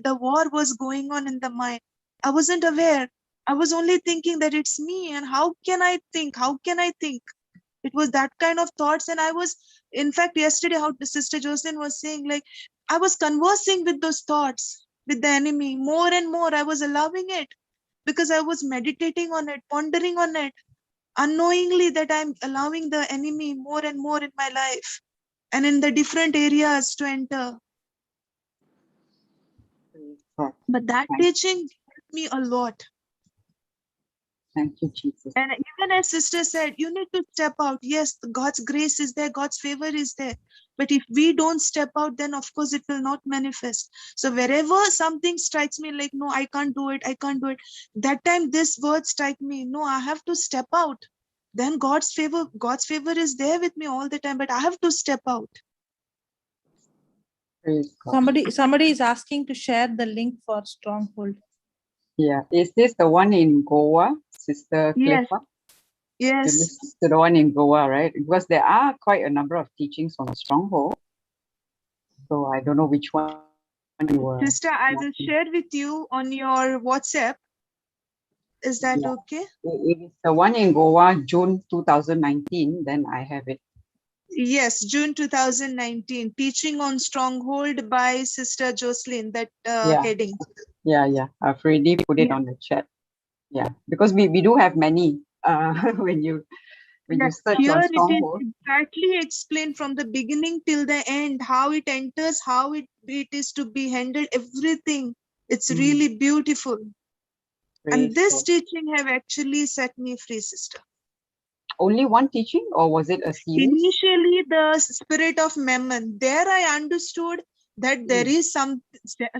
Speaker 9: the war was going on in the mind. I wasn't aware. I was only thinking that it's me, and how can I think? How can I think? It was that kind of thoughts. And I was, in fact, yesterday, how Sister Jocelyn was saying, like, I was conversing with those thoughts, with the enemy, more and more. I was allowing it because I was meditating on it, pondering on it, unknowingly, that I'm allowing the enemy more and more in my life and in the different areas to enter. But that teaching helped me a lot.
Speaker 3: Thank you, Jesus.
Speaker 9: And even as Sister said, you need to step out. Yes, God's grace is there, God's favor is there. But if we don't step out, then of course it will not manifest. So wherever something strikes me like, no, I can't do it, I can't do it. That time this word strike me, no, I have to step out. Then God's favor is there with me all the time, but I have to step out.
Speaker 2: Somebody is asking to share the link for Stronghold.
Speaker 3: Yeah, is this the one in Goa, Sister
Speaker 9: Yes.
Speaker 3: Cleffa?
Speaker 9: Yes.
Speaker 3: This is the one in Goa, right? Because there are quite a number of teachings on Stronghold. So I don't know which one you were.
Speaker 9: Sister, I will share with you on your WhatsApp. Is that okay?
Speaker 3: If it's the one in Goa, June 2019, then I have it.
Speaker 9: Yes, June 2019, teaching on stronghold by Sister Jocelyn, that
Speaker 3: Yeah.
Speaker 9: heading.
Speaker 3: Yeah. I've already put it on the chat. Yeah, because we do have many. When you search
Speaker 9: Here
Speaker 3: on
Speaker 9: it is
Speaker 3: stronghold.
Speaker 9: exactly explained from the beginning till the end, how it enters, how it is to be handled, everything. It's really beautiful. And
Speaker 3: Praise
Speaker 9: this
Speaker 3: God.
Speaker 9: teaching have actually set me free, sister.
Speaker 3: Only one teaching, or was it a series?
Speaker 9: Initially, the spirit of Mammon. There I understood that there is some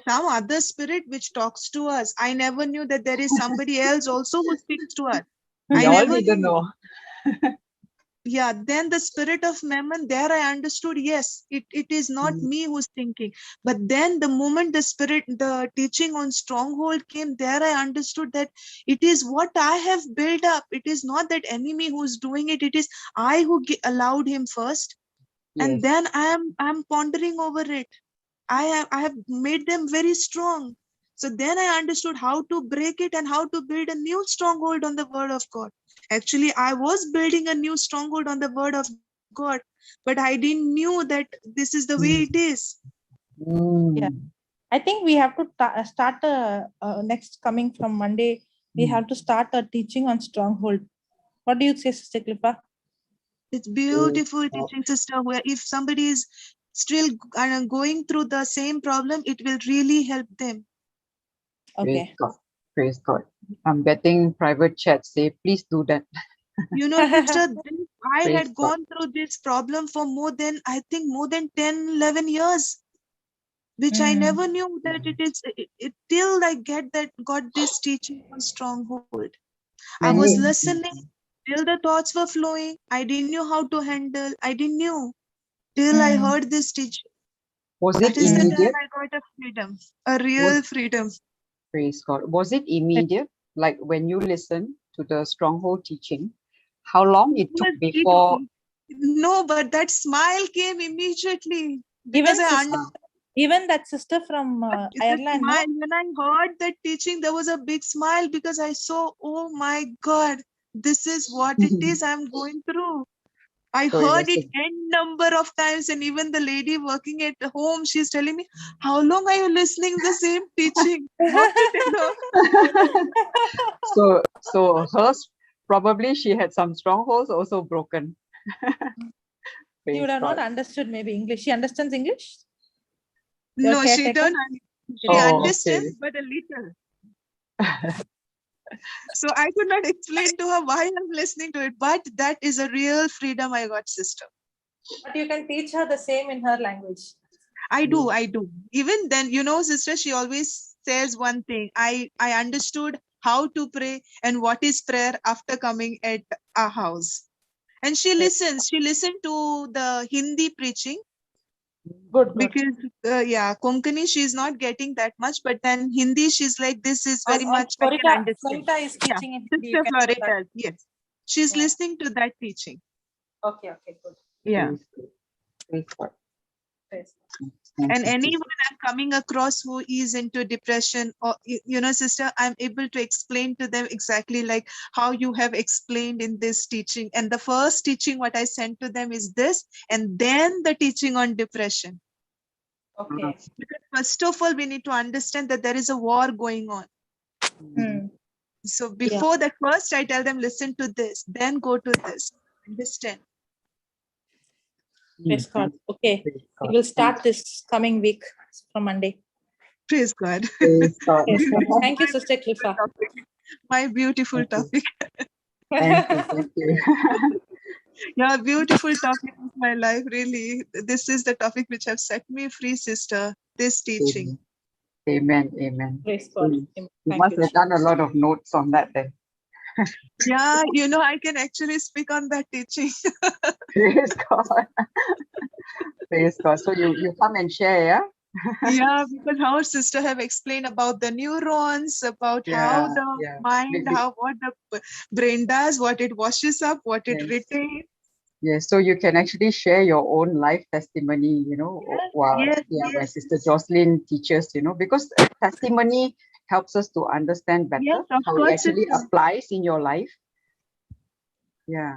Speaker 9: other spirit which talks to us. I never knew that there is somebody else also who speaks to us.
Speaker 3: We
Speaker 9: I
Speaker 3: all
Speaker 9: never
Speaker 3: didn't
Speaker 9: knew.
Speaker 3: know.
Speaker 9: Yeah, then the spirit of Mammon, there I understood, yes, it is not me who's thinking. But then the moment the teaching on stronghold came, there I understood that it is what I have built up. It is not that enemy who's doing it. It is I who allowed him first. And
Speaker 3: Yes.
Speaker 9: then I'm pondering over it. I have made them very strong. So then I understood how to break it and how to build a new stronghold on the word of God. Actually, I was building a new stronghold on the word of God, but I didn't knew that this is the way it is.
Speaker 2: Yeah. I think we have to start next coming from Monday. We have to start a teaching on stronghold. What do you say, Sister Clippa?
Speaker 9: It's beautiful teaching, sister, where if somebody is still going through the same problem, it will really help them.
Speaker 3: Praise
Speaker 2: Okay.
Speaker 3: God. Praise God. I'm getting private chats say, please do that.
Speaker 9: You know, sister, I
Speaker 3: Praise
Speaker 9: had
Speaker 3: God.
Speaker 9: gone through this problem for more than 10, 11 years, which I never knew that it is till I got this teaching on stronghold. I was listening till the thoughts were flowing. I didn't know how to handle. I didn't know till I heard this teaching.
Speaker 3: Was
Speaker 9: That
Speaker 3: it
Speaker 9: is the time
Speaker 3: immediate?
Speaker 9: I got a freedom, a real freedom.
Speaker 3: Praise God. Was it immediate? Like when you listen to the stronghold teaching, how long it took before?
Speaker 9: No, but that smile came immediately because
Speaker 2: Even that sister from Ireland, no?
Speaker 9: when I heard that teaching, there was a big smile because I saw, oh my God, this is what it is I'm going through. I
Speaker 3: So
Speaker 9: heard it n number of times, and even the lady working at home, she's telling me, how long are you listening the same teaching? What to tell her?
Speaker 3: So hers, probably she had some strongholds also broken.
Speaker 2: She would have not understood maybe English. She understands English? Your
Speaker 9: No, she
Speaker 2: caretaker?
Speaker 9: don't. She understands, but a little. So I could not explain to her why I'm listening to it, but that is a real freedom I got, sister.
Speaker 2: But you can teach her the same in her language.
Speaker 9: I do. Even then, you know, sister, she always says one thing. I understood how to pray and what is prayer after coming at our house. And she listens. She listened to the Hindi preaching.
Speaker 2: Good.
Speaker 9: Because, Konkani, she's not getting that much, but then Hindi, she's like, this is very much, I can understand.
Speaker 2: Florita is teaching in Hindi.
Speaker 9: Sister Florita, yes. She's listening to that teaching.
Speaker 2: Okay, good.
Speaker 9: Yeah.
Speaker 3: Praise God.
Speaker 9: And anyone I'm coming across who is into depression, or, you know, sister, I'm able to explain to them exactly like how you have explained in this teaching. And the first teaching, what I sent to them is this, and then the teaching on depression.
Speaker 2: Okay.
Speaker 9: Because first of all, we need to understand that there is a war going on. So before that, first I tell them, listen to this, then go to this. Understand?
Speaker 2: Praise God. Okay. We will start this coming week from Monday.
Speaker 9: Praise God.
Speaker 3: Praise God.
Speaker 2: Thank you, Sister Cliffa.
Speaker 9: My beautiful topic.
Speaker 3: Thank you.
Speaker 9: Yeah, beautiful topic of my life, really. This is the topic which have set me free, sister. This teaching.
Speaker 3: Amen.
Speaker 2: Praise God.
Speaker 3: You must have done a lot of notes on that then.
Speaker 9: Yeah, you know, I can actually speak on that teaching.
Speaker 3: Praise God. Praise God. So you come and share, yeah?
Speaker 9: Yeah, because our sister have explained about the neurons, about how the mind, what the brain does, what it washes up, what it retains.
Speaker 3: Yes, so you can actually share your own life testimony, you know, when Sister Jocelyn teaches, you know, because testimony helps us to understand better how it actually applies in your life. Yeah.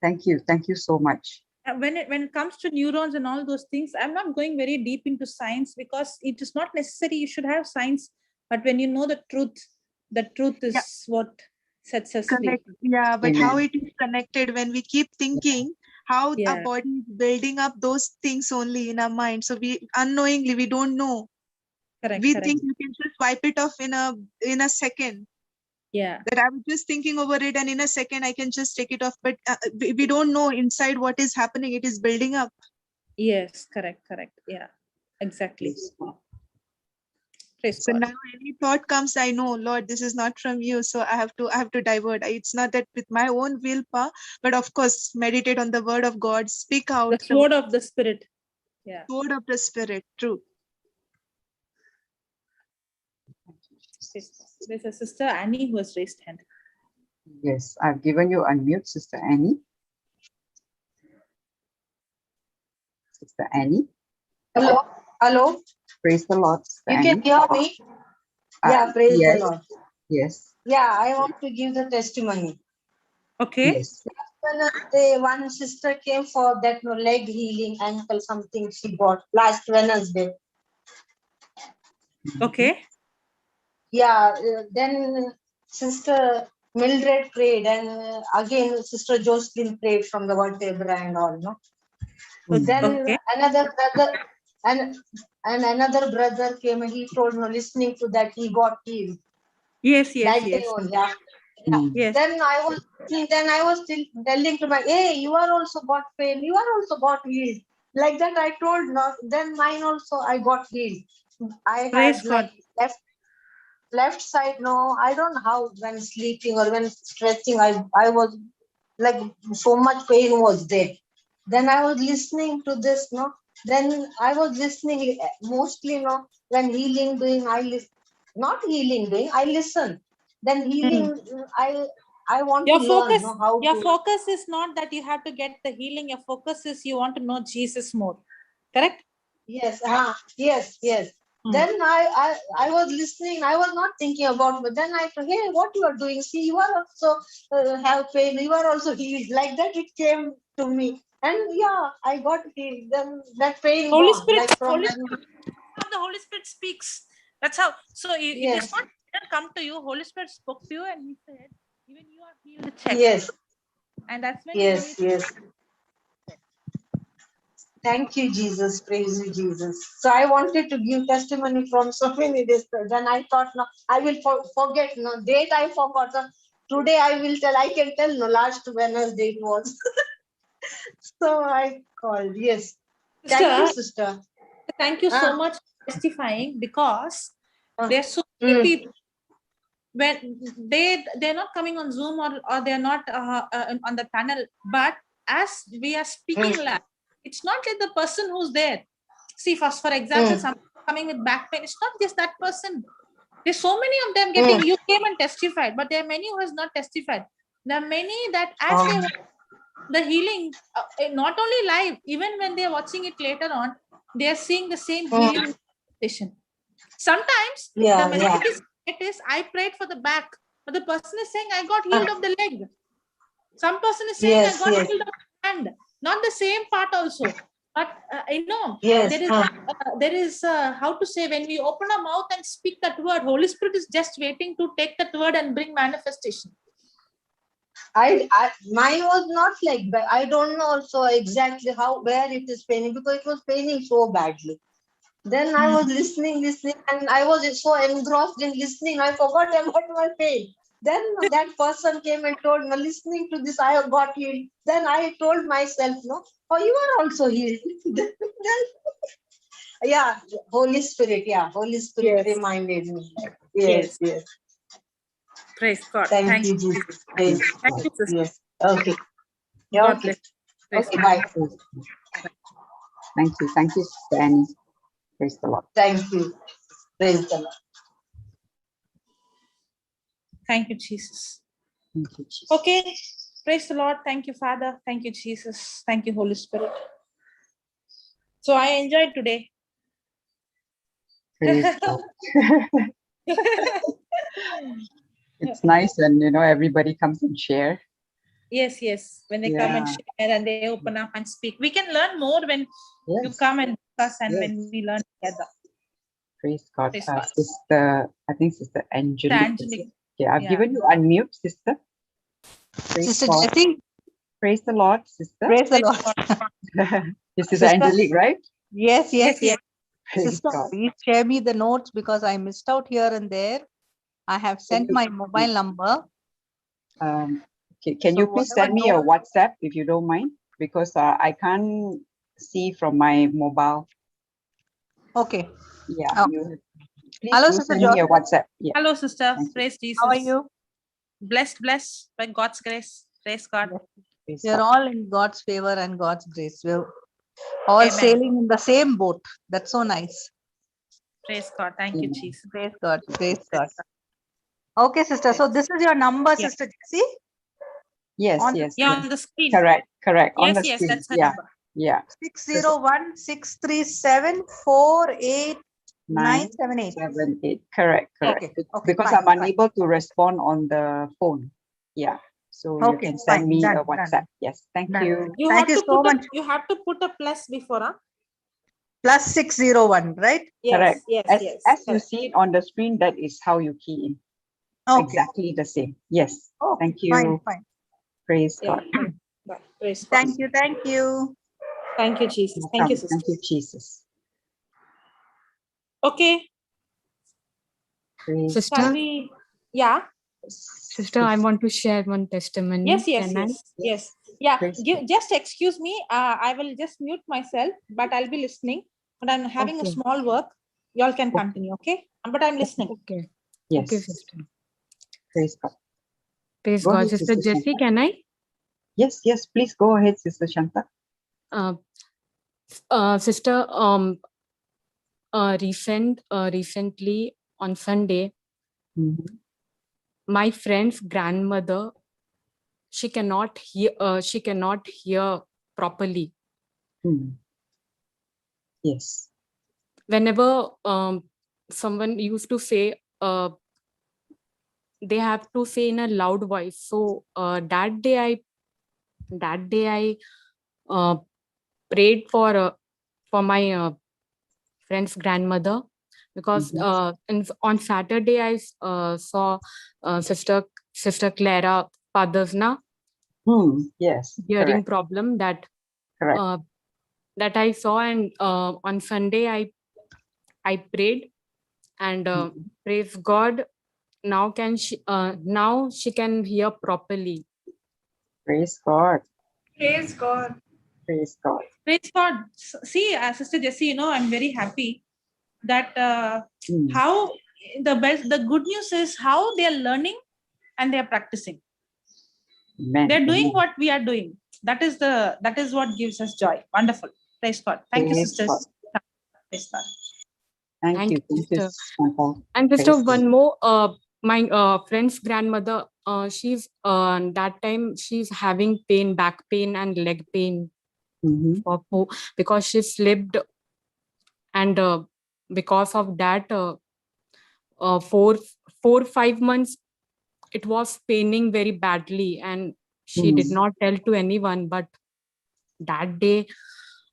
Speaker 3: Thank you so much.
Speaker 2: when it comes to neurons and all those things, I'm not going very deep into science because it is not necessary. You should have science, but when you know the truth is
Speaker 9: Yeah.
Speaker 2: what sets us free.
Speaker 9: Correct. Yeah, but
Speaker 3: Amen.
Speaker 9: how it is connected when we keep thinking how
Speaker 2: Yeah.
Speaker 9: our body is building up those things only in our mind. So we unknowingly, we don't know.
Speaker 2: Correct.
Speaker 9: We
Speaker 2: Correct.
Speaker 9: think you can just wipe it off in a second.
Speaker 2: Yeah.
Speaker 9: That I was just thinking over it, and in a second I can just take it off. But we don't know inside what is happening. It is building up.
Speaker 2: Yes. Correct. Correct. Yeah. Exactly.
Speaker 3: Praise God.
Speaker 2: Praise
Speaker 9: So
Speaker 2: God.
Speaker 9: now any thought comes, I know, Lord, this is not from you. So I have to divert. It's not that with my own willpower, but of course, meditate on the word of God, speak out
Speaker 2: The sword of the Spirit. Yeah.
Speaker 9: word of the Spirit. True.
Speaker 2: Praise God. There's a sister Annie who has raised hand.
Speaker 3: Yes, I've given you unmute, Sister Annie. Sister Annie.
Speaker 10: Hello, hello.
Speaker 3: Praise the Lord, Sister
Speaker 10: You
Speaker 3: Annie.
Speaker 10: can hear me? Yeah, praise
Speaker 3: yes,
Speaker 10: the Lord.
Speaker 3: Yes.
Speaker 10: Yeah, I want to give the testimony.
Speaker 2: Okay.
Speaker 3: Yes.
Speaker 10: Wednesday, one sister came for that leg healing, ankle something she got last Wednesday.
Speaker 2: Okay.
Speaker 10: Yeah, then Sister Mildred prayed, and again Sister Jocelyn prayed from the vertebra and all. No. Then
Speaker 2: Okay.
Speaker 10: another brother and another brother came and he told me, listening to that, he got healed.
Speaker 2: Yes. Yes.
Speaker 10: That day
Speaker 2: Yes.
Speaker 10: only. Yeah. Yeah.
Speaker 2: Yes.
Speaker 10: Then I was still telling to my, hey, you are also got pain, you are also got healed. Like that I told, no, then mine also I got healed. I
Speaker 2: Praise
Speaker 10: had
Speaker 2: God.
Speaker 10: like left side, no, I don't know how, when sleeping or when stretching, I was like so much pain was there. Then I was listening to this, no. Then I was listening mostly, no, when healing doing, I listen. Not healing doing, I listen. Then healing, I want
Speaker 2: Your
Speaker 10: to
Speaker 2: focus,
Speaker 10: learn, no, how
Speaker 2: your
Speaker 10: to.
Speaker 2: focus is not that you have to get the healing. Your focus is you want to know Jesus more. Correct?
Speaker 10: Yes, yes.
Speaker 2: Hmm.
Speaker 10: Then I was listening. I was not thinking about, but then I thought, hey, what you are doing? See, you are also have pain. You are also healed. Like that, it came to me, and yeah, I got healed. Then that pain
Speaker 2: Holy
Speaker 10: gone.
Speaker 2: Spirit,
Speaker 10: Like from
Speaker 2: Holy
Speaker 10: when,
Speaker 2: Spirit, how the Holy Spirit speaks. That's how. So it is
Speaker 10: yes,
Speaker 2: not it didn't come to you. Holy Spirit spoke to you and he said, even you are healed, check.
Speaker 10: yes,
Speaker 2: And that's when
Speaker 10: yes,
Speaker 2: you
Speaker 10: yes. Thank you, Jesus. Praise you, Jesus. So I wanted to give testimony from so many days. Then I thought, no, I will forget. No, date I forgot. Today I will tell. I can tell. No, last Wednesday it was. So I called. Yes. Thank you, sister.
Speaker 2: Thank you so much for testifying, because there are so many people when they're not coming on Zoom or they're not on the panel, but as we are speaking live, it's not like the person who's there. See, for example, someone coming with back pain, it's not just that person. There's so many of them getting, you came and testified, but there are many who has not testified. There are many that as they watch the healing, not only live, even when they are watching it later on, they are seeing the same healing session. Sometimes the message is I prayed for the back, but the person is saying I got healed of the leg. Some person is saying I got healed of the hand, not the same part also. But there is how to say, when we open our mouth and speak that word, Holy Spirit is just waiting to take that word and bring manifestation.
Speaker 10: Mine was not like that. I don't know also exactly where it is paining, because it was paining so badly. Then I was listening, and I was so engrossed in listening, I forgot about my pain. Then that person came and told me, listening to this, I got healed. Then I told myself, no, oh, you are also healed. Yeah, Holy Spirit, reminded me. Yes.
Speaker 2: Praise God.
Speaker 10: Thank you, Jesus. Praise
Speaker 2: Thank you, sister.
Speaker 10: Yes. Okay. Yeah,
Speaker 2: God
Speaker 10: okay.
Speaker 2: bless.
Speaker 10: Okay, bye.
Speaker 3: Thank you, Sister Annie. Praise the Lord.
Speaker 10: Thank you. Praise the Lord.
Speaker 2: Thank you, Jesus.
Speaker 3: Thank you, Jesus.
Speaker 2: Okay. Praise the Lord. Thank you, Father. Thank you, Jesus. Thank you, Holy Spirit. So I enjoyed today.
Speaker 3: Praise God. It's nice when everybody comes and share.
Speaker 2: Yes, yes. When they come and
Speaker 3: Yeah.
Speaker 2: share and they open up and speak. We can learn more when you
Speaker 3: Yes.
Speaker 2: come and discuss and
Speaker 3: Yes.
Speaker 2: when we learn together.
Speaker 3: Praise God.
Speaker 2: Praise God.
Speaker 3: Sister, I think Sister Angelique.
Speaker 2: Angelique.
Speaker 3: Okay, I've
Speaker 2: Yeah.
Speaker 3: given you unmute, sister. Praise
Speaker 11: Sister
Speaker 3: God.
Speaker 11: Jessie,
Speaker 3: Praise the Lord, sister.
Speaker 11: praise the Lord.
Speaker 3: This is
Speaker 11: Sister?
Speaker 3: Angelique, right?
Speaker 11: Yes, yes, yes.
Speaker 3: Praise
Speaker 11: Sister,
Speaker 3: God.
Speaker 11: please share me the notes because I missed out here and there. I have sent
Speaker 3: you-
Speaker 11: my mobile number.
Speaker 3: Can
Speaker 11: So
Speaker 3: you please
Speaker 11: whatever
Speaker 3: send me a
Speaker 11: notes-
Speaker 3: WhatsApp if you don't mind? Because I can't see from my mobile.
Speaker 11: Okay.
Speaker 3: Yeah,
Speaker 11: Oh.
Speaker 3: you please
Speaker 11: Hello,
Speaker 3: do
Speaker 11: Sister
Speaker 3: send me a
Speaker 11: Jocelyn.
Speaker 3: WhatsApp. Yeah.
Speaker 2: Hello, sister.
Speaker 3: Thank you.
Speaker 2: Praise Jesus.
Speaker 11: How are you?
Speaker 2: Blessed by God's grace. Praise God.
Speaker 3: Praise
Speaker 11: We are
Speaker 3: God.
Speaker 11: all in God's favor and God's grace. We're all
Speaker 2: Amen.
Speaker 11: sailing in the same boat. That's so nice.
Speaker 2: Praise God. Thank you,
Speaker 3: Amen.
Speaker 2: Jesus.
Speaker 11: Praise God. Praise God. Okay, sister. So this is your number,
Speaker 2: Yeah.
Speaker 11: Sister Jessie?
Speaker 3: Yes,
Speaker 11: On
Speaker 3: yes,
Speaker 2: Yeah,
Speaker 3: yes.
Speaker 2: on the screen.
Speaker 3: Correct. On
Speaker 2: Yes,
Speaker 3: the
Speaker 2: yes,
Speaker 3: screen.
Speaker 2: that's her
Speaker 3: Yeah,
Speaker 2: number.
Speaker 3: yeah.
Speaker 11: 601-637-48978.
Speaker 3: 978. Correct.
Speaker 11: Okay,
Speaker 3: Because
Speaker 11: fine,
Speaker 3: I'm unable to respond on the phone. Yeah. So you
Speaker 11: Okay,
Speaker 3: can send
Speaker 11: fine.
Speaker 3: me
Speaker 11: Done,
Speaker 3: a WhatsApp. Yes. Thank
Speaker 11: done.
Speaker 3: you.
Speaker 2: You
Speaker 11: Thank
Speaker 2: have
Speaker 11: you
Speaker 2: to
Speaker 11: so
Speaker 2: put
Speaker 11: much.
Speaker 2: you have to put a plus before, huh?
Speaker 11: Plus 601, right?
Speaker 3: Correct. As you
Speaker 2: Correct.
Speaker 3: see it on the screen, that is how you key in.
Speaker 11: Okay.
Speaker 3: Exactly the same. Yes.
Speaker 11: Okay,
Speaker 3: Thank you.
Speaker 11: fine.
Speaker 3: Praise
Speaker 2: Yeah.
Speaker 3: God.
Speaker 2: Bye. Praise God.
Speaker 11: Thank you.
Speaker 2: Thank you, Jesus. Thank you,
Speaker 3: Welcome.
Speaker 2: sister.
Speaker 3: Thank you, Jesus.
Speaker 2: Okay.
Speaker 3: Praise
Speaker 8: Sister,
Speaker 2: Shall we? Yeah.
Speaker 8: sister, I want to share one testimony.
Speaker 2: Yes.
Speaker 8: Can I?
Speaker 2: Yes. Yeah.
Speaker 3: Praise
Speaker 2: Just excuse me. I will just mute myself, but I'll be listening. But I'm having a
Speaker 8: Okay.
Speaker 2: small work. Y'all can continue, okay? But I'm listening.
Speaker 8: Okay.
Speaker 3: Yes.
Speaker 8: Okay, sister.
Speaker 3: Praise God.
Speaker 8: Praise
Speaker 3: Go
Speaker 8: God.
Speaker 3: ahead,
Speaker 8: Sister
Speaker 3: Sister
Speaker 8: Jessie,
Speaker 3: Shanta.
Speaker 8: can I?
Speaker 3: Yes. Please go ahead, Sister Shanta.
Speaker 8: Sister, recently on Sunday,
Speaker 3: Mhm.
Speaker 8: my friend's grandmother, she cannot hear properly.
Speaker 3: Yes.
Speaker 8: Whenever someone used to say, they have to say in a loud voice. So that day I prayed for my friend's grandmother, because on Saturday I saw Sister Clara father's
Speaker 3: Yes.
Speaker 8: hearing
Speaker 3: Correct.
Speaker 8: problem that
Speaker 3: Correct.
Speaker 8: that I saw, and on Sunday I prayed, and praise God, now she can hear properly.
Speaker 3: Praise God.
Speaker 4: Praise God.
Speaker 3: Praise God.
Speaker 2: Praise God. See, Sister Jessie, I'm very happy that how the good news is how they are learning and they are practicing.
Speaker 3: Amen.
Speaker 2: They're doing
Speaker 3: Amen.
Speaker 2: what we are doing. That is what gives us joy. Wonderful. Praise God. Thank you,
Speaker 3: Praise
Speaker 2: sisters.
Speaker 3: God.
Speaker 2: Praise God.
Speaker 3: Thank you. Thank you,
Speaker 8: Sister.
Speaker 3: Shanta.
Speaker 8: And sister,
Speaker 3: Praise God.
Speaker 8: one more, my friend's grandmother, she's that time she's having pain, back pain and leg pain, because she slipped, and because of that, 4-5 months it was paining very badly, and she did not tell to anyone. But that day,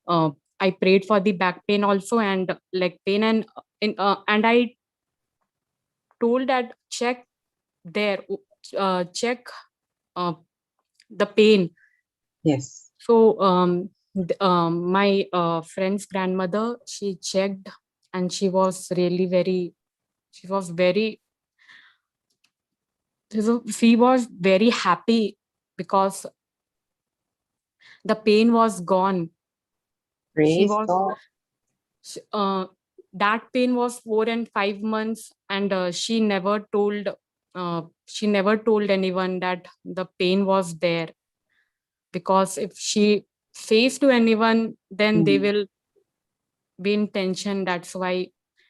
Speaker 8: I prayed for the back pain also and leg pain, and I told that check the pain.
Speaker 3: Yes.
Speaker 8: So my friend's grandmother, she checked, and she was very happy, because the pain was gone.
Speaker 3: Praise God.
Speaker 8: That pain was 4 and 5 months, and she never told anyone that the pain was there, because if she says to anyone, then they will be in tension. That's why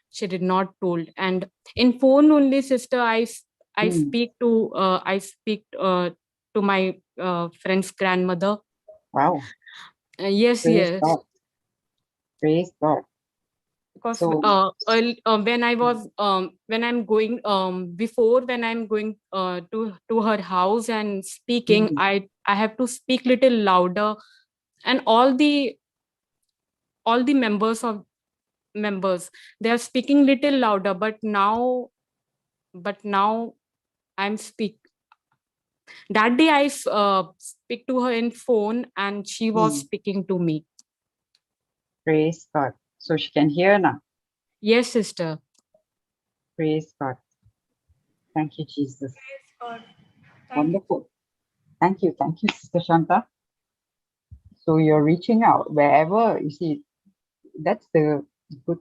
Speaker 8: she did not told. And in phone only, sister, I speak to my friend's because
Speaker 3: So
Speaker 8: when I'm going before when I'm going to her house and speaking, I have to speak little louder, and all the members, they are speaking little louder, but now I'm speak that day I speak to her in phone and she was speaking to me.
Speaker 3: praise God. So she can hear now.
Speaker 8: Yes, sister.
Speaker 3: Praise God. Thank you, Jesus.
Speaker 4: Praise God.
Speaker 3: Wonderful. Thank you, Sister Shanta. So you're reaching out wherever you see. That's the good.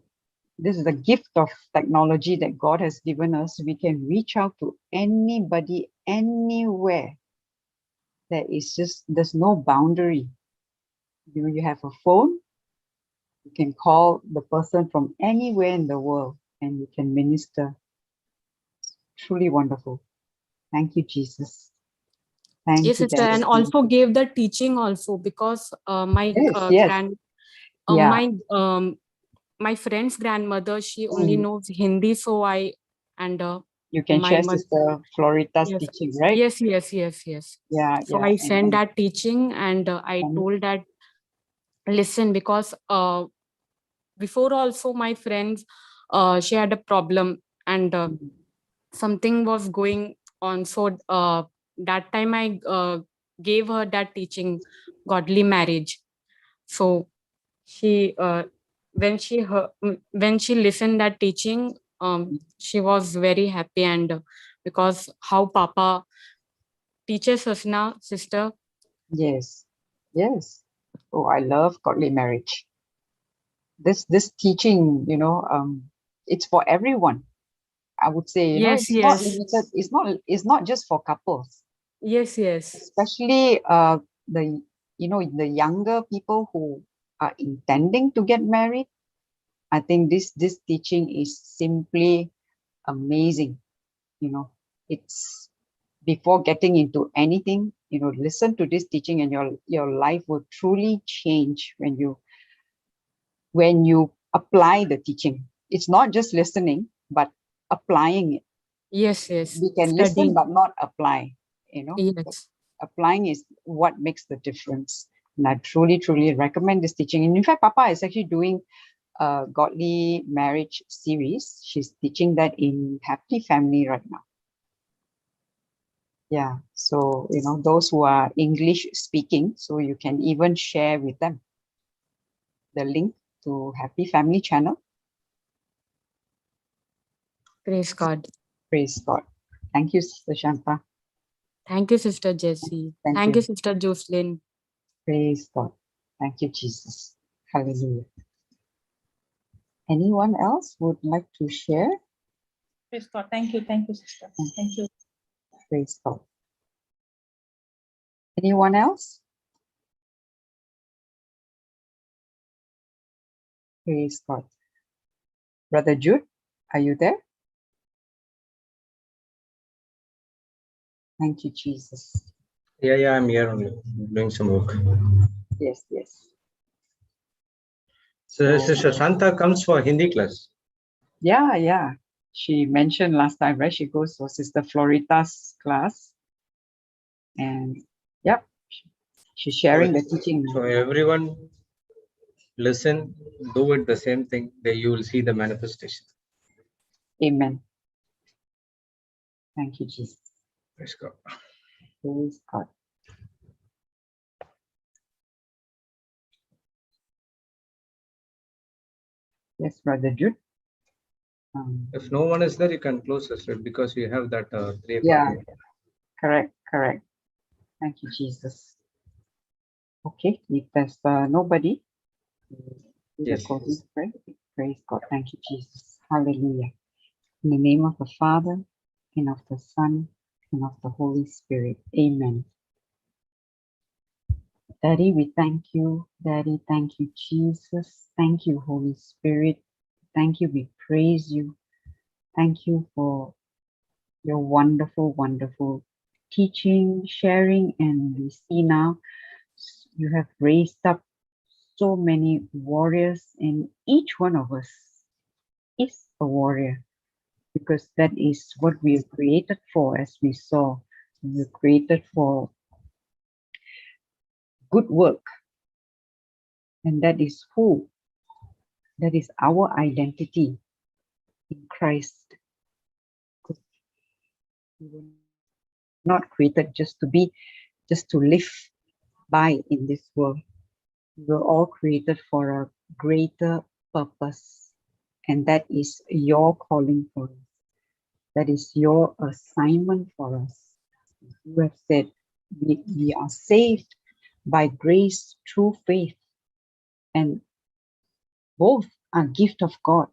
Speaker 3: This is the gift of technology that God has given us. We can reach out to anybody, anywhere. There's no boundary. You have a phone, you can call the person from anywhere in the world and you can minister. Truly wonderful. Thank you, Jesus. Thank
Speaker 8: Yes,
Speaker 3: you.
Speaker 8: sister, and also gave the teaching also, because my my friend's grandmother, she only knows Hindi, so
Speaker 3: you can share Sister Florita's teaching, right?
Speaker 8: Yes.
Speaker 3: Yeah.
Speaker 8: So I sent that teaching and I told that, listen, because before also my friends, she had a problem and something was going on. So that time I gave her that teaching, godly marriage. So she when she listened that teaching, she was very happy, and because how Papa teaches us now, sister.
Speaker 3: Yes. Oh, I love godly marriage. This teaching, it's for everyone. I would say, it's not limited. It's not just for couples.
Speaker 8: Yes.
Speaker 3: Especially the younger people who are intending to get married. I think this teaching is simply amazing. It's before getting into anything, listen to this teaching and your life will truly change when you apply the teaching. It's not just listening, but applying it.
Speaker 8: Yes.
Speaker 3: We can listen but not apply.
Speaker 8: Yes.
Speaker 3: Applying is what makes the difference. And I truly recommend this teaching. And in fact, Papa is actually doing a godly marriage series. She's teaching that in Happy Family right now. Yeah, so those who are English speaking, so you can even share with them the link to Happy Family channel.
Speaker 8: Praise God.
Speaker 3: Praise God. Thank you, Sister Shanta.
Speaker 8: Thank you, Sister Jessie. Thank you, Sister Jocelyn.
Speaker 3: Praise God. Thank you, Jesus. Hallelujah. Anyone else would like to share?
Speaker 2: Praise God. Thank you, sister. Thank you.
Speaker 3: Praise God. Anyone else? Praise God. Brother Jude, are you there? Thank you, Jesus.
Speaker 7: Yeah, I'm here only, doing some work.
Speaker 3: Yes.
Speaker 7: So Sister Shanta comes for Hindi class.
Speaker 3: Yeah. She mentioned last time, right? She goes for Sister Florita's class. And yep, she's sharing the teaching.
Speaker 7: So everyone listen, do it the same thing, then you will see the manifestation.
Speaker 3: Amen. Thank you, Jesus.
Speaker 7: Praise God.
Speaker 3: Praise God. Yes, Brother Jude.
Speaker 7: If no one is there, you can close this, right? Because you have that 3 o'clock.
Speaker 3: Yeah, correct. Thank you, Jesus. Okay, if there's nobody,
Speaker 7: Yes.
Speaker 3: Praise God. Thank you, Jesus. Hallelujah. In the name of the Father, and of the Son, and of the Holy Spirit. Amen. Daddy, we thank you. Daddy, thank you, Jesus. Thank you, Holy Spirit. Thank you, we praise you. Thank you for your wonderful, wonderful teaching, sharing, and we see now you have raised up so many warriors in each one of us. is a warrior, because that is what we are created for. As we saw, we were created for good work, and that is our identity in Christ. We were not created just to live by in this world. We were all created for a greater purpose, and that is your calling for us. That is your assignment for us. You have said we are saved by grace through faith, and both are gift of God,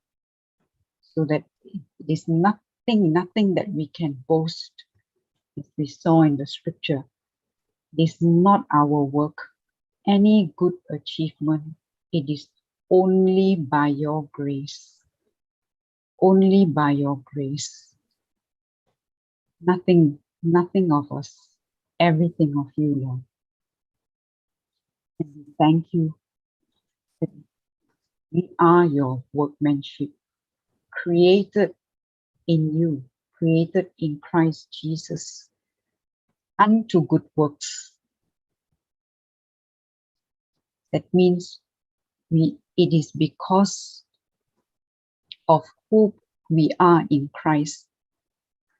Speaker 3: so that it is nothing that we can boast. As we saw in the scripture, it is not our work, any good achievement. It is only by your grace. Only by your grace. Nothing of us, everything of you, Lord. And we thank you that we are your workmanship, created in you, created in Christ Jesus, unto good works. That means it is because of who we are in Christ,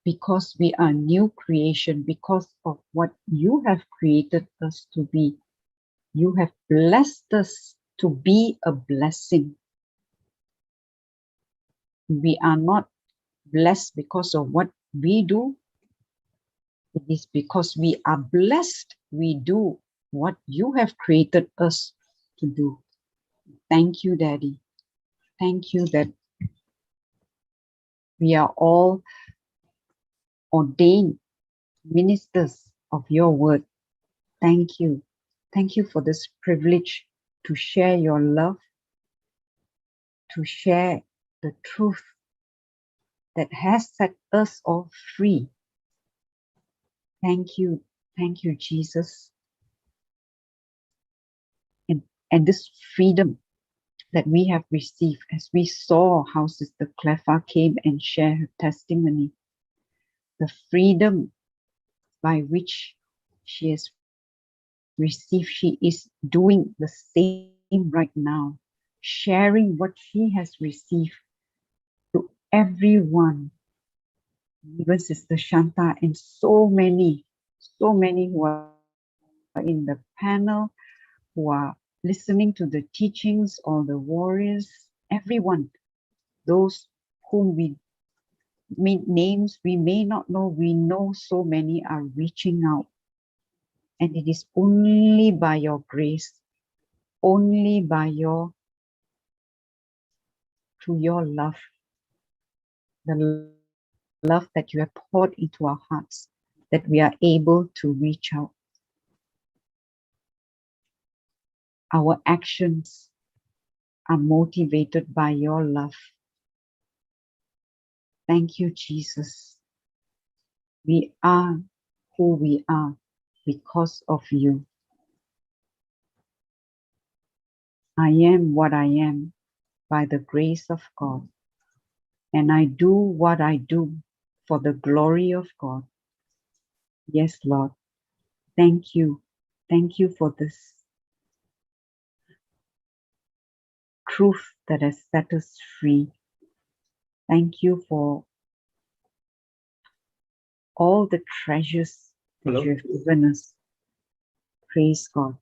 Speaker 3: because we are new creation, because of what you have created us to be. You have blessed us to be a blessing. We are not blessed because of what we do. It is because we are blessed we do what you have created us to do. Thank you, Daddy. Thank you that we are all ordained ministers of your word. Thank you. Thank you for this privilege to share your love, to share the truth that has set us all free. Thank you. Thank you, Jesus. And this freedom that we have received, as we saw how Sister Cleffa came and shared her testimony, the freedom by which she has received, she is doing the same right now, sharing what she has received to everyone, even Sister Shanta and so many who are in the panel, who are listening to the teachings, all the warriors, everyone, those whom names we may not know, we know so many are reaching out. And it is only by your grace, only by through your love, the love that you have poured into our hearts, that we are able to reach out. Our actions are motivated by your love. Thank you, Jesus. We are who we are because of you. I am what I am by the grace of God, and I do what I do for the glory of God. Yes, Lord. Thank you. Thank you for this truth that has set us free. Thank you for all the treasures that you have given us. Praise God.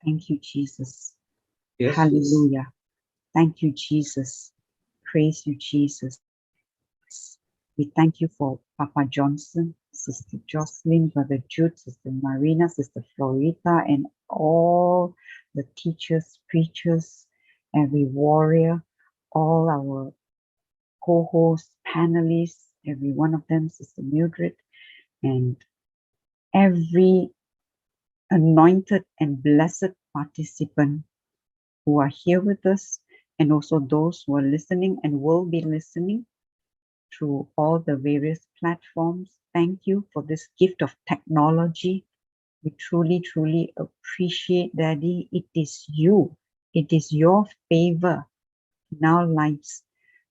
Speaker 3: Thank you, Jesus.
Speaker 7: Yes.
Speaker 3: Hallelujah. Thank you, Jesus. Praise you, Jesus. We thank you for Papa Johnson, Sister Jocelyn, Brother Jude, Sister Marina, Sister Florita, and all the teachers, preachers, every warrior, all our co-hosts, panelists, every one of them, Sister Mildred, and every anointed and blessed participant who are here with us, and also those who are listening and will be listening through all the various platforms. Thank you for this gift of technology. We truly, truly appreciate, Daddy. It is you. It is your favor in our lives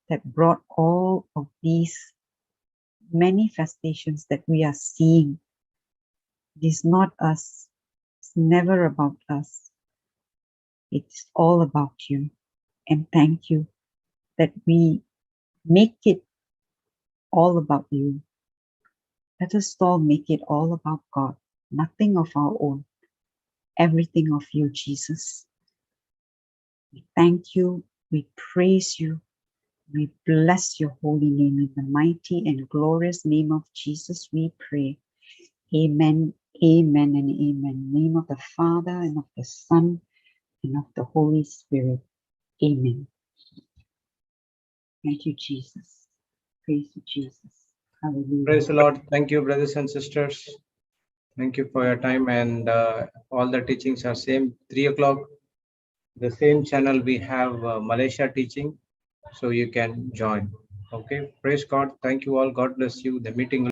Speaker 3: that brought all of these manifestations that we are seeing. It is not us. It's never about us. It's all about you. And thank you that we make it all about you. Let us all make it all about God. Nothing of our own. Everything of you, Jesus. We thank you. We praise you. We bless your holy name. In the mighty and glorious name of Jesus, we pray. Amen, amen, and amen. In the name of the Father, and of the Son, and of the Holy Spirit. Amen. Thank you, Jesus. Praise you, Jesus. Hallelujah.
Speaker 7: Praise the Lord. Thank you, brothers and sisters. Thank you for your time, and all the teachings are same. 3 o'clock, the same channel we have Malaysia teaching, so you can join. Okay, praise God. Thank you all. God bless you. The meeting will